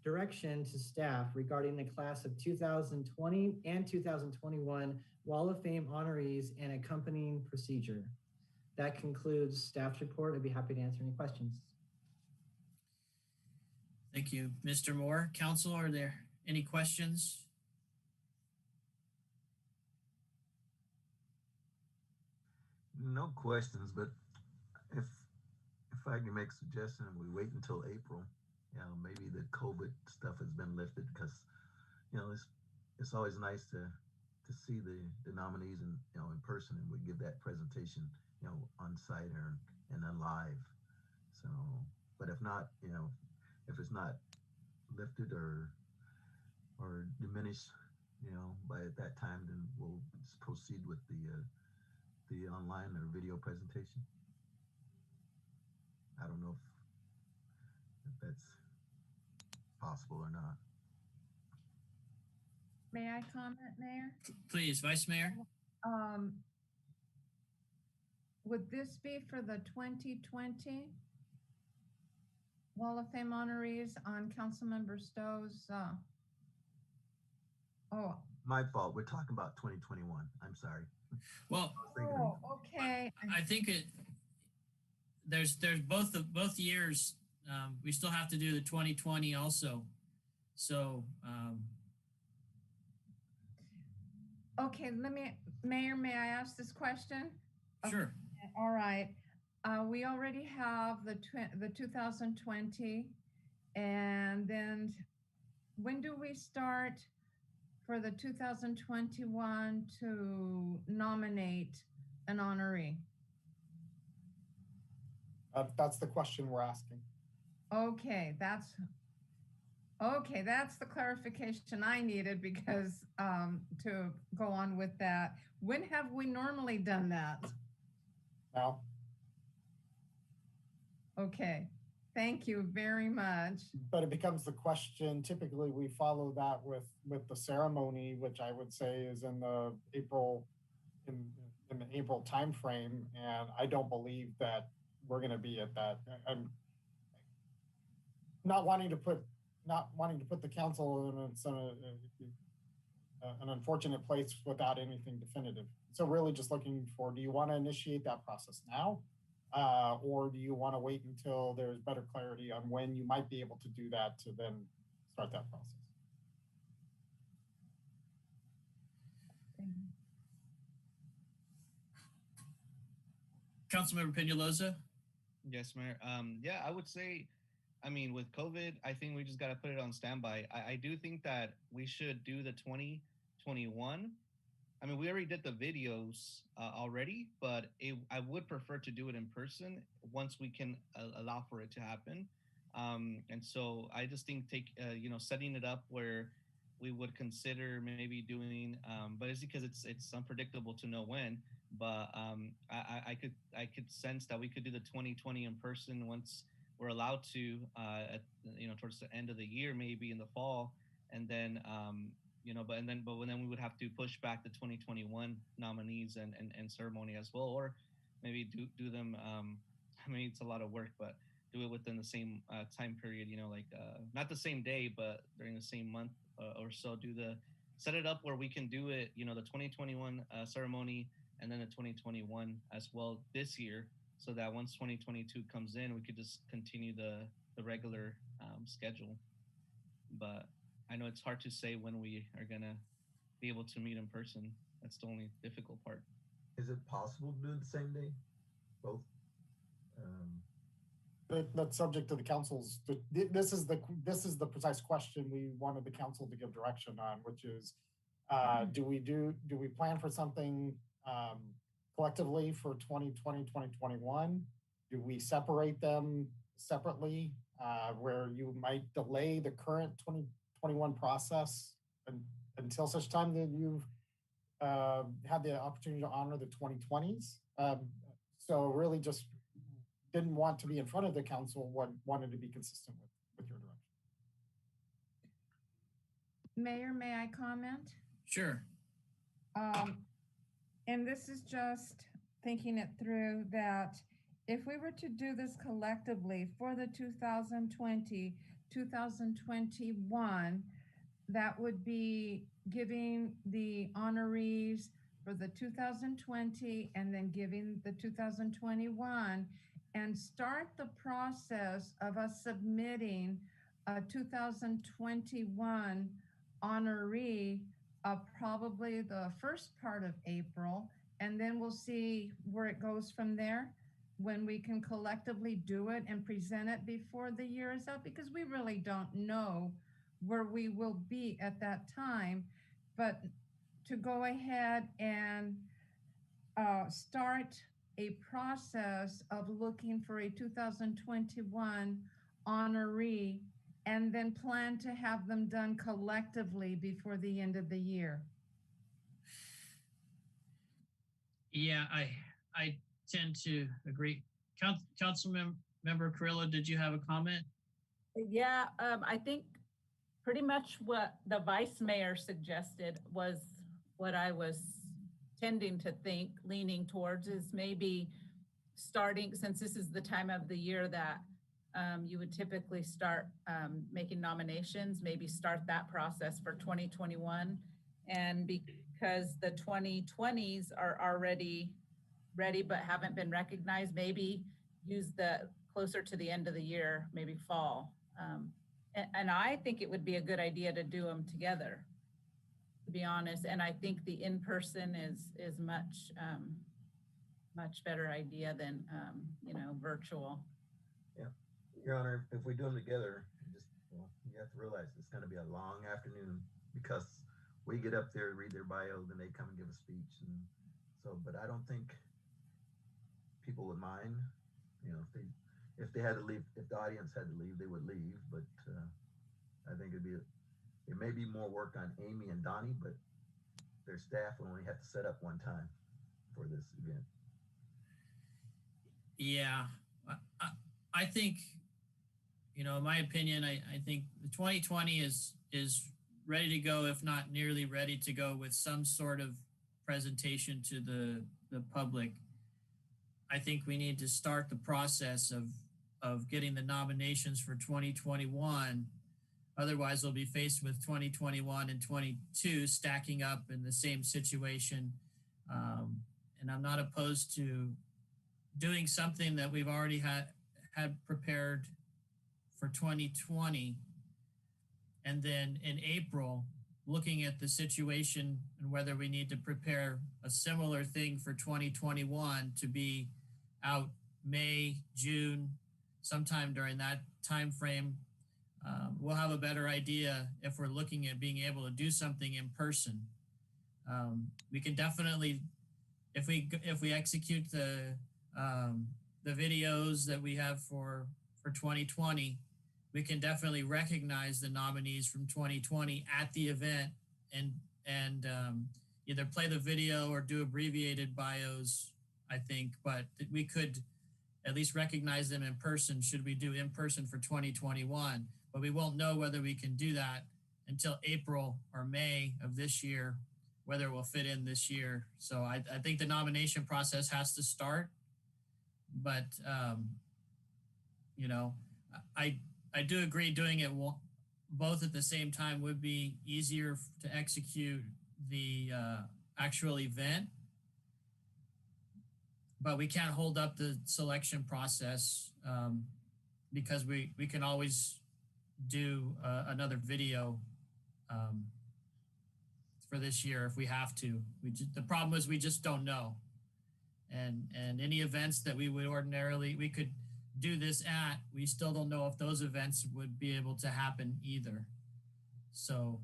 direction to staff regarding the class of 2020 and 2021 Wall of Fame honorees and accompanying procedure. That concludes staff's report. I'd be happy to answer any questions. Thank you, Mr. Moore. Council, are there any questions? No questions, but if I can make a suggestion, we wait until April. You know, maybe the COVID stuff has been lifted, because, you know, it's always nice to see the nominees in person, and we give that presentation, you know, on site and then live. So, but if not, you know, if it's not lifted or diminished, you know, by that time, then we'll just proceed with the online or video presentation. I don't know if that's possible or not. May I comment, Mayor? Please, Vice Mayor. Would this be for the 2020 Wall of Fame honorees on Councilmember Stowe's? Oh. My fault. We're talking about 2021. I'm sorry. Well, okay. I think there's both years. We still have to do the 2020 also. So. Okay, Mayor, may I ask this question? Sure. Okay, all right. We already have the 2020, and then when do we start for the 2021 to nominate an honoree? That's the question we're asking. Okay, that's the clarification I needed, because to go on with that. When have we normally done that? Now. Okay, thank you very much. But it becomes the question, typically we follow that with the ceremony, which I would say is in the April timeframe, and I don't believe that we're going to be at that. I'm not wanting to put the council in an unfortunate place without anything definitive. So really just looking for, do you want to initiate that process now? Or do you want to wait until there's better clarity on when you might be able to do that to then start that process? Councilmember Peñalosa? Yes, Mayor. Yeah, I would say, I mean, with COVID, I think we just got to put it on standby. I do think that we should do the 2021. I mean, we already did the videos already, but I would prefer to do it in person once we can allow for it to happen. And so I just think setting it up where we would consider maybe doing, but it's because it's unpredictable to know when. But I could sense that we could do the 2020 in person once we're allowed to, towards the end of the year, maybe in the fall, and then but then we would have to push back the 2021 nominees and ceremony as well, or maybe do them. I mean, it's a lot of work, but do it within the same time period. Not the same day, but during the same month or so. Set it up where we can do it. The 2021 ceremony and then the 2021 as well this year, so that once 2022 comes in, we could just continue the regular schedule. But I know it's hard to say when we are gonna be able to meet in person. That's the only difficult part. Is it possible to do it the same day? Both? That's subject to the council's. This is the precise question we wanted the council to give direction on, which is, do we plan for something collectively for 2020, 2021? Do we separate them separately, where you might delay the current 2021 process until such time that you've had the opportunity to honor the 2020s? So really just didn't want to be in front of the council, wanted to be consistent with your direction. Mayor, may I comment? Sure. And this is just thinking it through, that if we were to do this collectively for the 2020, 2021, that would be giving the honorees for the 2020 and then giving the 2021, and start the process of us submitting a 2021 honoree probably the first part of April, and then we'll see where it goes from there, when we can collectively do it and present it before the year is up, because we really don't know where we will be at that time. But to go ahead and start a process of looking for a 2021 honoree, and then plan to have them done collectively before the end of the year. Yeah, I tend to agree. Councilmember Carrillo, did you have a comment? Yeah, I think pretty much what the vice mayor suggested was what I was tending to think, leaning towards, is maybe starting, since this is the time of the year that you would typically start making nominations, maybe start that process for 2021. And because the 2020s are already ready but haven't been recognized, maybe use the closer to the end of the year, maybe fall. And I think it would be a good idea to do them together, to be honest. And I think the in-person is much better idea than virtual. Yeah, Your Honor, if we do them together, you have to realize it's going to be a long afternoon, because we get up there, read their bio, then they come and give a speech, and so. But I don't think people would mind, if they had to leave, if the audience had to leave, they would leave. But I think it may be more work on Amy and Donnie, but their staff will only have to set up one time for this event. Yeah, I think, in my opinion, I think the 2020 is ready to go, if not nearly ready to go, with some sort of presentation to the public. I think we need to start the process of getting the nominations for 2021 Otherwise, we'll be faced with 2021 and 22 stacking up in the same situation. And I'm not opposed to doing something that we've already had prepared for 2020. And then in April, looking at the situation and whether we need to prepare a similar thing for 2021 to be out May, June, sometime during that time frame. We'll have a better idea if we're looking at being able to do something in person. We can definitely, if we execute the videos that we have for 2020, we can definitely recognize the nominees from 2020 at the event and either play the video or do abbreviated bios, I think, but we could at least recognize them in person should we do in person for 2021. But we won't know whether we can do that until April or May of this year, whether it will fit in this year. So I think the nomination process has to start, but you know, I do agree doing it both at the same time would be easier to execute the actual event, but we can't hold up the selection process because we can always do another video for this year if we have to. The problem is we just don't know, and any events that we could do this at, we still don't know if those events would be able to happen either. So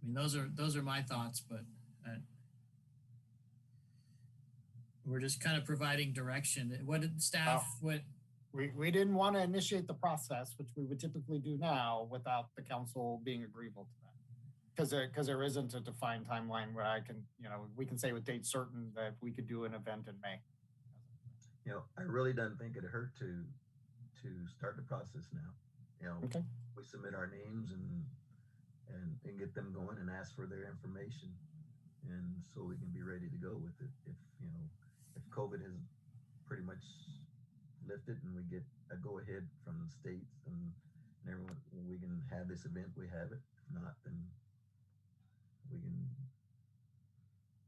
I mean, those are my thoughts, but we're just kind of providing direction. What did staff, We didn't want to initiate the process, which we would typically do now, without the council being agreeable to that. Because there isn't a defined timeline where I can, we can say with date certain that we could do an event in May. I really don't think it hurt to start the process now. Okay. We submit our names and get them going and ask for their information, and so we can be ready to go with it. If COVID has pretty much lifted and we get a go ahead from the states and everyone, we can have this event, we have it. If not, then we can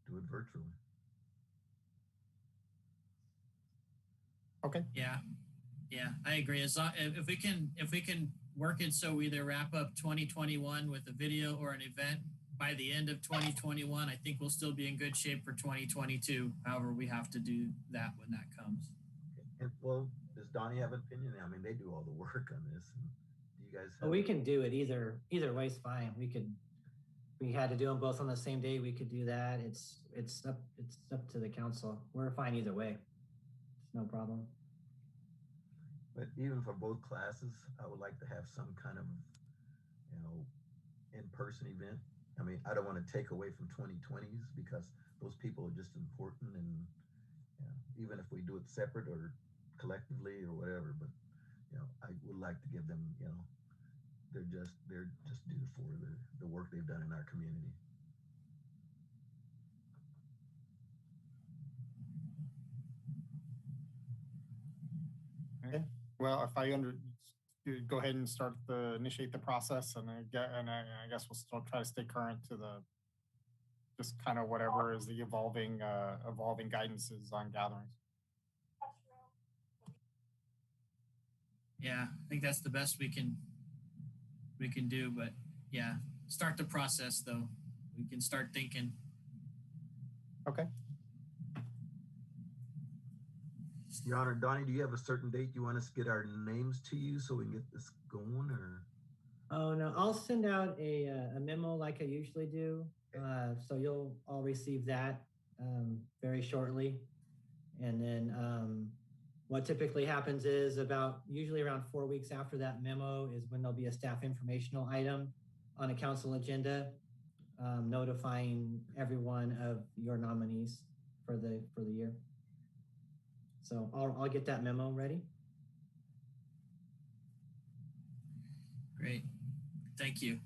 do it virtually. Okay. Yeah, I agree. As long, if we can work it so we either wrap up 2021 with a video or an event by the end of 2021, I think we'll still be in good shape for 2022. However, we have to do that when that comes. And well, does Donnie have an opinion? I mean, they do all the work on this. And do you guys have? Well, we can do it either way's fine. We had to do them both on the same day. We could do that. It's up to the council. We're fine either way. It's no problem. But even for both classes, I would like to have some kind of, in-person event. I mean, I don't want to take away from 2020s because those people are just important, and even if we do it separate or collectively or whatever, but I would like to give them, they're just due for the work they've done in our community. Okay. Well, if go ahead and initiate the process, and I guess we'll still try to stay current to just kind of whatever is the evolving guidances on gatherings. Yeah, I think that's the best we can do. But yeah, start the process though. We can start thinking. Okay. Your Honor, Donnie, do you have a certain date you want us to get our names to you so we can get this going, or? Oh no, I'll send out a memo like I usually do. So you'll all receive that very shortly. And then what typically happens is usually around 4 weeks after that memo is when there'll be a staff informational item on a council agenda notifying everyone of your nominees for the year. So I'll get that memo ready. Great. Thank you.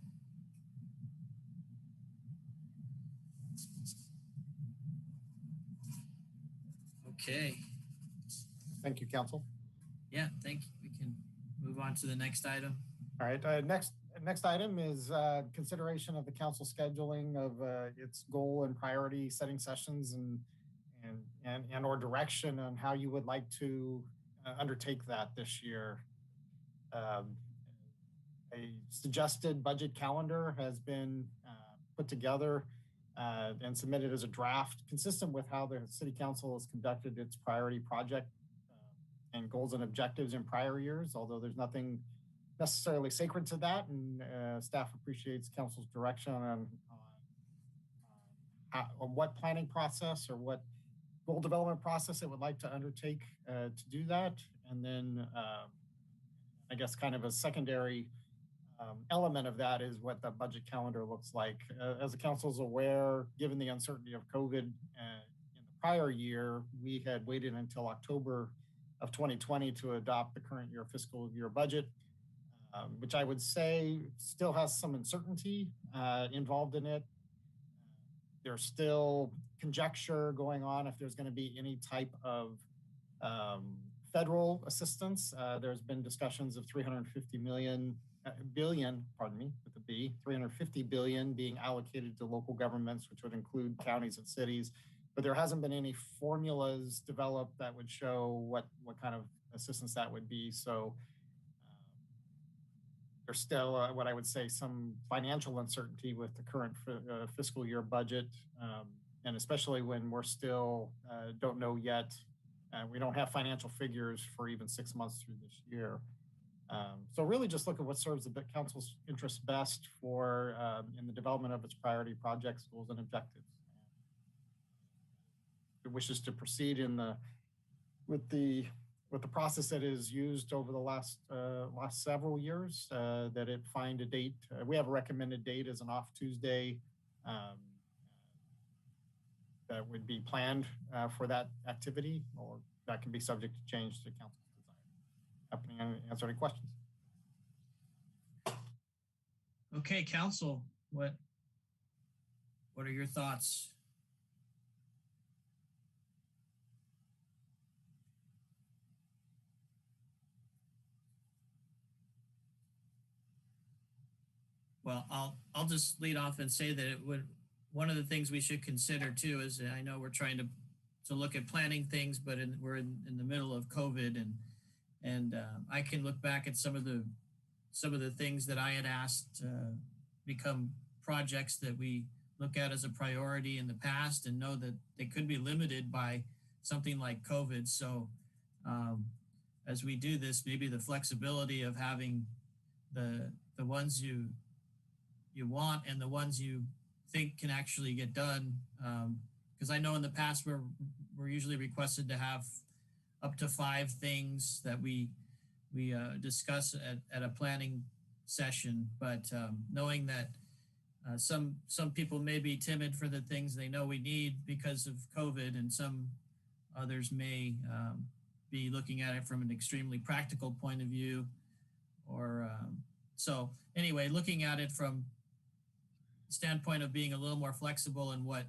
Okay. Thank you, council. Yeah, thank you. We can move on to the next item. All right, next item is consideration of the council scheduling of its goal and priority setting sessions and or direction on how you would like to undertake that this year. A suggested budget calendar has been put together and submitted as a draft, consistent with how the city council has conducted its priority project and goals and objectives in prior years, although there's nothing necessarily sacred to that, and staff appreciates council's direction on what planning process or what goal development process it would like to undertake to do that. And then I guess kind of a secondary element of that is what the budget calendar looks like. As the council is aware, given the uncertainty of COVID in the prior year, we had waited until October of 2020 to adopt the current year fiscal year budget, which I would say still has some uncertainty involved in it. There's still conjecture going on if there's going to be any type of federal assistance. There's been discussions of 350 billion, with a B, 350 billion being allocated to local governments, which would include counties and cities. But there hasn't been any formulas developed that would show what kind of assistance that would be. So there's still what I would say some financial uncertainty with the current fiscal year budget, and especially when we're still don't know yet. We don't have financial figures for even 6 months through this year. So really just look at what serves the council's interest best for in the development of its priority projects, goals, and objectives. It wishes to proceed with the process that is used over the last several years, that it find a date. We have a recommended date as an off Tuesday that would be planned for that activity, or that can be subject to change to council's desire. Happy to answer any questions. Okay, council, what are your thoughts? Well, I'll just lead off and say that one of the things we should consider too is, I know we're trying to look at planning things, but we're in the middle of COVID, and I can look back at some of the things that I had asked become projects that we look at as a priority in the past, and know that they could be limited by something like COVID. So as we do this, maybe the flexibility of having the ones you want and the ones you think can actually get done, because I know in the past we're usually requested to have up to 5 things that we discuss at a planning session, but knowing that some people may be timid for the things they know we need because of COVID, and some others may be looking at it from an extremely practical point of view, or so anyway, looking at it from standpoint of being a little more flexible in what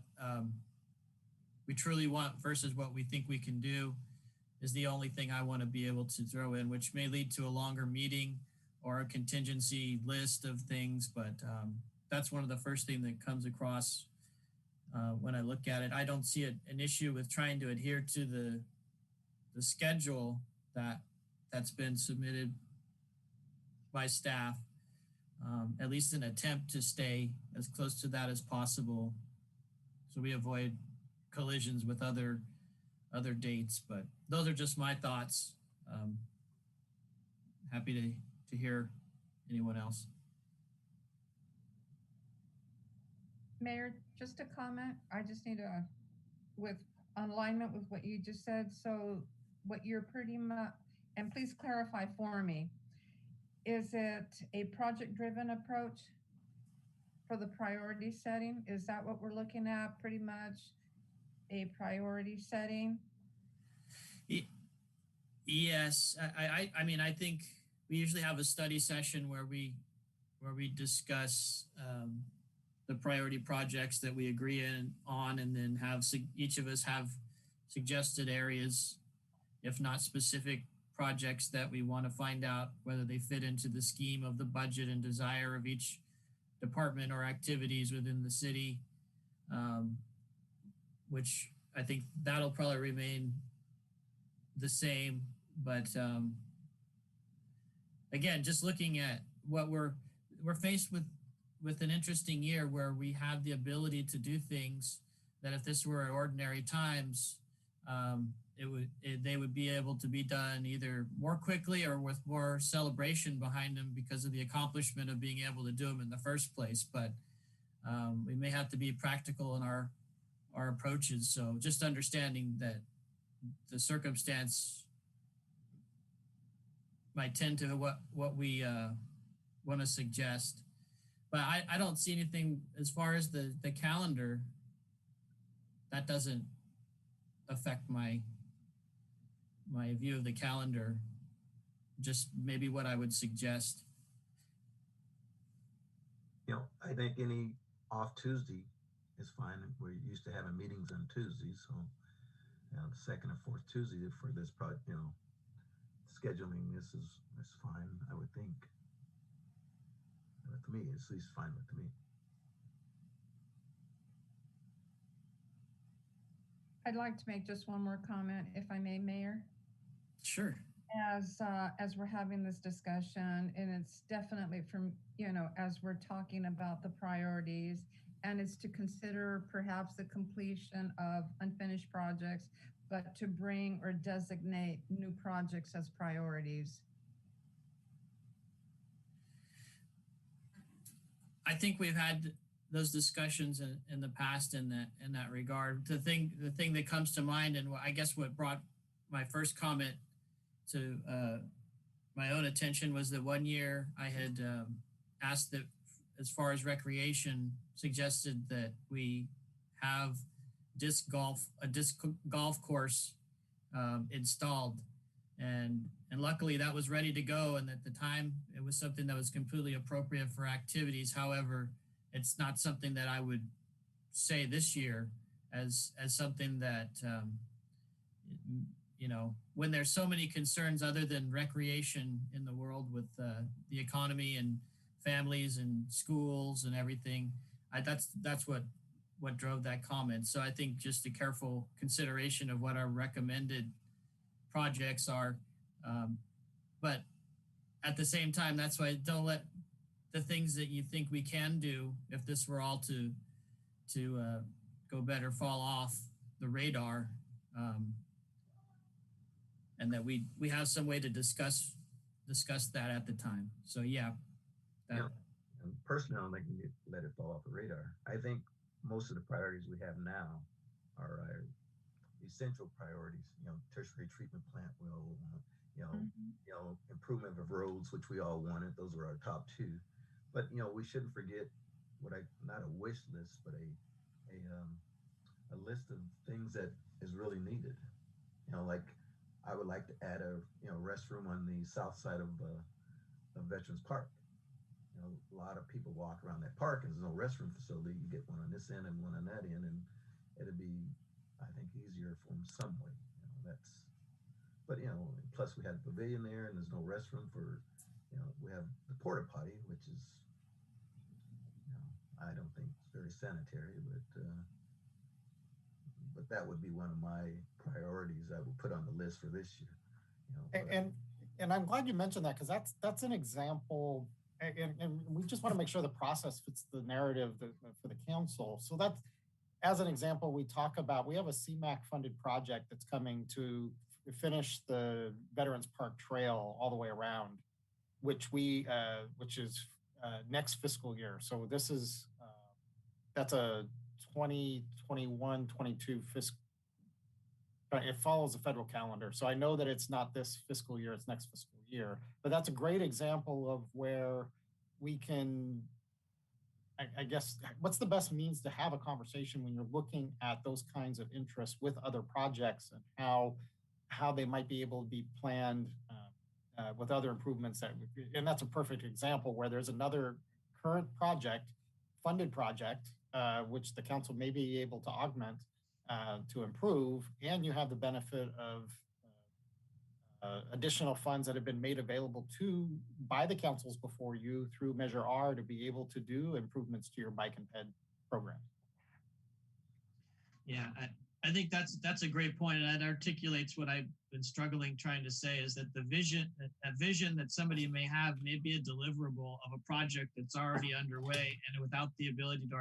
we truly want versus what we think we can do is the only thing I want to be able to throw in, which may lead to a longer meeting or a contingency list of things. But that's one of the first things that comes across when I look at it. I don't see an issue with trying to adhere to the schedule that's been submitted by staff. At least an attempt to stay as close to that as possible, so we avoid collisions with other dates. But those are just my thoughts. Happy to hear anyone else. Mayor, just a comment. I just need with alignment with what you just said. So what you're pretty much, and please clarify for me, is it a project-driven approach for the priority setting? Is that what we're looking at, pretty much a priority setting? Yes, I mean, I think we usually have a study session where we discuss the priority projects that we agree on, and then have each of us have suggested areas, if not specific projects that we want to find out whether they fit into the scheme of the budget and desire of each department or activities within the city, which I think that'll probably remain the same. But again, just looking at what we're faced with an interesting year where we have the ability to do things that if this were ordinary times, they would be able to be done either more quickly or with more celebration behind them because of the accomplishment of being able to do them in the first place. But we may have to be practical in our approaches. So just understanding that the circumstance might tend to what we want to suggest. But I don't see anything as far as the calendar. That doesn't affect my view of the calendar. Just maybe what I would suggest. I think any off Tuesday is fine. We're used to having meetings on Tuesdays, so the second and fourth Tuesday for this project, scheduling this is fine. I would think. With me, it's at least fine with me. I'd like to make just one more comment, if I may, Mayor. Sure. As we're having this discussion, and it's definitely from, as we're talking about the priorities, and it's to consider perhaps the completion of unfinished projects, but to bring or designate new projects as priorities. I think we've had those discussions in the past in that regard. The thing that comes to mind, and I guess what brought my first comment to my own attention was that one year I had asked that, as far as recreation, suggested that we have a disc golf course installed, and luckily that was ready to go, and at the time it was something that was completely appropriate for activities. However, it's not something that I would say this year as something that when there's so many concerns other than recreation in the world with the economy and families and schools and everything, that's what drove that comment. So I think just a careful consideration of what our recommended projects are, but at the same time, that's why don't let the things that you think we can do, if this were all to go better, fall off the radar, and that we have some way to discuss that at the time. So yeah. And personally, I don't think we need to let it fall off the radar. I think most of the priorities we have now are our essential priorities. Tertiary treatment plant will, improvement of roads, which we all wanted. Those are our top two. But we shouldn't forget not a wish list, but a list of things that is really needed. Like I would like to add a restroom on the south side of Veterans Park. A lot of people walk around that park and there's no restroom facility. You get one on this end and one on that end, and it'd be, I think, easier for them some way. But plus we had a pavilion there and there's no restroom for, we have the porta potty, which is, I don't think it's very sanitary, but that would be one of my priorities I would put on the list for this year. And I'm glad you mentioned that, because that's an example. And we just want to make sure the process fits the narrative for the council. So that's, as an example, we have a CMAQ funded project that's coming to finish the Veterans Park Trail all the way around, which is next fiscal year. So this is, that's a 2021-22 fiscal. It follows the federal calendar. So I know that it's not this fiscal year, it's next fiscal year. But that's a great example of where we can, I guess, what's the best means to have a conversation when you're looking at those kinds of interests with other projects, and how they might be able to be planned with other improvements. And that's a perfect example where there's another current project, funded project, which the council may be able to augment, to improve, and you have the benefit of additional funds that have been made available by the councils before you through Measure R to be able to do improvements to your bike and ped program. Yeah, I think that's a great point, and that articulates what I've been struggling trying to say is that a vision that somebody may have may be a deliverable of a project that's already underway, and without the ability to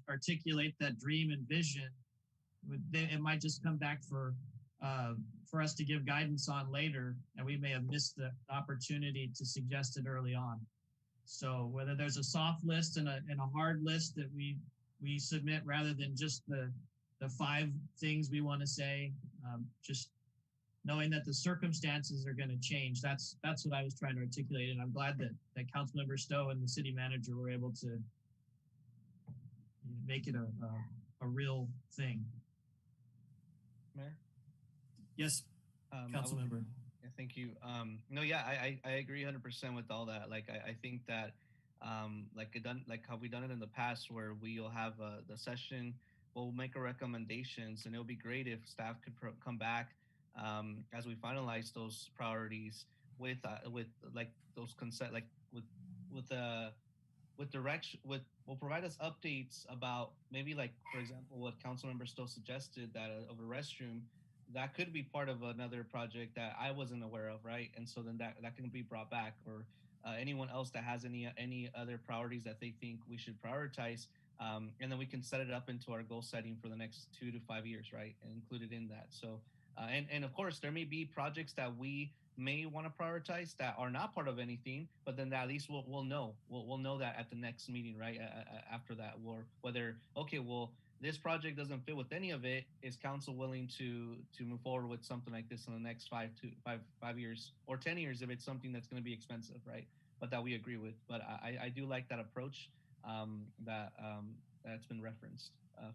articulate that dream and vision, it might just come back for us to give guidance on later, and we may have missed the opportunity to suggest it early on. So whether there's a soft list and a hard list that we submit rather than just the 5 things we want to say, just knowing that the circumstances are going to change. That's what I was trying to articulate, and I'm glad that Councilmember Stowe and the city manager were able to make it a real thing. Mayor? Yes, Councilmember. Yeah, thank you. No, yeah, I agree 100% with all that. Like, I think that like how we done it in the past, where we'll have the session, we'll make our recommendations, and it'll be great if staff could come back as we finalize those priorities with like those consent, like with direction, will provide us updates about maybe, like, for example, what Councilmember Stowe suggested, that of a restroom that could be part of another project that I wasn't aware of, right? And so then that can be brought back, or anyone else that has any other priorities that they think we should prioritize, and then we can set it up into our goal setting for the next 2 to 5 years, right? And include it in that. So, and of course, there may be projects that we may want to prioritize that are not part of anything, but then at least we'll know. We'll know that at the next meeting, right? After that, or whether, okay, well, this project doesn't fit with any of it. Is council willing to move forward with something like this in the next 5 years or 10 years if it's something that's going to be expensive, right? But that we agree with. But I do like that approach that's been referenced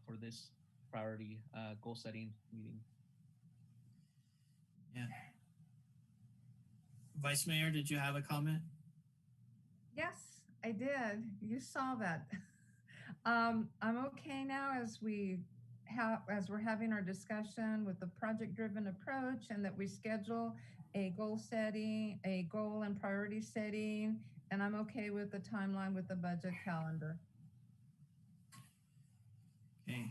for this priority goal setting meeting. Yeah. Vice Mayor, did you have a comment? Yes, I did. You saw that. I'm okay now as we're having our discussion with the project-driven approach, and that we schedule a goal setting, a goal and priority setting, and I'm okay with the timeline with the budget calendar. Okay.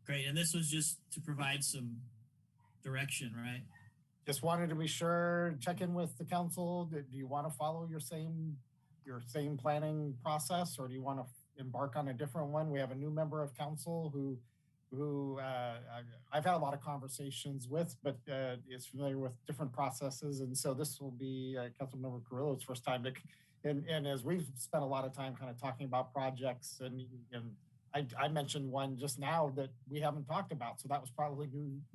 Great, and this was just to provide some direction, right? Just wanted to be sure, check in with the council. Do you want to follow your same planning process, or do you want to embark on a different one? We have a new member of council who I've had a lot of conversations with, but is familiar with different processes. And so this will be Councilmember Carrillo's first time to, and as we've spent a lot of time kind of talking about projects, and I mentioned one just now that we haven't talked about. So that was probably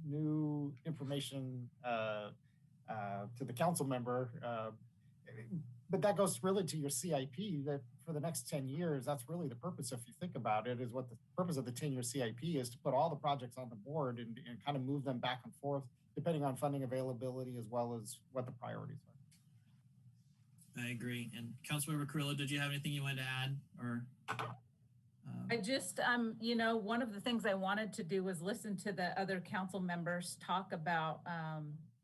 new information to the council member. But that goes really to your CIP, that for the next 10 years, that's really the purpose, if you think about it, is what the purpose of the 10-year CIP is, to put all the projects on the board and kind of move them back and forth, depending on funding availability as well as what the priorities are. I agree. And Councilmember Carrillo, did you have anything you wanted to add, or? I just, one of the things I wanted to do was listen to the other council members talk about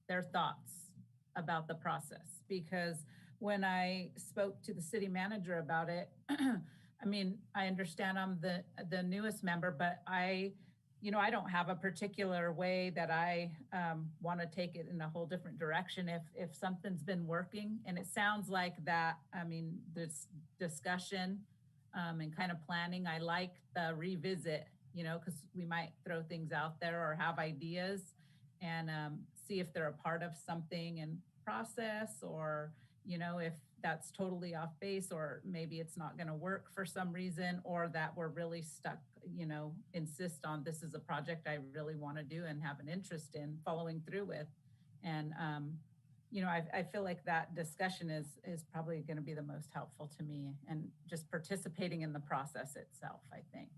their thoughts about the process, because when I spoke to the city manager about it, I mean, I understand I'm the newest member, but I don't have a particular way that I want to take it in a whole different direction if something's been working. And it sounds like that, I mean, this discussion and kind of planning, I like the revisit, because we might throw things out there or have ideas and see if they're a part of something in process, or if that's totally off base, or maybe it's not going to work for some reason, or that we're really stuck, insist on this is a project I really want to do and have an interest in following through with. And, I feel like that discussion is probably going to be the most helpful to me, and just participating in the process itself, I think.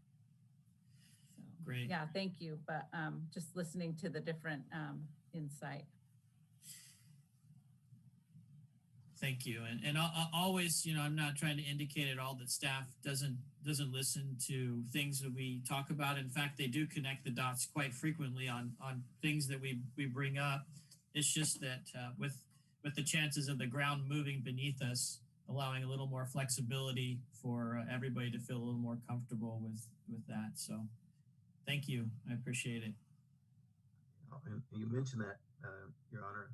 So, great. Yeah, thank you. But just listening to the different insight. Thank you. And always, I'm not trying to indicate at all that staff doesn't listen to things that we talk about. In fact, they do connect the dots quite frequently on things that we bring up. It's just that with the chances of the ground moving beneath us, allowing a little more flexibility for everybody to feel a little more comfortable with that. So thank you. I appreciate it. And you mentioned that, Your Honor,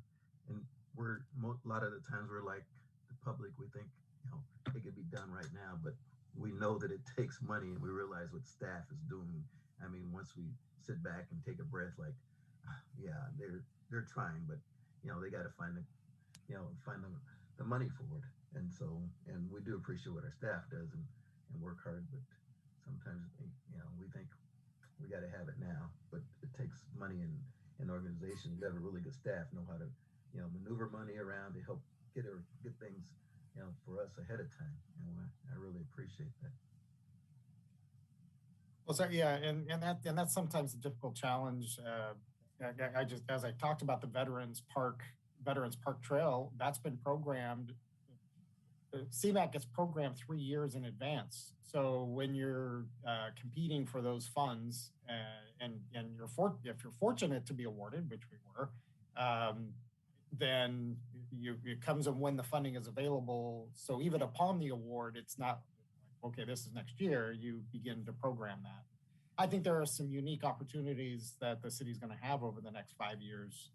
and a lot of the times we're like the public, we think, it could be done right now, but we know that it takes money, and we realize what staff is doing. I mean, once we sit back and take a breath, like, yeah, they're trying, but they got to find the money for it. And so, and we do appreciate what our staff does and work hard, but sometimes, we think we got to have it now, but it takes money and organization. You have a really good staff, know how to, maneuver money around to help get things, for us ahead of time. And I really appreciate that. Well, so yeah, and that's sometimes a difficult challenge. I just, as I talked about the Veterans Park Trail, that's been programmed. CMAQ gets programmed 3 years in advance. So when you're competing for those funds, and if you're fortunate to be awarded, which we were, then it comes in when the funding is available. So even upon the award, it's not like, okay, this is next year. You begin to program that. I think there are some unique opportunities that the city's going to have over the next 5 years,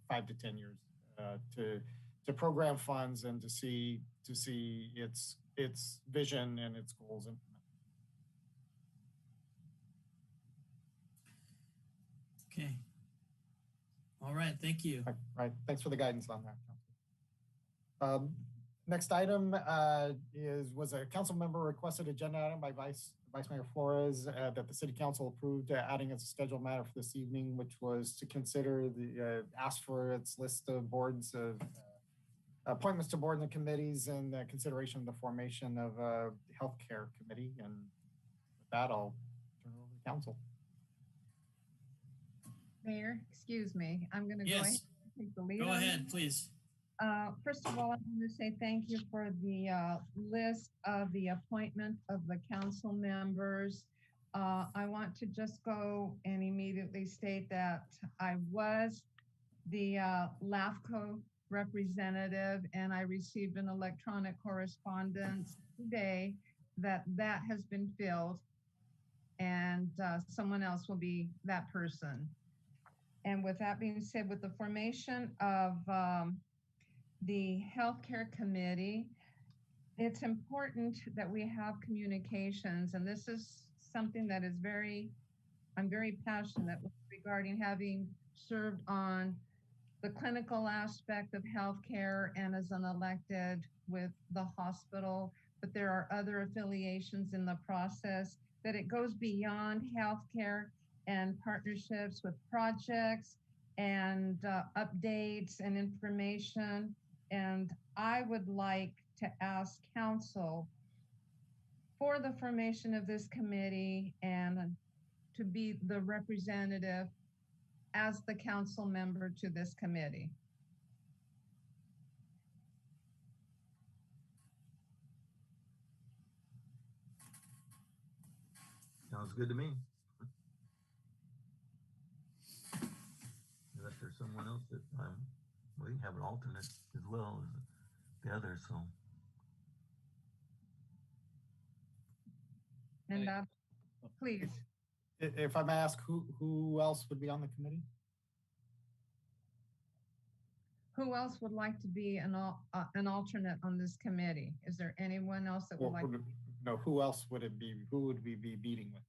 5 to 10 years, to program funds and to see its vision and its goals implemented. Okay. All right. Thank you. All right. Thanks for the guidance on that. Next item was a council member requested agenda item by Vice Mayor Flores that the City Council approved adding as a scheduled matter for this evening, which was to consider ask for its list of boards of appointments to boards and committees and consideration of the formation of a healthcare committee. And with that, I'll turn it over to council. Mayor, excuse me. I'm going to go Yes. ahead and take the lead. Go on ahead, this. please. First of all, I want to say thank you for the list of the appointment of the council members. I want to just go and immediately state that I was the LAFCO representative, and I received an electronic correspondence today that has been filled, and someone else will be that person. And with that being said, with the formation of the healthcare committee, it's important that we have communications, and this is something that is I'm very passionate regarding, having served on the clinical aspect of healthcare and as an elected with the hospital, but there are other affiliations in the process, that it goes beyond healthcare and partnerships with projects and updates and information. And I would like to ask council for the formation of this committee and to be the representative as the council member to this committee. Sounds good to me. Unless there's someone else that we can have an alternate as well as the others. So. And please. If I may ask, who else would be on the committee? Who else would like to be an alternate on this committee? Is there anyone else that would like? No, who else would it be? Who would we be meeting with?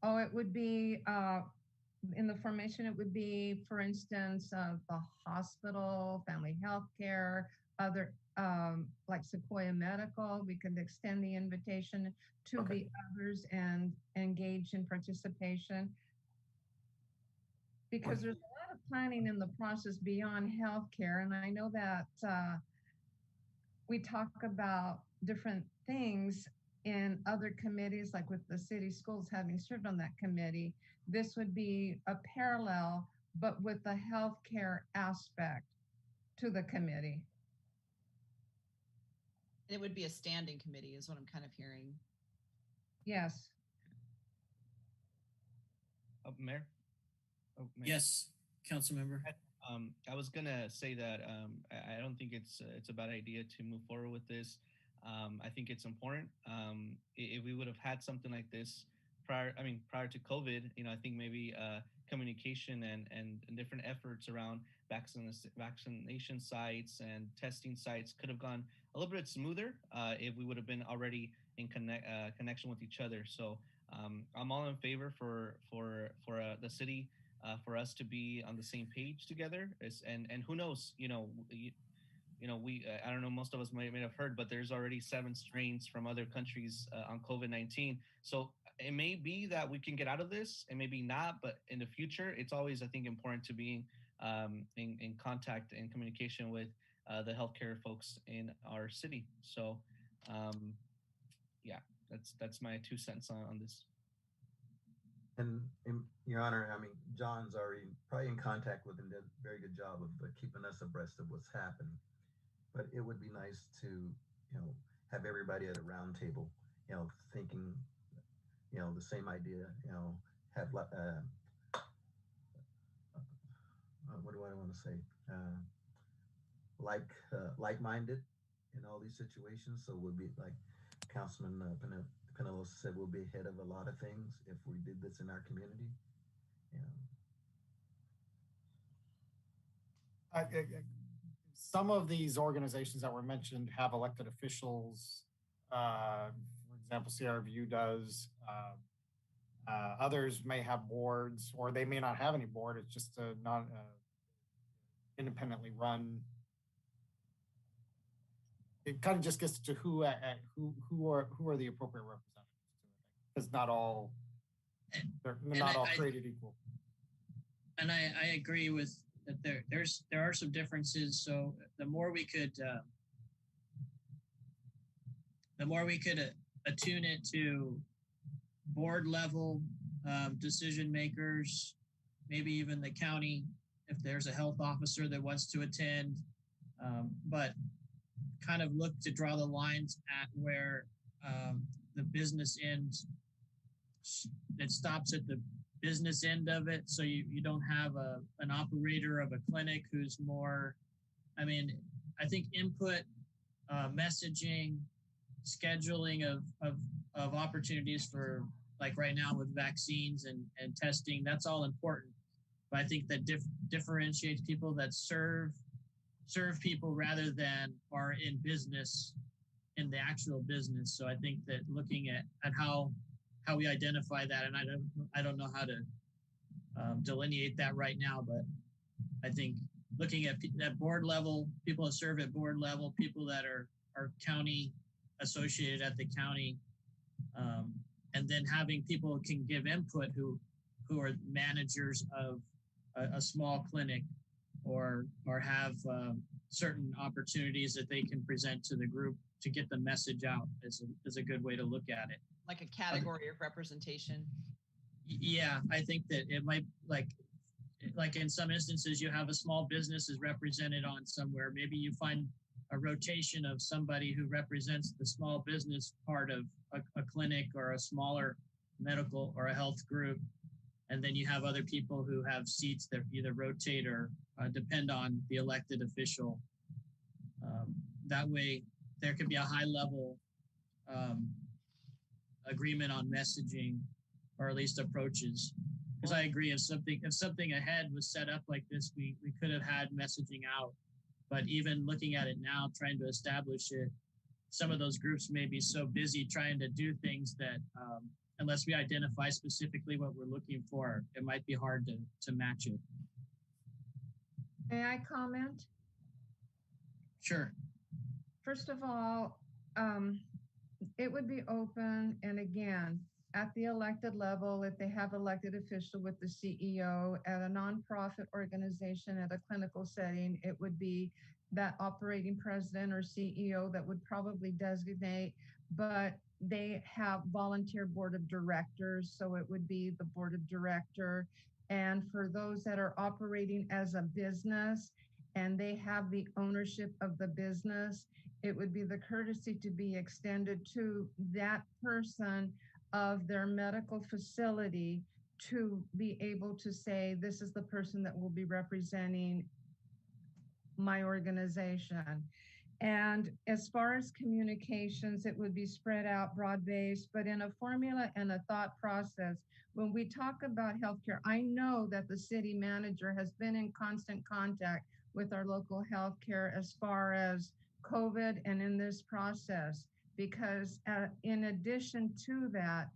Oh, it would be, in the formation, it would be, for instance, the hospital, family health care, other, like Sequoia Medical. We could extend the invitation to the others and engage in participation. Because there's a lot of planning in the process beyond healthcare. And I know that we talk about different things in other committees, like with the city schools, having served on that committee. This would be a parallel, but with the healthcare aspect to the committee. It would be a standing committee is what I'm kind of hearing. Yes. Mayor? Oh, Mayor. Yes, council member. I was gonna say that I don't think it's a bad idea to move forward with this. I think it's important. If we would have had something like this prior to COVID, I think maybe communication and different efforts around vaccination sites and testing sites could have gone a little bit smoother if we would have been already in connection with each other. So I'm all in favor for the city, for us to be on the same page together. And who knows, we I don't know, most of us may have heard, but there's already 7 strains from other countries on COVID-19. So it may be that we can get out of this, and maybe not, but in the future, it's always, I think, important to be in contact and communication with the healthcare folks in our city. So yeah, that's my 2 cents on this. And Your Honor, I mean, John's already probably in contact with and did a very good job of keeping us abreast of what's happening. But it would be nice to, have everybody at a round table, thinking, the same idea, have, what do I want to say? Like-minded in all these situations. So we'll be like Councilman Pinello said, we'll be ahead of a lot of things if we did this in our community. Some of these organizations that were mentioned have elected officials. For example, CRVU does. Others may have boards, or they may not have any board. It's just a not independently run. It kind of just gets to who are the appropriate representatives. Because not all they're not all created equal. And I agree with that. There are some differences. So the more we could attune it to board level decision makers, maybe even the county, if there's a health officer that wants to attend, but kind of look to draw the lines at where the business end, it stops at the business end of it. So you don't have an operator of a clinic who's more, I think input, messaging, scheduling of opportunities for, like right now with vaccines and testing, that's all important. But I think that differentiates people that serve people rather than are in business, in the actual business. So I think that looking at how we identify that, and I don't know how to delineate that right now, but I think looking at board level, people that serve at board level, people that are county associated at the county, and then having people who can give input who are managers of a small clinic or have certain opportunities that they can present to the group to get the message out is a good way to look at it. Like a category of representation. Yeah, I think that it might, like in some instances, you have a small business is represented on somewhere. Maybe you find a rotation of somebody who represents the small business part of a clinic or a smaller medical or a health group. And then you have other people who have seats that either rotate or depend on the elected official. That way, there could be a high level agreement on messaging, or at least approaches. Because I agree, if something ahead was set up like this, we could have had messaging out. But even looking at it now, trying to establish it, some of those groups may be so busy trying to do things that unless we identify specifically what we're looking for, it might be hard to match it. May I comment? Sure. First of all, it would be open, and again, at the elected level, if they have elected official with the CEO, at a nonprofit organization, at a clinical setting, it would be that operating president or CEO that would probably designate, but they have volunteer board of directors, so it would be the board of director. And for those that are operating as a business, and they have the ownership of the business, it would be the courtesy to be extended to that person of their medical facility to be able to say, this is the person that will be representing my organization. And as far as communications, it would be spread out broad-based, but in a formula and a thought process. When we talk about healthcare, I know that the city manager has been in constant contact with our local healthcare as far as COVID and in this process, because in addition to that,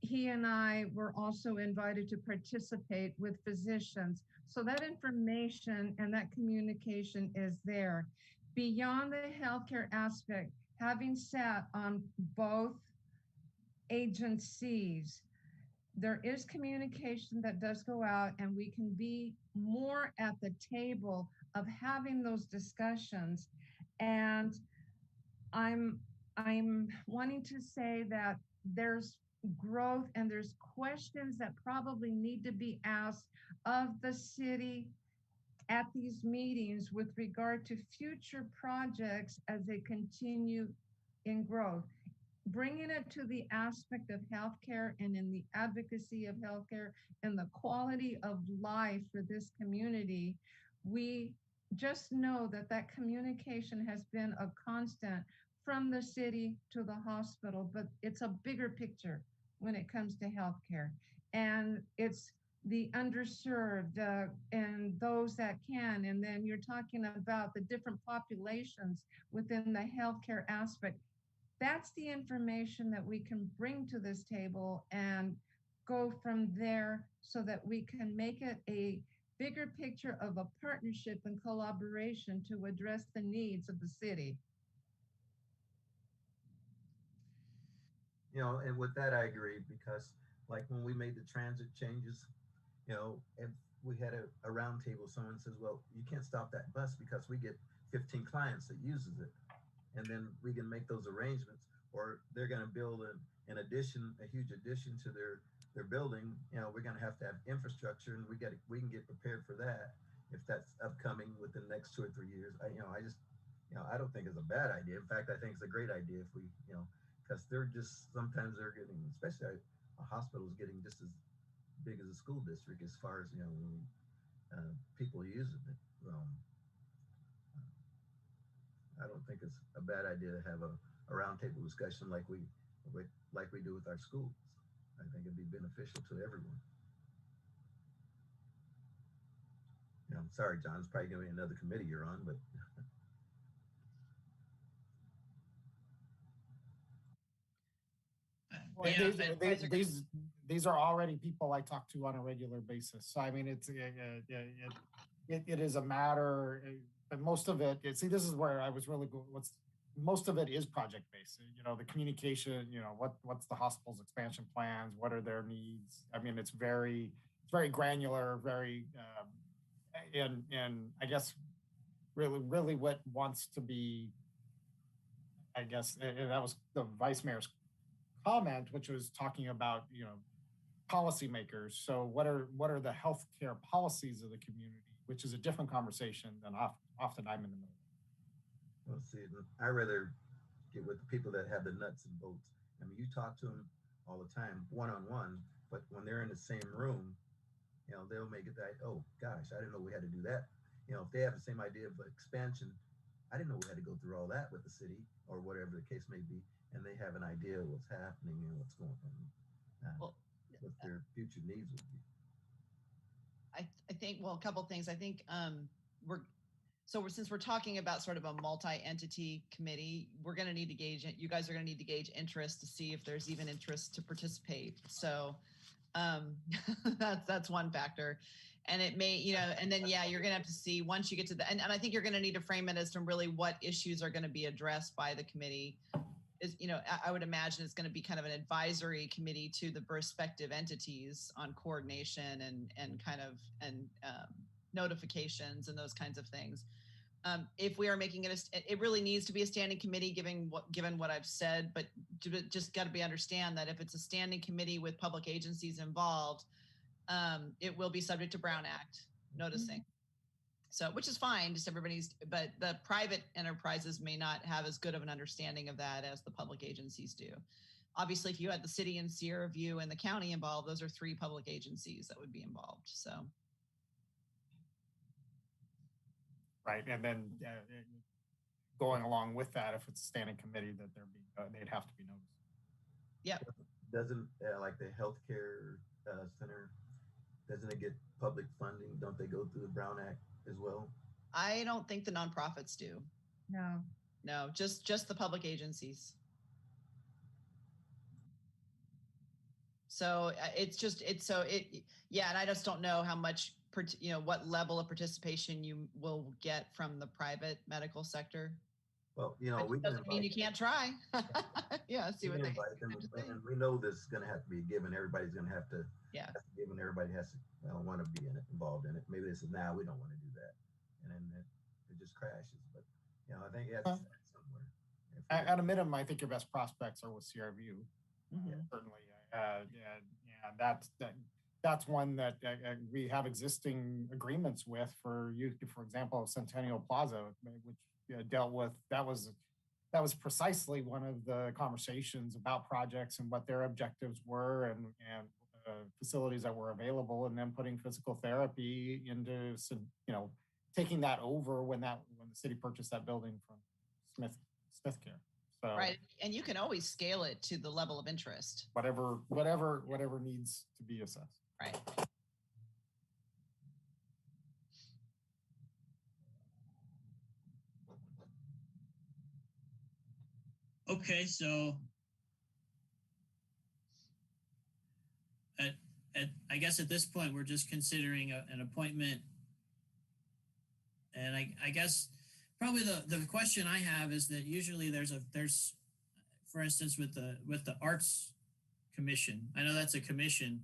he and I were also invited to participate with physicians. So that information and that communication is there. Beyond the healthcare aspect, having sat on both agencies, there is communication that does go out, and we can be more at the table of having those discussions. And I'm wanting to say that there's growth and there's questions that probably need to be asked of the city at these meetings with regard to future projects as they continue in growth. Bringing it to the aspect of healthcare and in the advocacy of healthcare and the quality of life for this community, we just know that that communication has been a constant from the city to the hospital, but it's a bigger picture when it comes to healthcare. And it's the underserved and those that can. And then you're talking about the different populations within the healthcare aspect. That's the information that we can bring to this table and go from there so that we can make it a bigger picture of a partnership and collaboration to address the needs of the city. You know, and with that, I agree, because like when we made the transit changes, you know, if we had a round table, someone says, well, you can't stop that bus because we get 15 clients that uses it. And then we can make those arrangements, or they're going to build an addition, a huge addition to their building. You know, we're going to have infrastructure, and we can get prepared for that if that's upcoming within the next 2 or 3 years. I don't think it's a bad idea. In fact, I think it's a great idea if we, you know, because sometimes they're getting, especially a hospital is getting just as big as a school district as far as, you know, people using it. I don't think it's a bad idea to have a roundtable discussion like we do with our schools. I think it'd be beneficial to everyone. You know, I'm sorry, John, it's probably going to be another committee you're on, but. These are already people I talk to on a regular basis. So I mean, it is a matter, but most of it. See, this is where I was really going. Most of it is project based. You know, the communication. You know, what's the hospital's expansion plans? What are their needs? I mean, it's very granular, very, and I guess really what wants to be. I guess, and that was the vice mayor's comment, which was talking about, you know, policymakers. So what are the healthcare policies of the community, which is a different conversation than often I'm in the middle. Well, see, I rather get with the people that have the nuts and bolts. I mean, you talk to them all the time, one-on-one, but when they're in the same room, you know, they'll make it that, oh gosh, I didn't know we had to do that. You know, if they have the same idea of expansion, I didn't know we had to go through all that with the city or whatever the case may be. And they have an idea of what's happening and what's going on, what their future needs would be. I think, well, a couple things. I think since we're talking about sort of a multi-entity committee, we're going to need to gauge it. You guys are going to need to gauge interest to see if there's even interest to participate. So that's one factor. And it may, you know, and then, yeah, you're going to have to see once you get to and I think you're going to need to frame it as to really what issues are going to be addressed by the committee. Is, you know, I would imagine it's going to be kind of an advisory committee to the respective entities on coordination and notifications and those kinds of things. If we are making it, it really needs to be a standing committee, given what I've said, but just got to understand that if it's a standing committee with public agencies involved, it will be subject to Brown Act noticing. So, which is fine, just everybody's, but the private enterprises may not have as good of an understanding of that as the public agencies do. Obviously, if you had the city and Sierra View and the county involved, those are 3 public agencies that would be involved. So, Right, and then going along with that, if it's a standing committee, that they'd have to be noticed. Yep. Doesn't like the healthcare center, doesn't it get public funding? Don't they go through the Brown Act as well? I don't think the nonprofits do. No, just the public agencies. So yeah, and I just don't know how much, what level of participation you will get from the private medical sector. Well, we doesn't mean you can't try. Yeah, see what they invite them, and we know this is going to have to be a given. Everybody's going to have to give, and everybody has to want to be involved in it. Maybe they say, "Nah, we don't want to do that," and then it just crashes. But I think that's somewhere. At a minimum, I think your best prospects are with Sierra View. Certainly, that's one that we have existing agreements with for use. For example, Centennial Plaza, which dealt with that was precisely one of the conversations about projects and what their objectives were and facilities that were available, and then putting physical therapy into taking that over when the city purchased that building from Smith Care. So, right, and you can always scale it to the level of interest. Whatever needs to be assessed. Right. Okay, so I guess at this point we're just considering an appointment, and I guess probably the question I have is that usually there's for instance with the Arts Commission, I know that's a commission,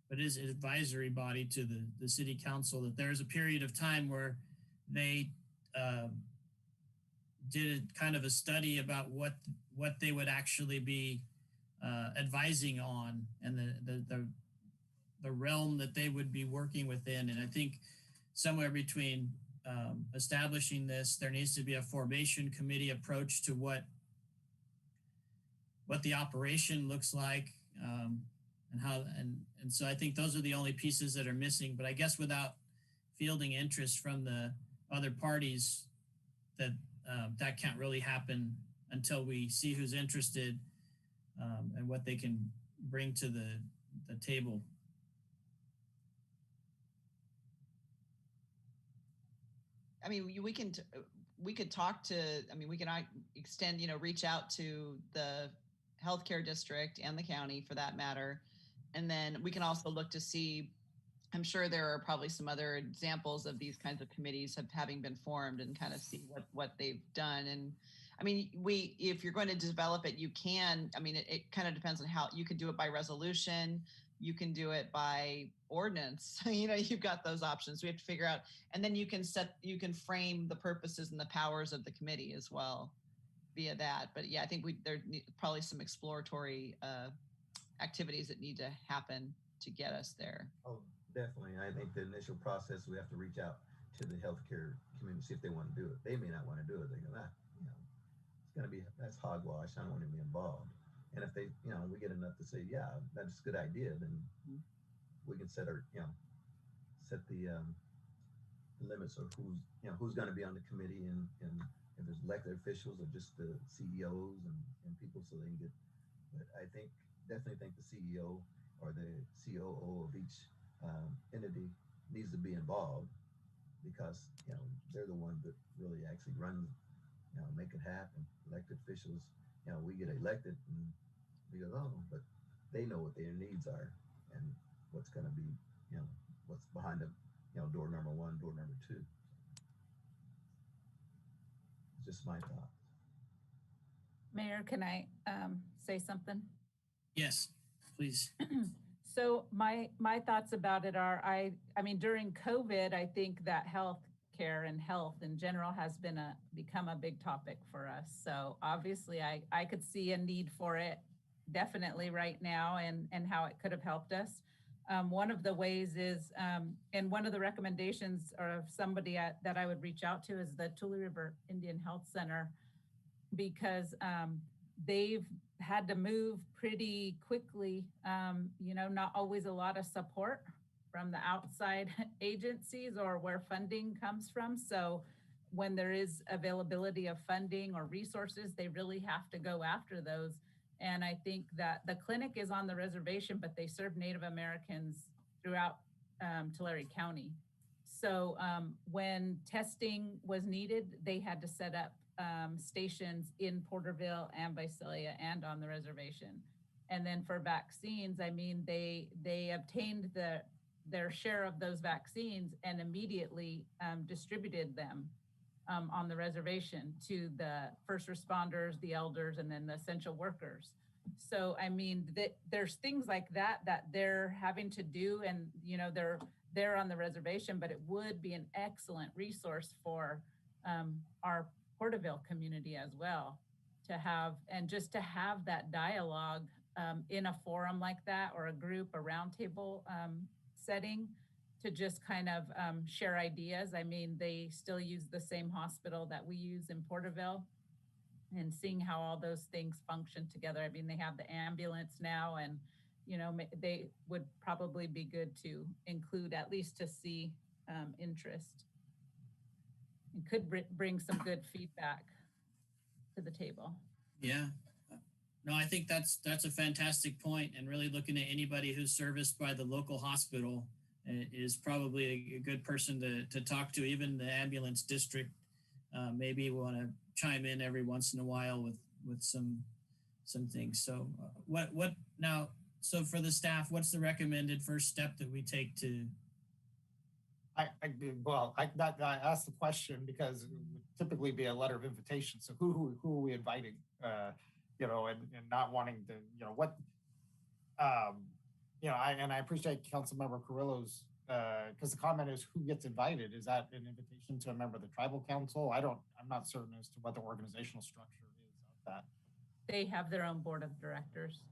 but it is an advisory body to the city council, that there's a period of time where they did kind of a study about what they would actually be advising on, and the realm that they would be working within. And I think somewhere between establishing this, there needs to be a formation committee approach to what the operation looks like, and how, and so I think those are the only pieces that are missing. But I guess without fielding interest from the other parties, that can't really happen until we see who's interested and what they can bring to the table. I mean, we could talk to, we can extend, reach out to the healthcare district and the county for that matter. And then we can also look to see, I'm sure there are probably some other examples of these kinds of committees having been formed, and kind of see what they've done. And if you're going to develop it, you can, it kind of depends on how you can do it by resolution. You can do it by ordinance. You've got those options. We have to figure out, and then you can frame the purposes and the powers of the committee as well via that. But yeah, I think there probably some exploratory activities that need to happen to get us there. Oh, definitely. I think the initial process, we have to reach out to the healthcare community, see if they want to do it. They may not want to do it. They go, it's going to be, that's hogwash. I don't want to be involved. And if they, we get enough to say, yeah, that's a good idea, then we can set the limits of who's going to be on the committee, and if there's elected officials or just the CEOs and people, so they can get. But I definitely think the CEO or the COO of each entity needs to be involved, because they're the ones that really actually run, make it happen. Elected officials, we get elected and we go, oh, but they know what their needs are and what's going to be, what's behind them, door number 1, door number 2. It's just my thought. Mayor, can I say something? Yes, please. So my thoughts about it are, I mean, during COVID, I think that health care and health in general has become a big topic for us. So obviously I could see a need for it definitely right now, and how it could have helped us. One of the ways is, and one of the recommendations of somebody that I would reach out to is the Tule River Indian Health Center, because they've had to move pretty quickly. Not always a lot of support from the outside agencies or where funding comes from. So when there is availability of funding or resources, they really have to go after those. And I think that the clinic is on the reservation, but they serve Native Americans throughout Tulare County. So when testing was needed, they had to set up stations in Porterville and Visalia and on the reservation. And then for vaccines, I mean, they obtained their share of those vaccines and immediately distributed them on the reservation to the first responders, the elders, and then the essential workers. So, I mean, there's things like that they're having to do, and, they're on the reservation, but it would be an excellent resource for our Porterville community as well to have, and just to have that dialogue in a forum like that, or a group, a roundtable setting, to just kind of share ideas. I mean, they still use the same hospital that we use in Porterville, and seeing how all those things function together. I mean, they have the ambulance now, and, they would probably be good to include, at least to see interest. It could bring some good feedback to the table. Yeah. No, I think that's a fantastic point, and really looking at anybody who's serviced by the local hospital is probably a good person to talk to. Even the ambulance district maybe want to chime in every once in a while with some things. So what now? So for the staff, what's the recommended first step that we take to? I asked the question because it would typically be a letter of invitation. So who are we inviting? And not wanting to, I appreciate Councilmember Carrillo's, because the comment is who gets invited. Is that an invitation to a member of the tribal council? I'm not certain as to what the organizational structure is of that. They have their own board of directors.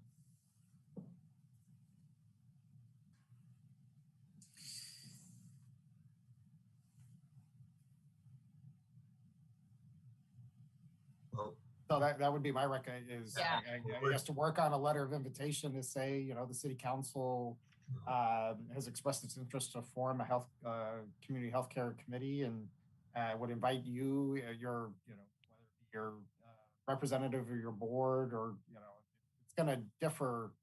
So that would be my recommendation is, Yeah. I guess, to work on a letter of invitation to say, the city council has expressed its interest to form a community healthcare committee, and would invite you, your representative of your board, or, it's going to differ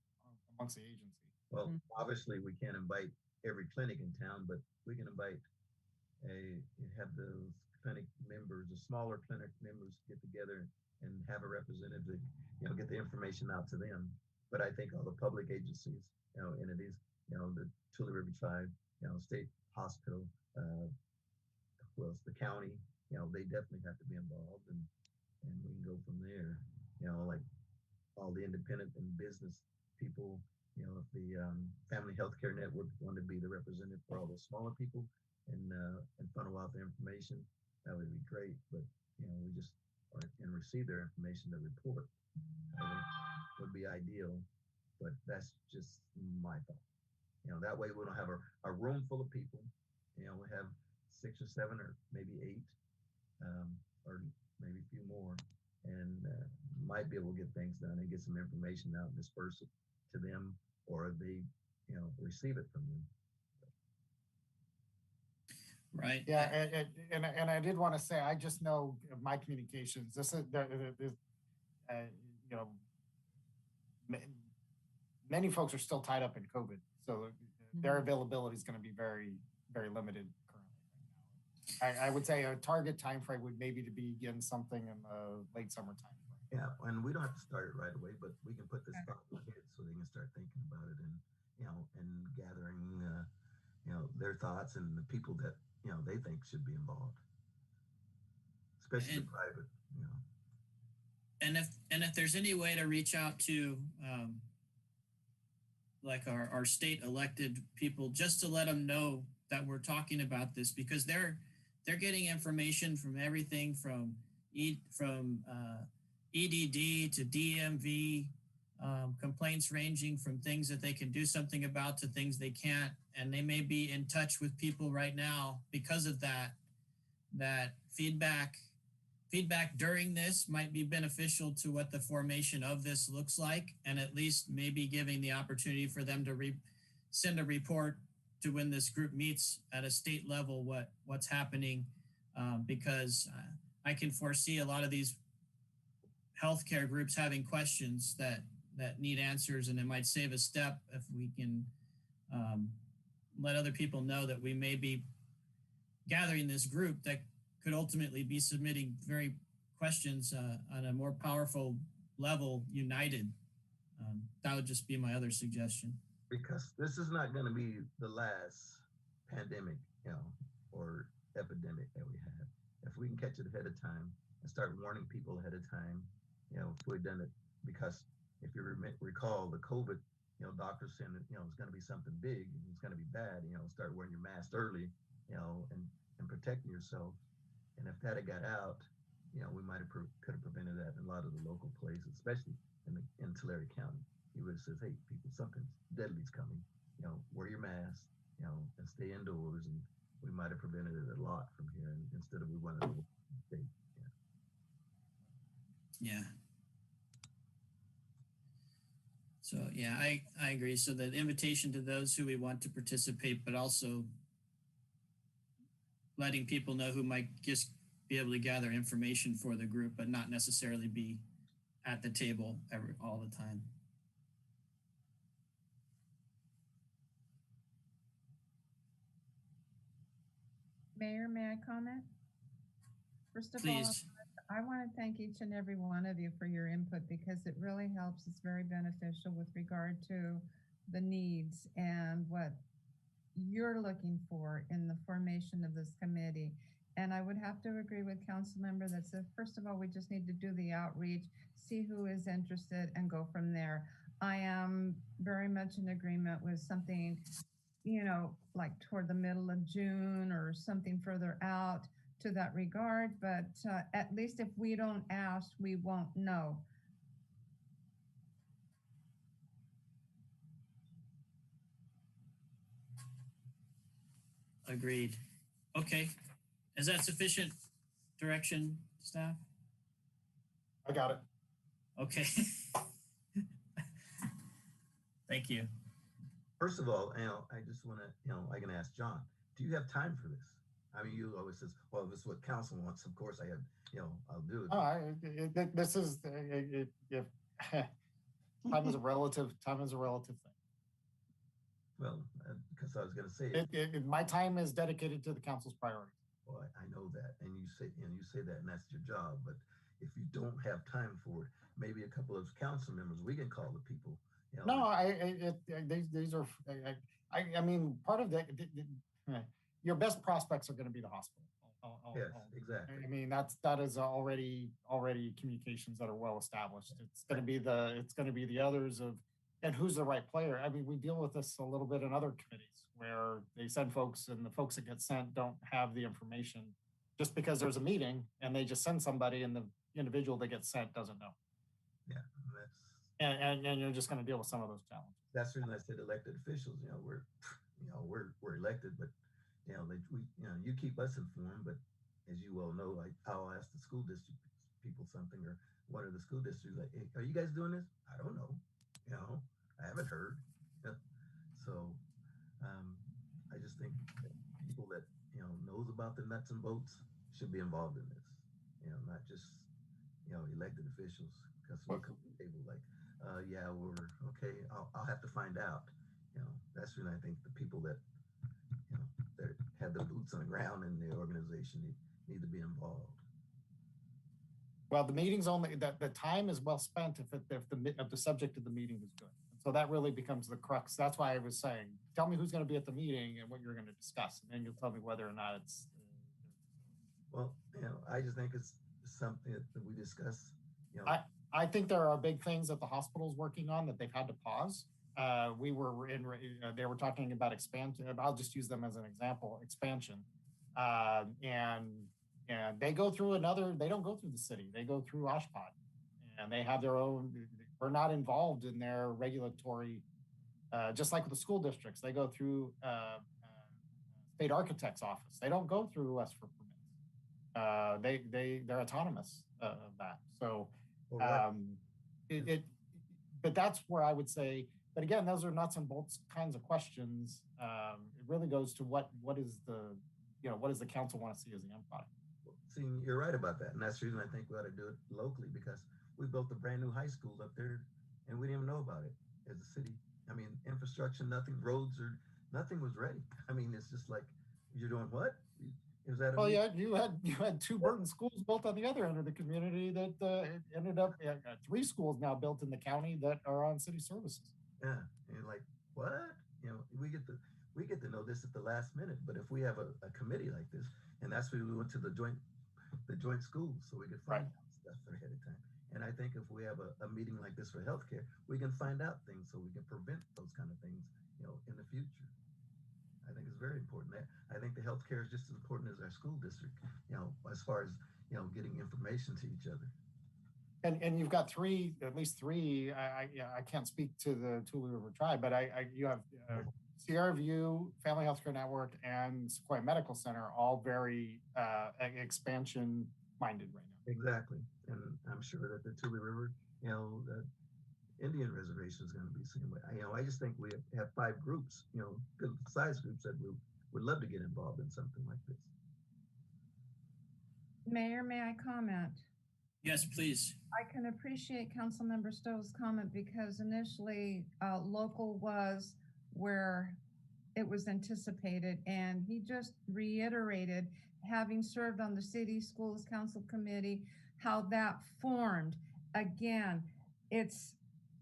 amongst the agency. Well, obviously we can't invite every clinic in town, but we can have those clinic members, the smaller clinic members, get together and have a representative, get the information out to them. But I think all the public agencies, entities, the Tule River Tribe, state hospital, the county, they definitely have to be involved, and we can go from there. Like all the independent and business people, if the Family Healthcare Network wanted to be the representative for all the smaller people and funnel out the information, that would be great. But we just and receive their information, the report, I think would be ideal. But that's just my thought. That way we don't have a room full of people. We have 6 or 7 or maybe 8, or maybe a few more, and might be able to get things done and get some information out and disperse it to them, or they, receive it from them. Right. Yeah, and I did want to say, I just know of my communications. This is many folks are still tied up in COVID, so their availability is going to be very, very limited currently. I would say a target time frame would maybe to begin something in the late summer time frame. Yeah, and we don't have to start it right away, but we can put this thought in kids so they can start thinking about it, and and gathering their thoughts and the people that they think should be involved, especially private. And if there's any way to reach out to like our state elected people, just to let them know that we're talking about this, because they're getting information from everything from EDD to DMV, complaints ranging from things that they can do something about to things they can't. And they may be in touch with people right now because of that feedback during this might be beneficial to what the formation of this looks like, and at least maybe giving the opportunity for them to send a report to when this group meets at a state level what's happening, because I can foresee a lot of these healthcare groups having questions that need answers, and it might save a step if we can let other people know that we may be gathering this group that could ultimately be submitting very questions on a more powerful level, united. That would just be my other suggestion. Because this is not going to be the last pandemic, or epidemic that we have. If we can catch it ahead of time and start warning people ahead of time, if we've done it, because if you recall the COVID, doctors saying that, it's going to be something big and it's going to be bad, start wearing your mask early, and protecting yourself. And if that had got out, we might have could have prevented that in a lot of the local places, especially in Tulare County. He would have said, hey, people, something deadly's coming, wear your mask, and stay indoors. And we might have prevented it a lot from here instead of we wanted to stay. Yeah. So yeah, I agree. So the invitation to those who we want to participate, but also letting people know who might just be able to gather information for the group, but not necessarily be at the table all the time. Mayor, may I comment? First of Please. all, I want to thank each and every one of you for your input because it really helps. It's very beneficial with regard to the needs and what you're looking for in the formation of this committee. And I would have to agree with council member that said, first of all, we just need to do the outreach, see who is interested and go from there. I am very much in agreement with something, like toward the middle of June or something further out to that regard. But at least if we don't ask, we won't know. Agreed. Okay. Is that sufficient direction, staff? I got it. Okay. Thank you. First of all, I just want to, I can ask John, do you have time for this? I mean, you always says, well, this is what council wants. Of course I have, I'll do it. This is, time is a relative thing. Well, because I was going to say my time is dedicated to the council's priorities. Well, I know that, and you say that, and that's your job. But if you don't have time for it, maybe a couple of council members, we can call the people. No, these are. I mean, part of your best prospects are going to be the hospital. Yes, exactly. I mean, that is already communications that are well established. It's going to be the others of. And who's the right player? I mean, we deal with this a little bit in other committees where they send folks and the folks that get sent don't have the information just because there's a meeting and they just send somebody and the individual that gets sent doesn't know. Yeah. And you're just going to deal with some of those challenges. That's the reason I said elected officials, we're elected, but you keep us informed, but as you well know, I'll ask the school district people something or one of the school districts like, hey, are you guys doing this? I don't know. I haven't heard. So I just think that people that knows about the nuts and bolts should be involved in this. Not just elected officials, because we'll come to the table like, yeah, we're okay. I'll have to find out. That's when I think the people that that have the boots on the ground in the organization need to be involved. Well, the meeting's only that the time is well spent if the subject of the meeting is good. So that really becomes the crux. That's why I was saying, tell me who's going to be at the meeting and what you're going to discuss, and then you'll tell me whether or not it's. Well, I just think it's something that we discuss. I think there are big things that the hospital's working on that they've had to pause. They were talking about expansion. I'll just use them as an example, expansion. And they go through they don't go through the city. They go through Oshkosh, and they have their own, we're not involved in their regulatory, just like with the school districts, they go through state architect's office. They don't go through us for permits. They're autonomous of that. So but that's where I would say, but again, those are nuts and bolts kinds of questions. It really goes to what is the, what does the council want to see as the end product? See, you're right about that. And that's the reason I think we ought to do it locally, because we built a brand new high school up there and we didn't even know about it as a city. I mean, infrastructure, nothing, roads or nothing was ready. I mean, it's just like, you're doing what? Is that? Well, yeah, you had 2 Burton schools built on the other end of the community that ended up 3 schools now built in the county that are on city services. Yeah, and like what? We get to know this at the last minute. But if we have a committee like this, and that's why we went to the joint schools, so we could find out stuff ahead of time. And I think if we have a meeting like this for healthcare, we can find out things so we can prevent those kind of things, in the future. I think it's very important. I think the healthcare is just as important as our school district, as far as, getting information to each other. And you've got at least three. I can't speak to the Tule River Tribe, but you have Sierra View, Family Healthcare Network, and Sequoia Medical Center, all very expansion minded right now. Exactly, and I'm sure that the Tule River, the Indian reservation is going to be the same way. I just think we have 5 groups, good size groups that would love to get involved in something like this. Mayor, may I comment? Yes, please. I can appreciate Councilmember Stowe's comment because initially local was where it was anticipated, and he just reiterated, having served on the City Schools Council Committee, how that formed. Again,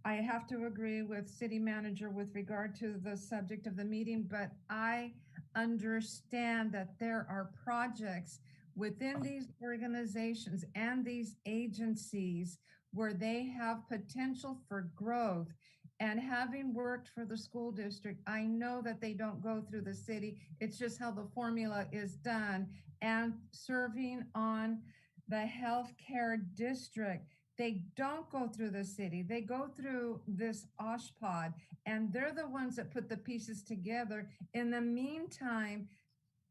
I have to agree with City Manager with regard to the subject of the meeting, but I understand that there are projects within these organizations and these agencies where they have potential for growth. And having worked for the school district, I know that they don't go through the city. It's just how the formula is done. And serving on the healthcare district, they don't go through the city. They go through this OSHPD, and they're the ones that put the pieces together. In the meantime,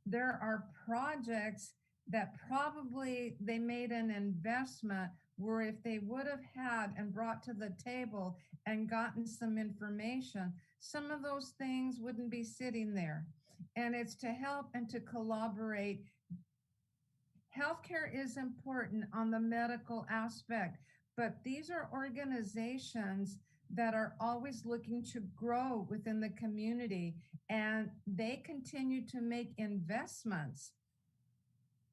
there are projects that probably they made an investment where if they would have had and brought to the table and gotten some information, some of those things wouldn't be sitting there. And it's to help and to collaborate. Healthcare is important on the medical aspect, but these are organizations that are always looking to grow within the community, and they continue to make investments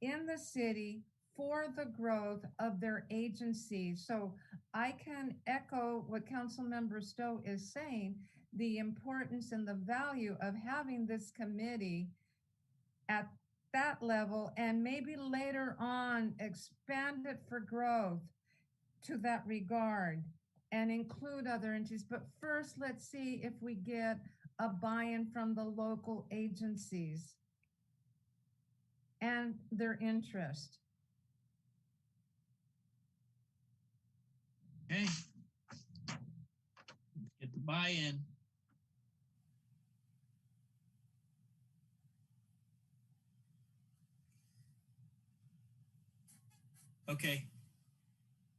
in the city for the growth of their agencies. So I can echo what Councilmember Stowe is saying, the importance and the value of having this committee at that level, and maybe later on expand it for growth to that regard and include other entities. But first, let's see if we get a buy-in from the local agencies and their interest. Okay. Get the buy-in. Okay.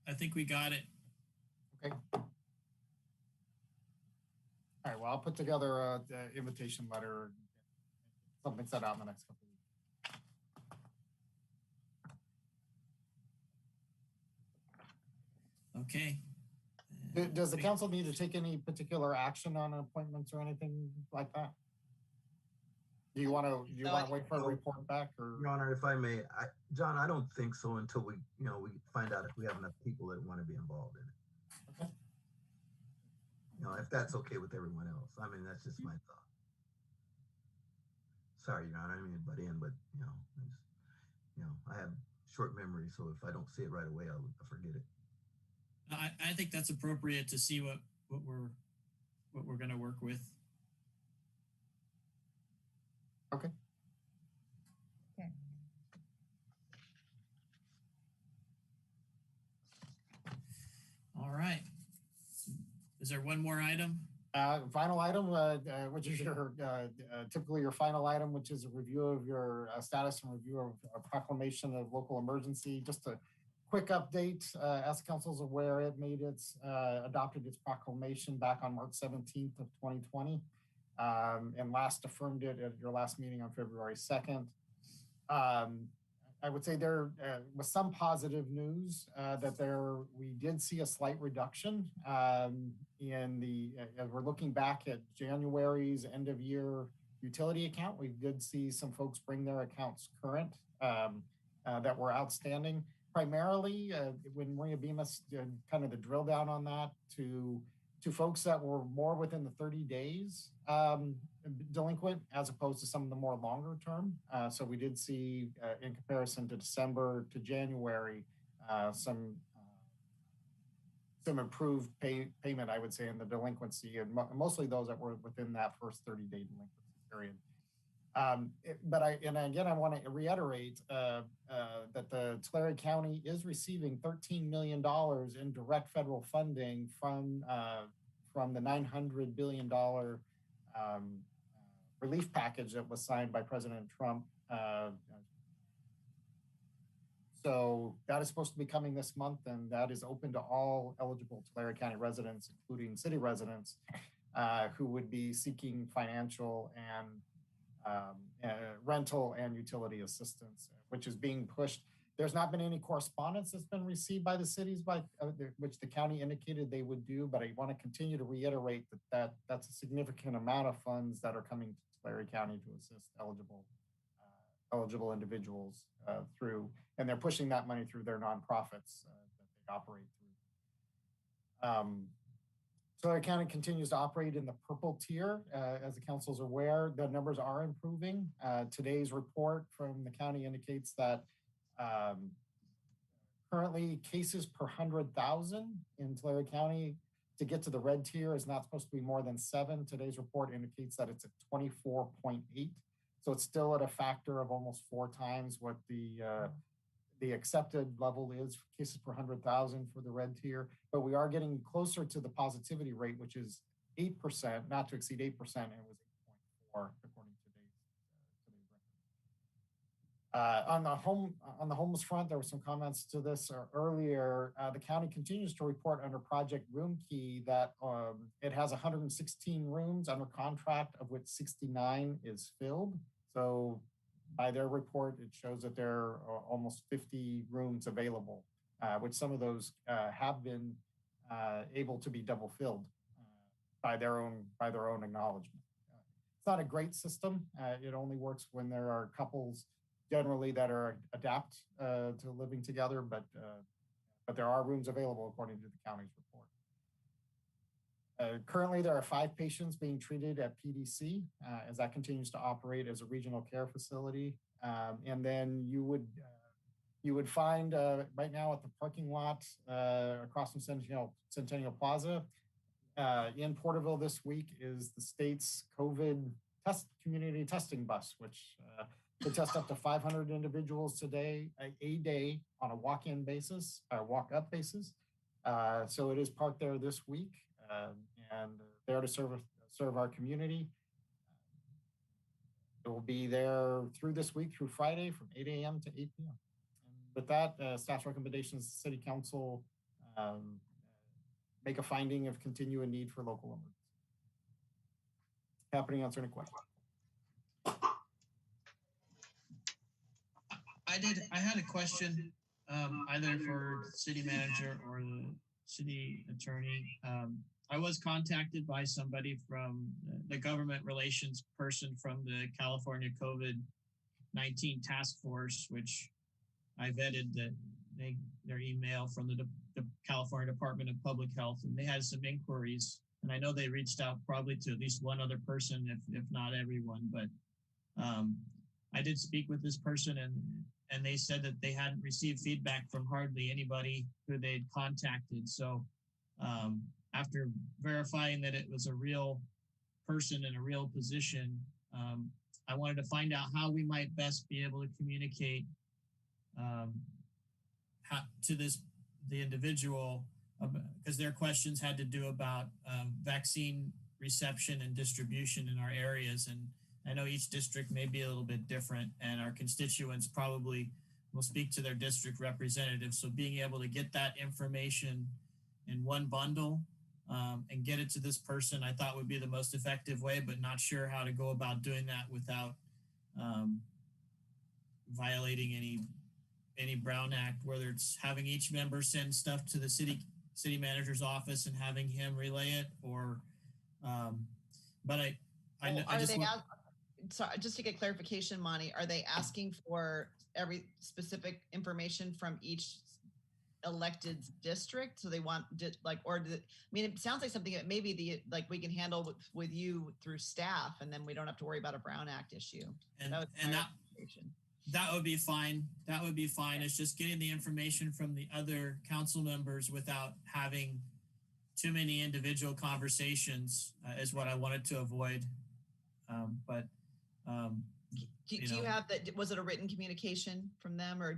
I think we got it. Okay. All right, well, I'll put together a invitation letter, something set out in the next couple of weeks. Okay. Does the council need to take any particular action on appointments or anything like that? Do you want to wait for a report back, or? Your Honor, if I may, John, I don't think so until we find out if we have enough people that want to be involved in it. Okay. If that's okay with everyone else. I mean, that's just my thought. Sorry, Your Honor, I didn't mean to butt in, but I have short memory, so if I don't see it right away, I'll forget it. I think that's appropriate to see what we're going to work with. Okay. Okay. All right. there one more item? Final item, which is your typically your final item, which is a review of your status and review of a proclamation of local emergency. Just a quick update. As council's aware, it made its adopted its proclamation back on March 17th of 2020, and last affirmed it at your last meeting on February 2nd. I would say there was some positive news that we did see a slight reduction in the, as we're looking back at January's end of year utility account, we did see some folks bring their accounts current that were outstanding. Primarily when Maria Bemis did kind of the drill down on that to folks that were more within the 30 days delinquent as opposed to some of the more longer term. So we did see in comparison to December to January, some improved payment, I would say, in the delinquency, and mostly those that were within that first 30-day delinquency period. Again, I want to reiterate that the Tulare County is receiving $13 million in direct federal funding from the $900 billion relief package that was signed by President Trump. So that is supposed to be coming this month, and that is open to all eligible Tulare County residents, including city residents, who would be seeking financial and rental and utility assistance, which is being pushed. There's not been any correspondence that's been received by the cities, which the county indicated they would do, but I want to continue to reiterate that's a significant amount of funds that are coming to Tulare County to assist eligible individuals through, and they're pushing that money through their nonprofits that they operate through. Tulare County continues to operate in the purple tier. As the council's aware, the numbers are improving. Today's report from the county indicates that currently cases per 100,000 in Tulare County to get to the red tier is not supposed to be more than 7. Today's report indicates that it's at 24.8. So it's still at a factor of almost 4 times what the accepted level is for cases per 100,000 for the red tier. But we are getting closer to the positivity rate, which is 8%, not to exceed 8%, and it was 8.4 according to today's record. On the homeless front, there were some comments to this earlier. The county continues to report under Project Room Key that it has 116 rooms under contract, of which 69 is filled. So by their report, it shows that there are almost 50 rooms available, which some of those have been able to be double filled by their own acknowledgement. It's not a great system. It only works when there are couples generally that are adapt to living together, but there are rooms available according to the county's report. Currently, there are 5 patients being treated at PDC as that continues to operate as a regional care facility. And then you would find right now at the parking lot across from Centennial Plaza in Porterville this week is the state's COVID community testing bus, which could test up to 500 individuals a day on a walk-in basis, or walk-up basis. So it is parked there this week and there to serve our community. It will be there through this week, through Friday, from 8 a.m. to 8 p.m. And with that, staff's recommendations, the City Council make a finding of continuing need for local emergency. Happy to answer any questions. I had a question either for the city manager or the city attorney. I was contacted by somebody from the government relations person from the California COVID-19 task force, which I vetted their email from the California Department of Public Health, and they had some inquiries. And I know they reached out probably to at least one other person, if not everyone. But I did speak with this person, and they said that they hadn't received feedback from hardly anybody who they'd contacted. So after verifying that it was a real person in a real position, I wanted to find out how we might best be able to communicate to the individual because their questions had to do about vaccine reception and distribution in our areas. And I know each district may be a little bit different, and our constituents probably will speak to their district representative. So being able to get that information in one bundle and get it to this person, I thought would be the most effective way, but not sure how to go about doing that without violating any Brown Act, whether it's having each member send stuff to the city manager's office and having him relay it, or but I just want, sorry, just to get clarification, Monty, are they asking for every specific information from each elected district? So they want it sounds like something that maybe we can handle with you through staff, and then we don't have to worry about a Brown Act issue. That would be fine. That would be fine. It's just getting the information from the other council members without having too many individual conversations is what I wanted to avoid. Do you have that? Was it a written communication from them, or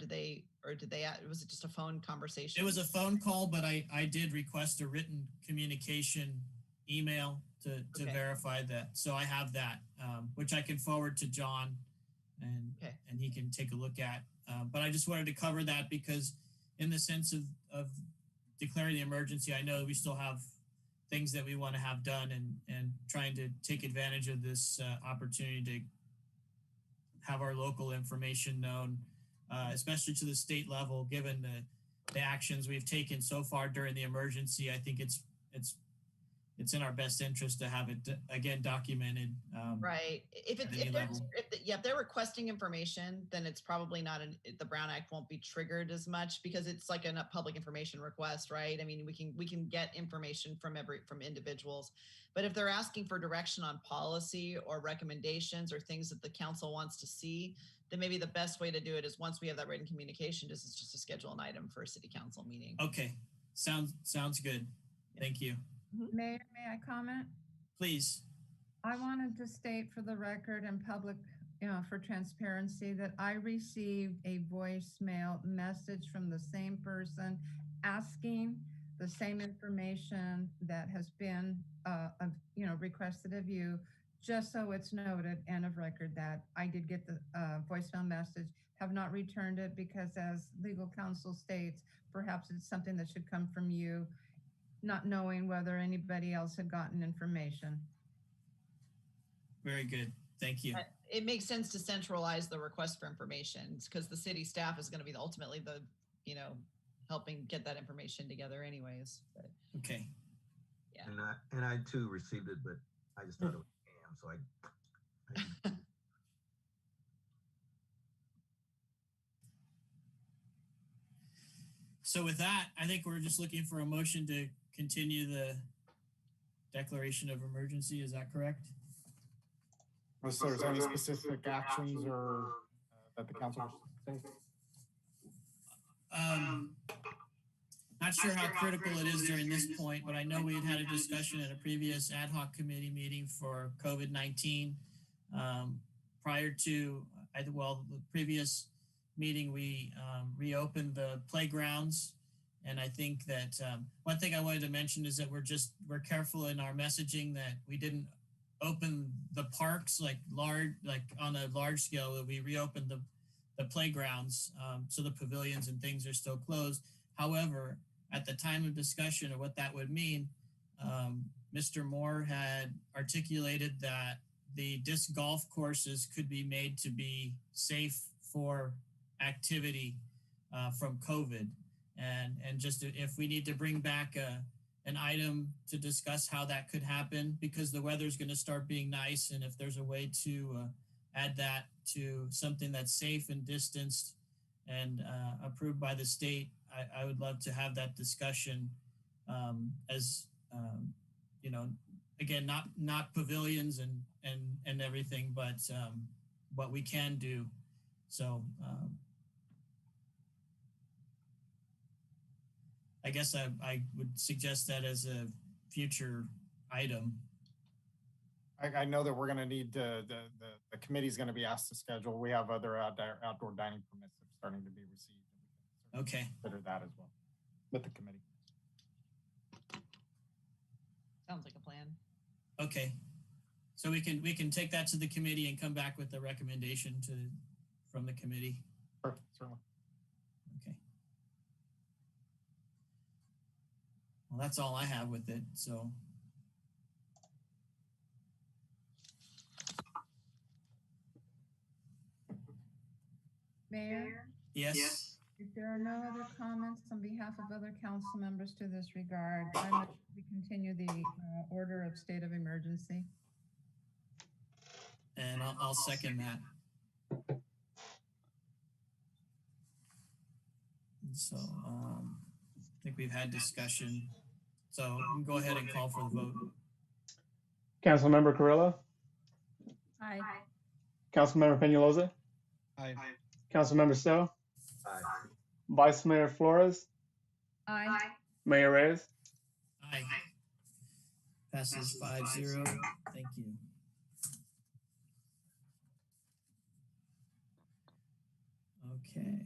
was it just a phone conversation? It was a phone call, but I did request a written communication email to verify that. So I have that, which I can forward to John, and he can take a look at. But I just wanted to cover that because in the sense of declaring the emergency, I know we still have things that we want to have done, and trying to take advantage of this opportunity to have our local information known, especially to the state level, given the actions we've taken so far during the emergency. I think it's in our best interest to have it again documented. Right. If they're requesting information, then it's probably not the Brown Act won't be triggered as much because it's like a public information request, right? I mean, we can get information from individuals, but if they're asking for direction on policy or recommendations or things that the council wants to see, then maybe the best way to do it is once we have that written communication, just to schedule an item for a city council meeting. Okay, sounds good. Thank you. Mayor, may I comment? Please. I wanted to state for the record and public, for transparency, that I received a voicemail message from the same person asking the same information that has been, requested of you, just so it's noted and of record that I did get the voicemail message, have not returned it because as legal counsel states, perhaps it's something that should come from you, not knowing whether anybody else had gotten information. Very good. Thank you. It makes sense to centralize the request for information because the city staff is going to be ultimately the, helping get that information together anyways. But, okay. Yeah. And I too received it, but I just thought it was scam, so I So with that, I think we're just looking for a motion to continue the declaration of emergency. Is that correct? Unless there's any specific actions or that the council wishes to take? Not sure how critical it is during this point, but I know we had a discussion at a previous ad hoc committee meeting for COVID-19. Prior to, the previous meeting, we reopened the playgrounds. And I think that one thing I wanted to mention is that we're careful in our messaging that we didn't open the parks on a large scale, that we reopened the playgrounds. So the pavilions and things are still closed. However, at the time of discussion of what that would mean, Mr. Moore had articulated that the disc golf courses could be made to be safe for activity from COVID. And just if we need to bring back an item to discuss how that could happen, because the weather's going to start being nice, and if there's a way to add that to something that's safe and distanced and approved by the state, I would love to have that discussion again, not pavilions and everything, but what we can do. So I guess I would suggest that as a future item. I know that we're going to need the committee's going to be asked to schedule. We have other outdoor dining permits that are starting to be received. Okay. Consider that as well with the committee. Sounds like a plan. Okay. So we can take that to the committee and come back with a recommendation from the committee. Perfect, certainly. Okay. Well, that's all I have with it. So. Mayor, Yes. if there are no other comments on behalf of other council members to this regard, I move we continue the order of state of emergency. And I'll second that. So I think we've had discussion. So we can go ahead and call for the vote. Councilmember Carrillo, Aye. Councilmember Peñalosa, Aye. Councilmember Stowe, Aye. Vice Mayor Flores, Aye. Mayor Reyes. Aye. Passes 5-0. Thank you. Okay.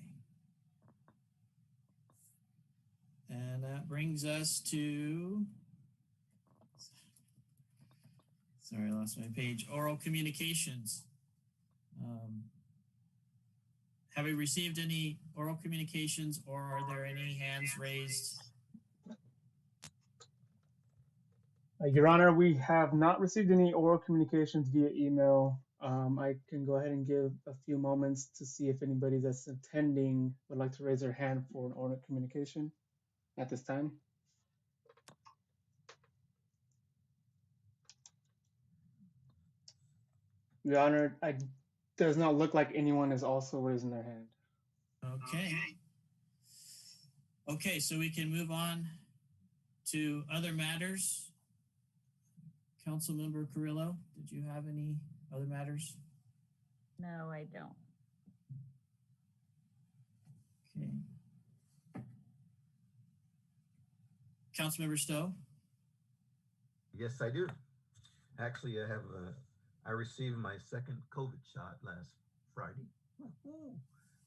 And that brings us to, sorry, I lost my page, oral communications. Have we received any oral communications, or are there any hands raised? Your Honor, we have not received any oral communications via email. I can go ahead and give a few moments to see if anybody that's attending would like to raise their hand for an oral communication at this time. Your Honor, it does not look like anyone is also raising their hand. Okay. Okay, so we can move on to other matters. Councilmember Carrillo, did you have any other matters? No, I don't. Okay. Councilmember Stowe? Yes, I do. Actually, I received my second COVID shot last Friday.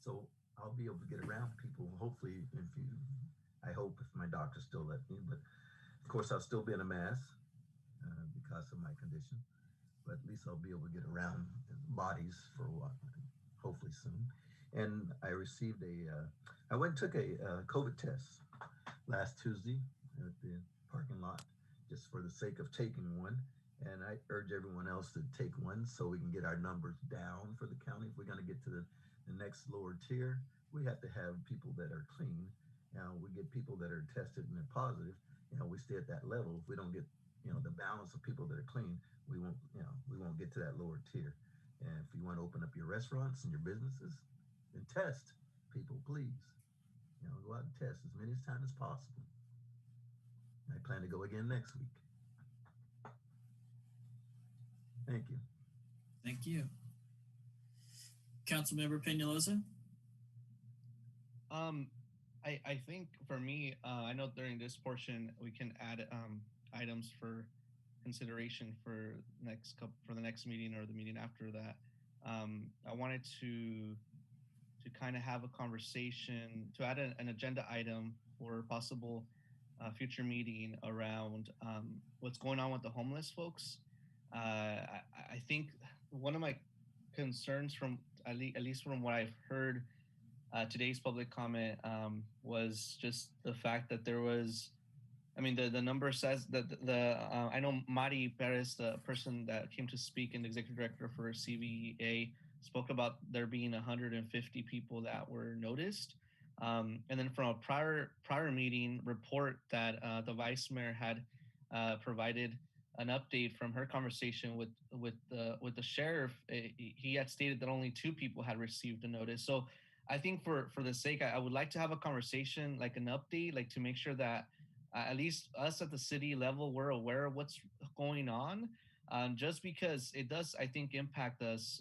So I'll be able to get around people. Hopefully, I hope if my doctor still let me, but of course I'll still be in a mask because of my condition, but at least I'll be able to get around bodies for a while, hopefully soon. And I received I went and took a COVID test last Tuesday at the parking lot, just for the sake of taking one. And I urge everyone else to take one so we can get our numbers down for the county. If we're going to get to the next lower tier, we have to have people that are clean. Now we get people that are tested and they're positive. We stay at that level. If we don't get, the balance of people that are clean, we won't get to that lower tier. And if you want to open up your restaurants and your businesses, then test people, please. Go out and test as many times as possible. I plan to go again next week. Thank you. Thank you. Councilmember Peñalosa? I think for me, I know during this portion we can add items for consideration for the next meeting or the meeting after that. I wanted to kind of have a conversation to add an agenda item for possible future meeting around what's going on with the homeless folks. I think one of my concerns from at least from what I've heard today's public comment was just the fact that there was, the number says that I know Mari Perez, the person that came to speak and the executive director for CVA, spoke about there being 150 people that were noticed. And then from a prior meeting report that the vice mayor had provided an update from her conversation with the sheriff, he had stated that only 2 people had received a notice. So I think for the sake, I would like to have a conversation, like an update, like to make sure that at least us at the city level, we're aware of what's going on, just because it does, I think, impact us.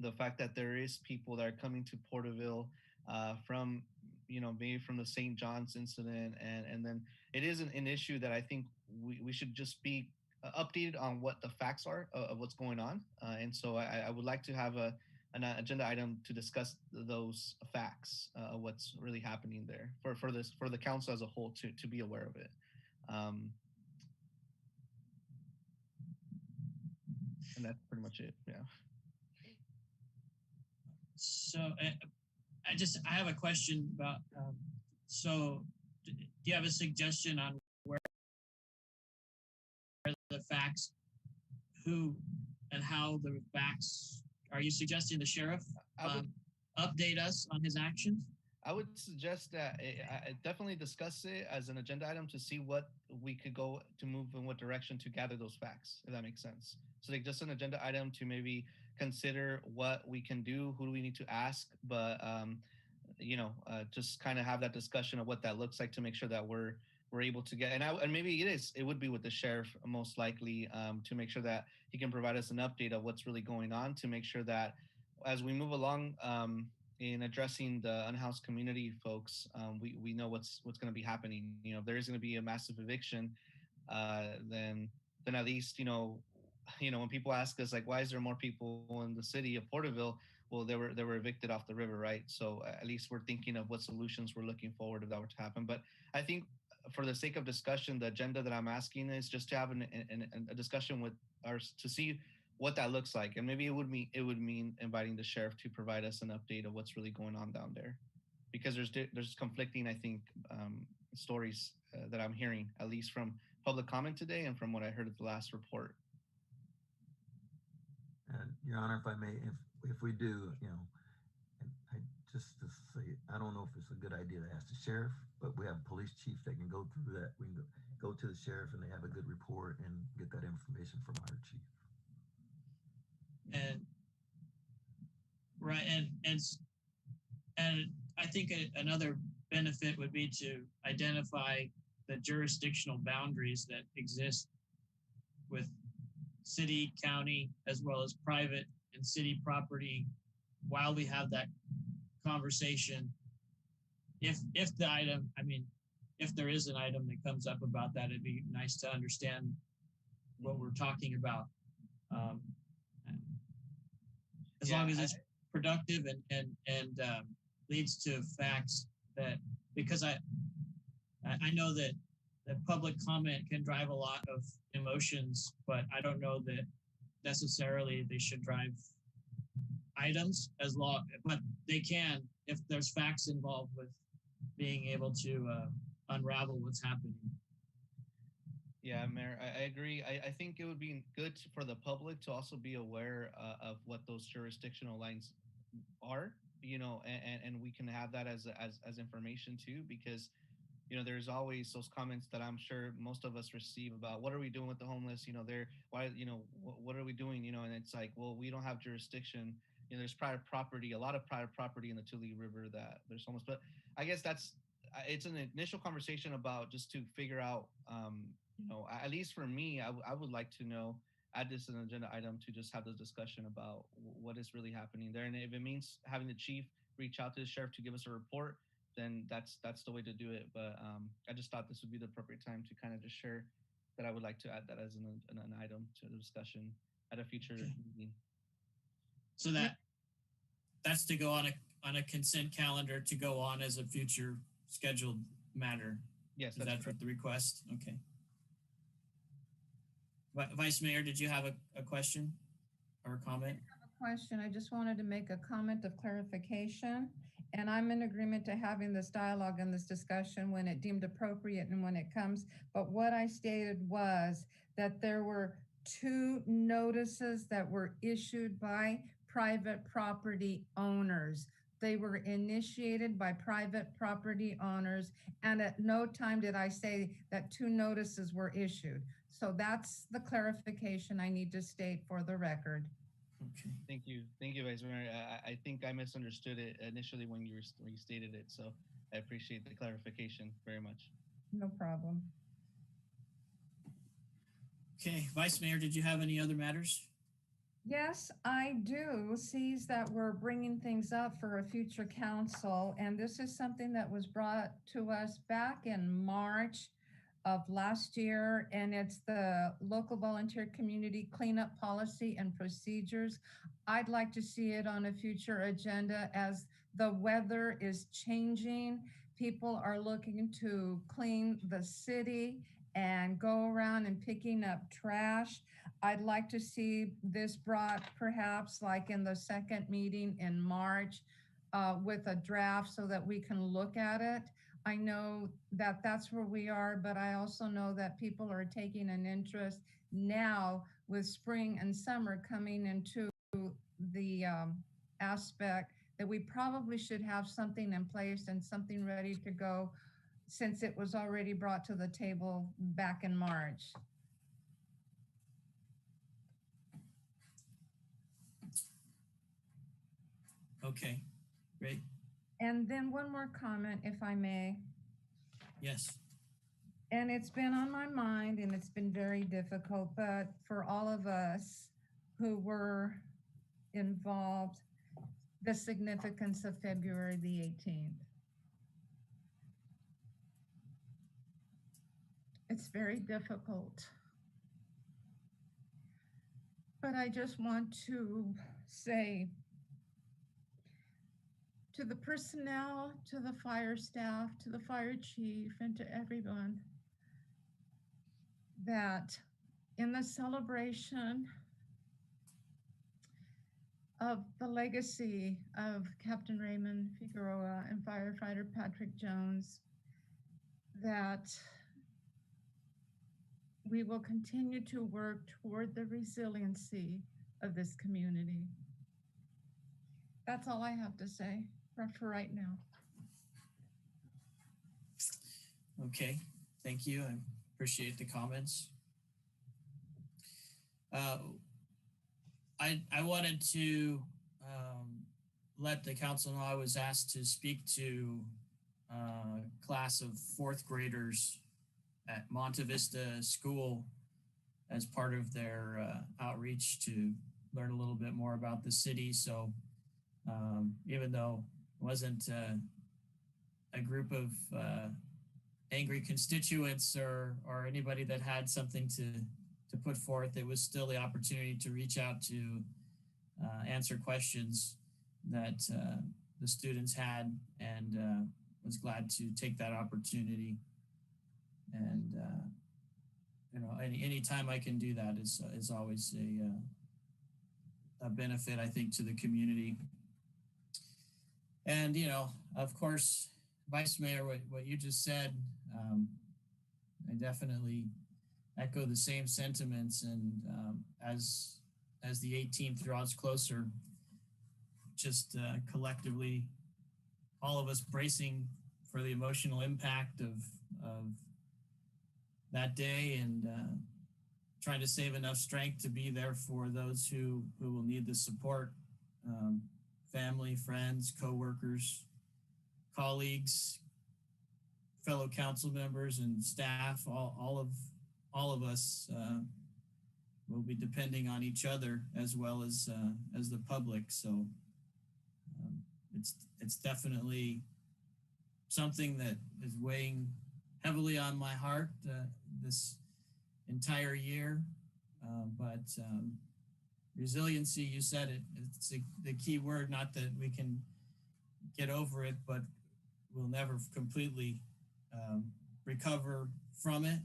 The fact that there is people that are coming to Porterville from, maybe from the St. John's incident. And then it is an issue that I think we should just be updated on what the facts are of what's going on. And so I would like to have an agenda item to discuss those facts, what's really happening there for the council as a whole to be aware of it. And that's pretty much it. Yeah. So I have a question about, so do you have a suggestion on where the facts, who and how the facts, are you suggesting the sheriff update us on his actions? I would suggest that I definitely discuss it as an agenda item to see what we could go to move in what direction to gather those facts, if that makes sense. So like just an agenda item to maybe consider what we can do, who do we need to ask, but just kind of have that discussion of what that looks like to make sure that we're able to get, and maybe it would be with the sheriff most likely, to make sure that he can provide us an update of what's really going on, to make sure that as we move along in addressing the unhoused community folks, we know what's going to be happening. If there is going to be a massive eviction, then at least when people ask us like, why is there more people in the city of Porterville? Well, they were evicted off the river, right? So at least we're thinking of what solutions we're looking forward if that were to happen. But I think for the sake of discussion, the agenda that I'm asking is just to have a discussion with ours to see what that looks like, and maybe it would mean inviting the sheriff to provide us an update of what's really going on down there, because there's conflicting, I think, stories that I'm hearing, at least from public comment today and from what I heard at the last report. And Your Honor, if I may, if we do, and I just to say, I don't know if it's a good idea to ask the sheriff, but we have a police chief that can go through that. We can go to the sheriff and they have a good report and get that information from our chief. And right, and I think another benefit would be to identify the jurisdictional boundaries that exist with city, county, as well as private and city property while we have that conversation. If the item, if there is an item that comes up about that, it'd be nice to understand what we're talking about. As long as it's productive and leads to facts, that because I know that public comment can drive a lot of emotions, but I don't know that necessarily they should drive items but they can if there's facts involved with being able to unravel what's happening. Yeah, Mayor, I agree. I think it would be good for the public to also be aware of what those jurisdictional lines are, and we can have that as information too, because there's always those comments that I'm sure most of us receive about what are we doing with the homeless? What are we doing? And it's like, well, we don't have jurisdiction. There's private property, a lot of private property in the Tule River that there's homeless. But I guess it's an initial conversation about just to figure out, at least for me, I would like to know, add this as an agenda item to just have this discussion about what is really happening there. And if it means having the chief reach out to the sheriff to give us a report, then that's the way to do it. But I just thought this would be the appropriate time to kind of just share that I would like to add that as an item to the discussion at a future meeting. So that's to go on a consent calendar to go on as a future scheduled matter. Yes, that's what the request. Okay. Vice Mayor, did you have a question or a comment? I have a question. I just wanted to make a comment of clarification. And I'm in agreement to having this dialogue and this discussion when it deemed appropriate and when it comes. But what I stated was that there were 2 notices that were issued by private property owners. They were initiated by private property owners, and at no time did I say that 2 notices were issued. So that's the clarification I need to state for the record. Okay. Thank you, Vice Mayor. I think I misunderstood it initially when you stated it, so I appreciate the clarification very much. No problem. Okay, Vice Mayor, did you have any other matters? Yes, I do. Sees that we're bringing things up for a future council, and this is something that was brought to us back in March of last year, and it's the local volunteer community cleanup policy and procedures. I'd like to see it on a future agenda as the weather is changing. People are looking to clean the city, and go around and picking up trash. I'd like to see this brought perhaps like in the second meeting in March with a draft so that we can look at it. I know that that's where we are, but I also know that people are taking an interest now with spring and summer coming into the aspect that we probably should have something in place and something ready to go since it was already brought to the table back in March. Okay, great. And then one more comment, if I may. Yes. And it's been on my mind and it's been very difficult, but for all of us who were involved, the significance of February the 18th. It's very difficult. But I just want to say to the personnel, to the fire staff, to the fire chief, and to everyone that in the celebration of the legacy of Captain Raymond Figueroa and firefighter Patrick Jones, that we will continue to work toward the resiliency of this community. That's all I have to say for right now. Okay, thank you. I appreciate the comments. I wanted to let the council know I was asked to speak to a class of 4th graders at Monte Vista School as part of their outreach to learn a little bit more about the city. So even though it wasn't a group of angry constituents or anybody that had something to put forth, it was still the opportunity to reach out to answer questions that the students had, and was glad to take that opportunity. And you know, any time I can do that is always a benefit, I think, to the community. And you know, of course, Vice Mayor, what you just said, I definitely echo the same sentiments. And as the 18th draws closer, just collectively, all of us bracing for the emotional impact of that day, and trying to save enough strength to be there for those who will need the support, family, friends, coworkers, colleagues, fellow council members and staff. All of us will be depending on each other as well as the public. So it's definitely something that is weighing heavily on my heart this entire year. But resiliency, you said it, it's the key word. Not that we can get over it, but we'll never completely recover from it.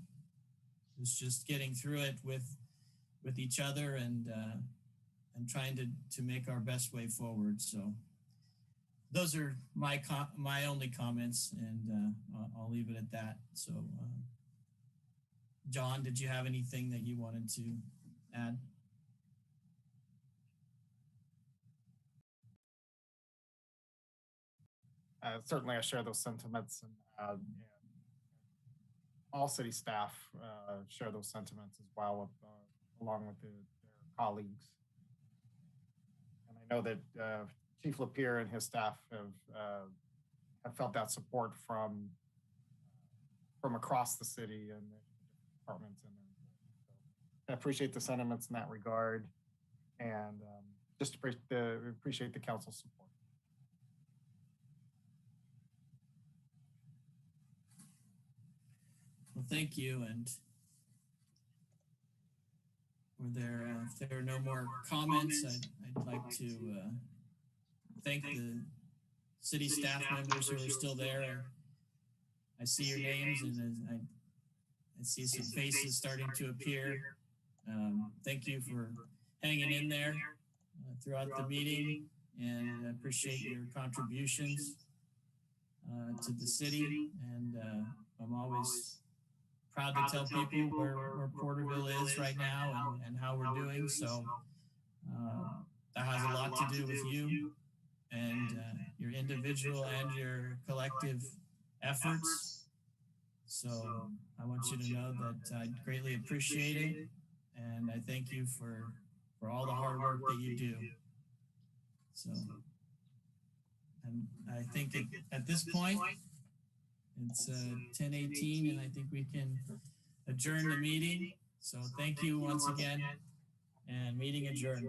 It's just getting through it with each other and trying to make our best way forward. So those are my only comments, and I'll leave it at that. So John, did you have anything that you wanted to add? Certainly I share those sentiments, and all city staff share those sentiments as well, along with their colleagues. And I know that Chief Lapierre and his staff have felt that support from across the city and the departments in there. So I appreciate the sentiments in that regard, and just appreciate the council's support. Well, thank you. And if there are no more comments, I'd like to thank the city staff members who are still there. I see your names, and I I see some faces starting to appear. Thank you for hanging in there throughout the meeting, and I appreciate your contributions to the city. And I'm always proud to tell people where Porterville is right now and how we're doing. So that has a lot to do with you and your individual and your collective efforts. So I want you to know that I greatly appreciate it, and I thank you for all the hard work that you do. So, and I think at this point, it's 10:18, and I think we can adjourn the meeting. So thank you once again, and meeting adjourned.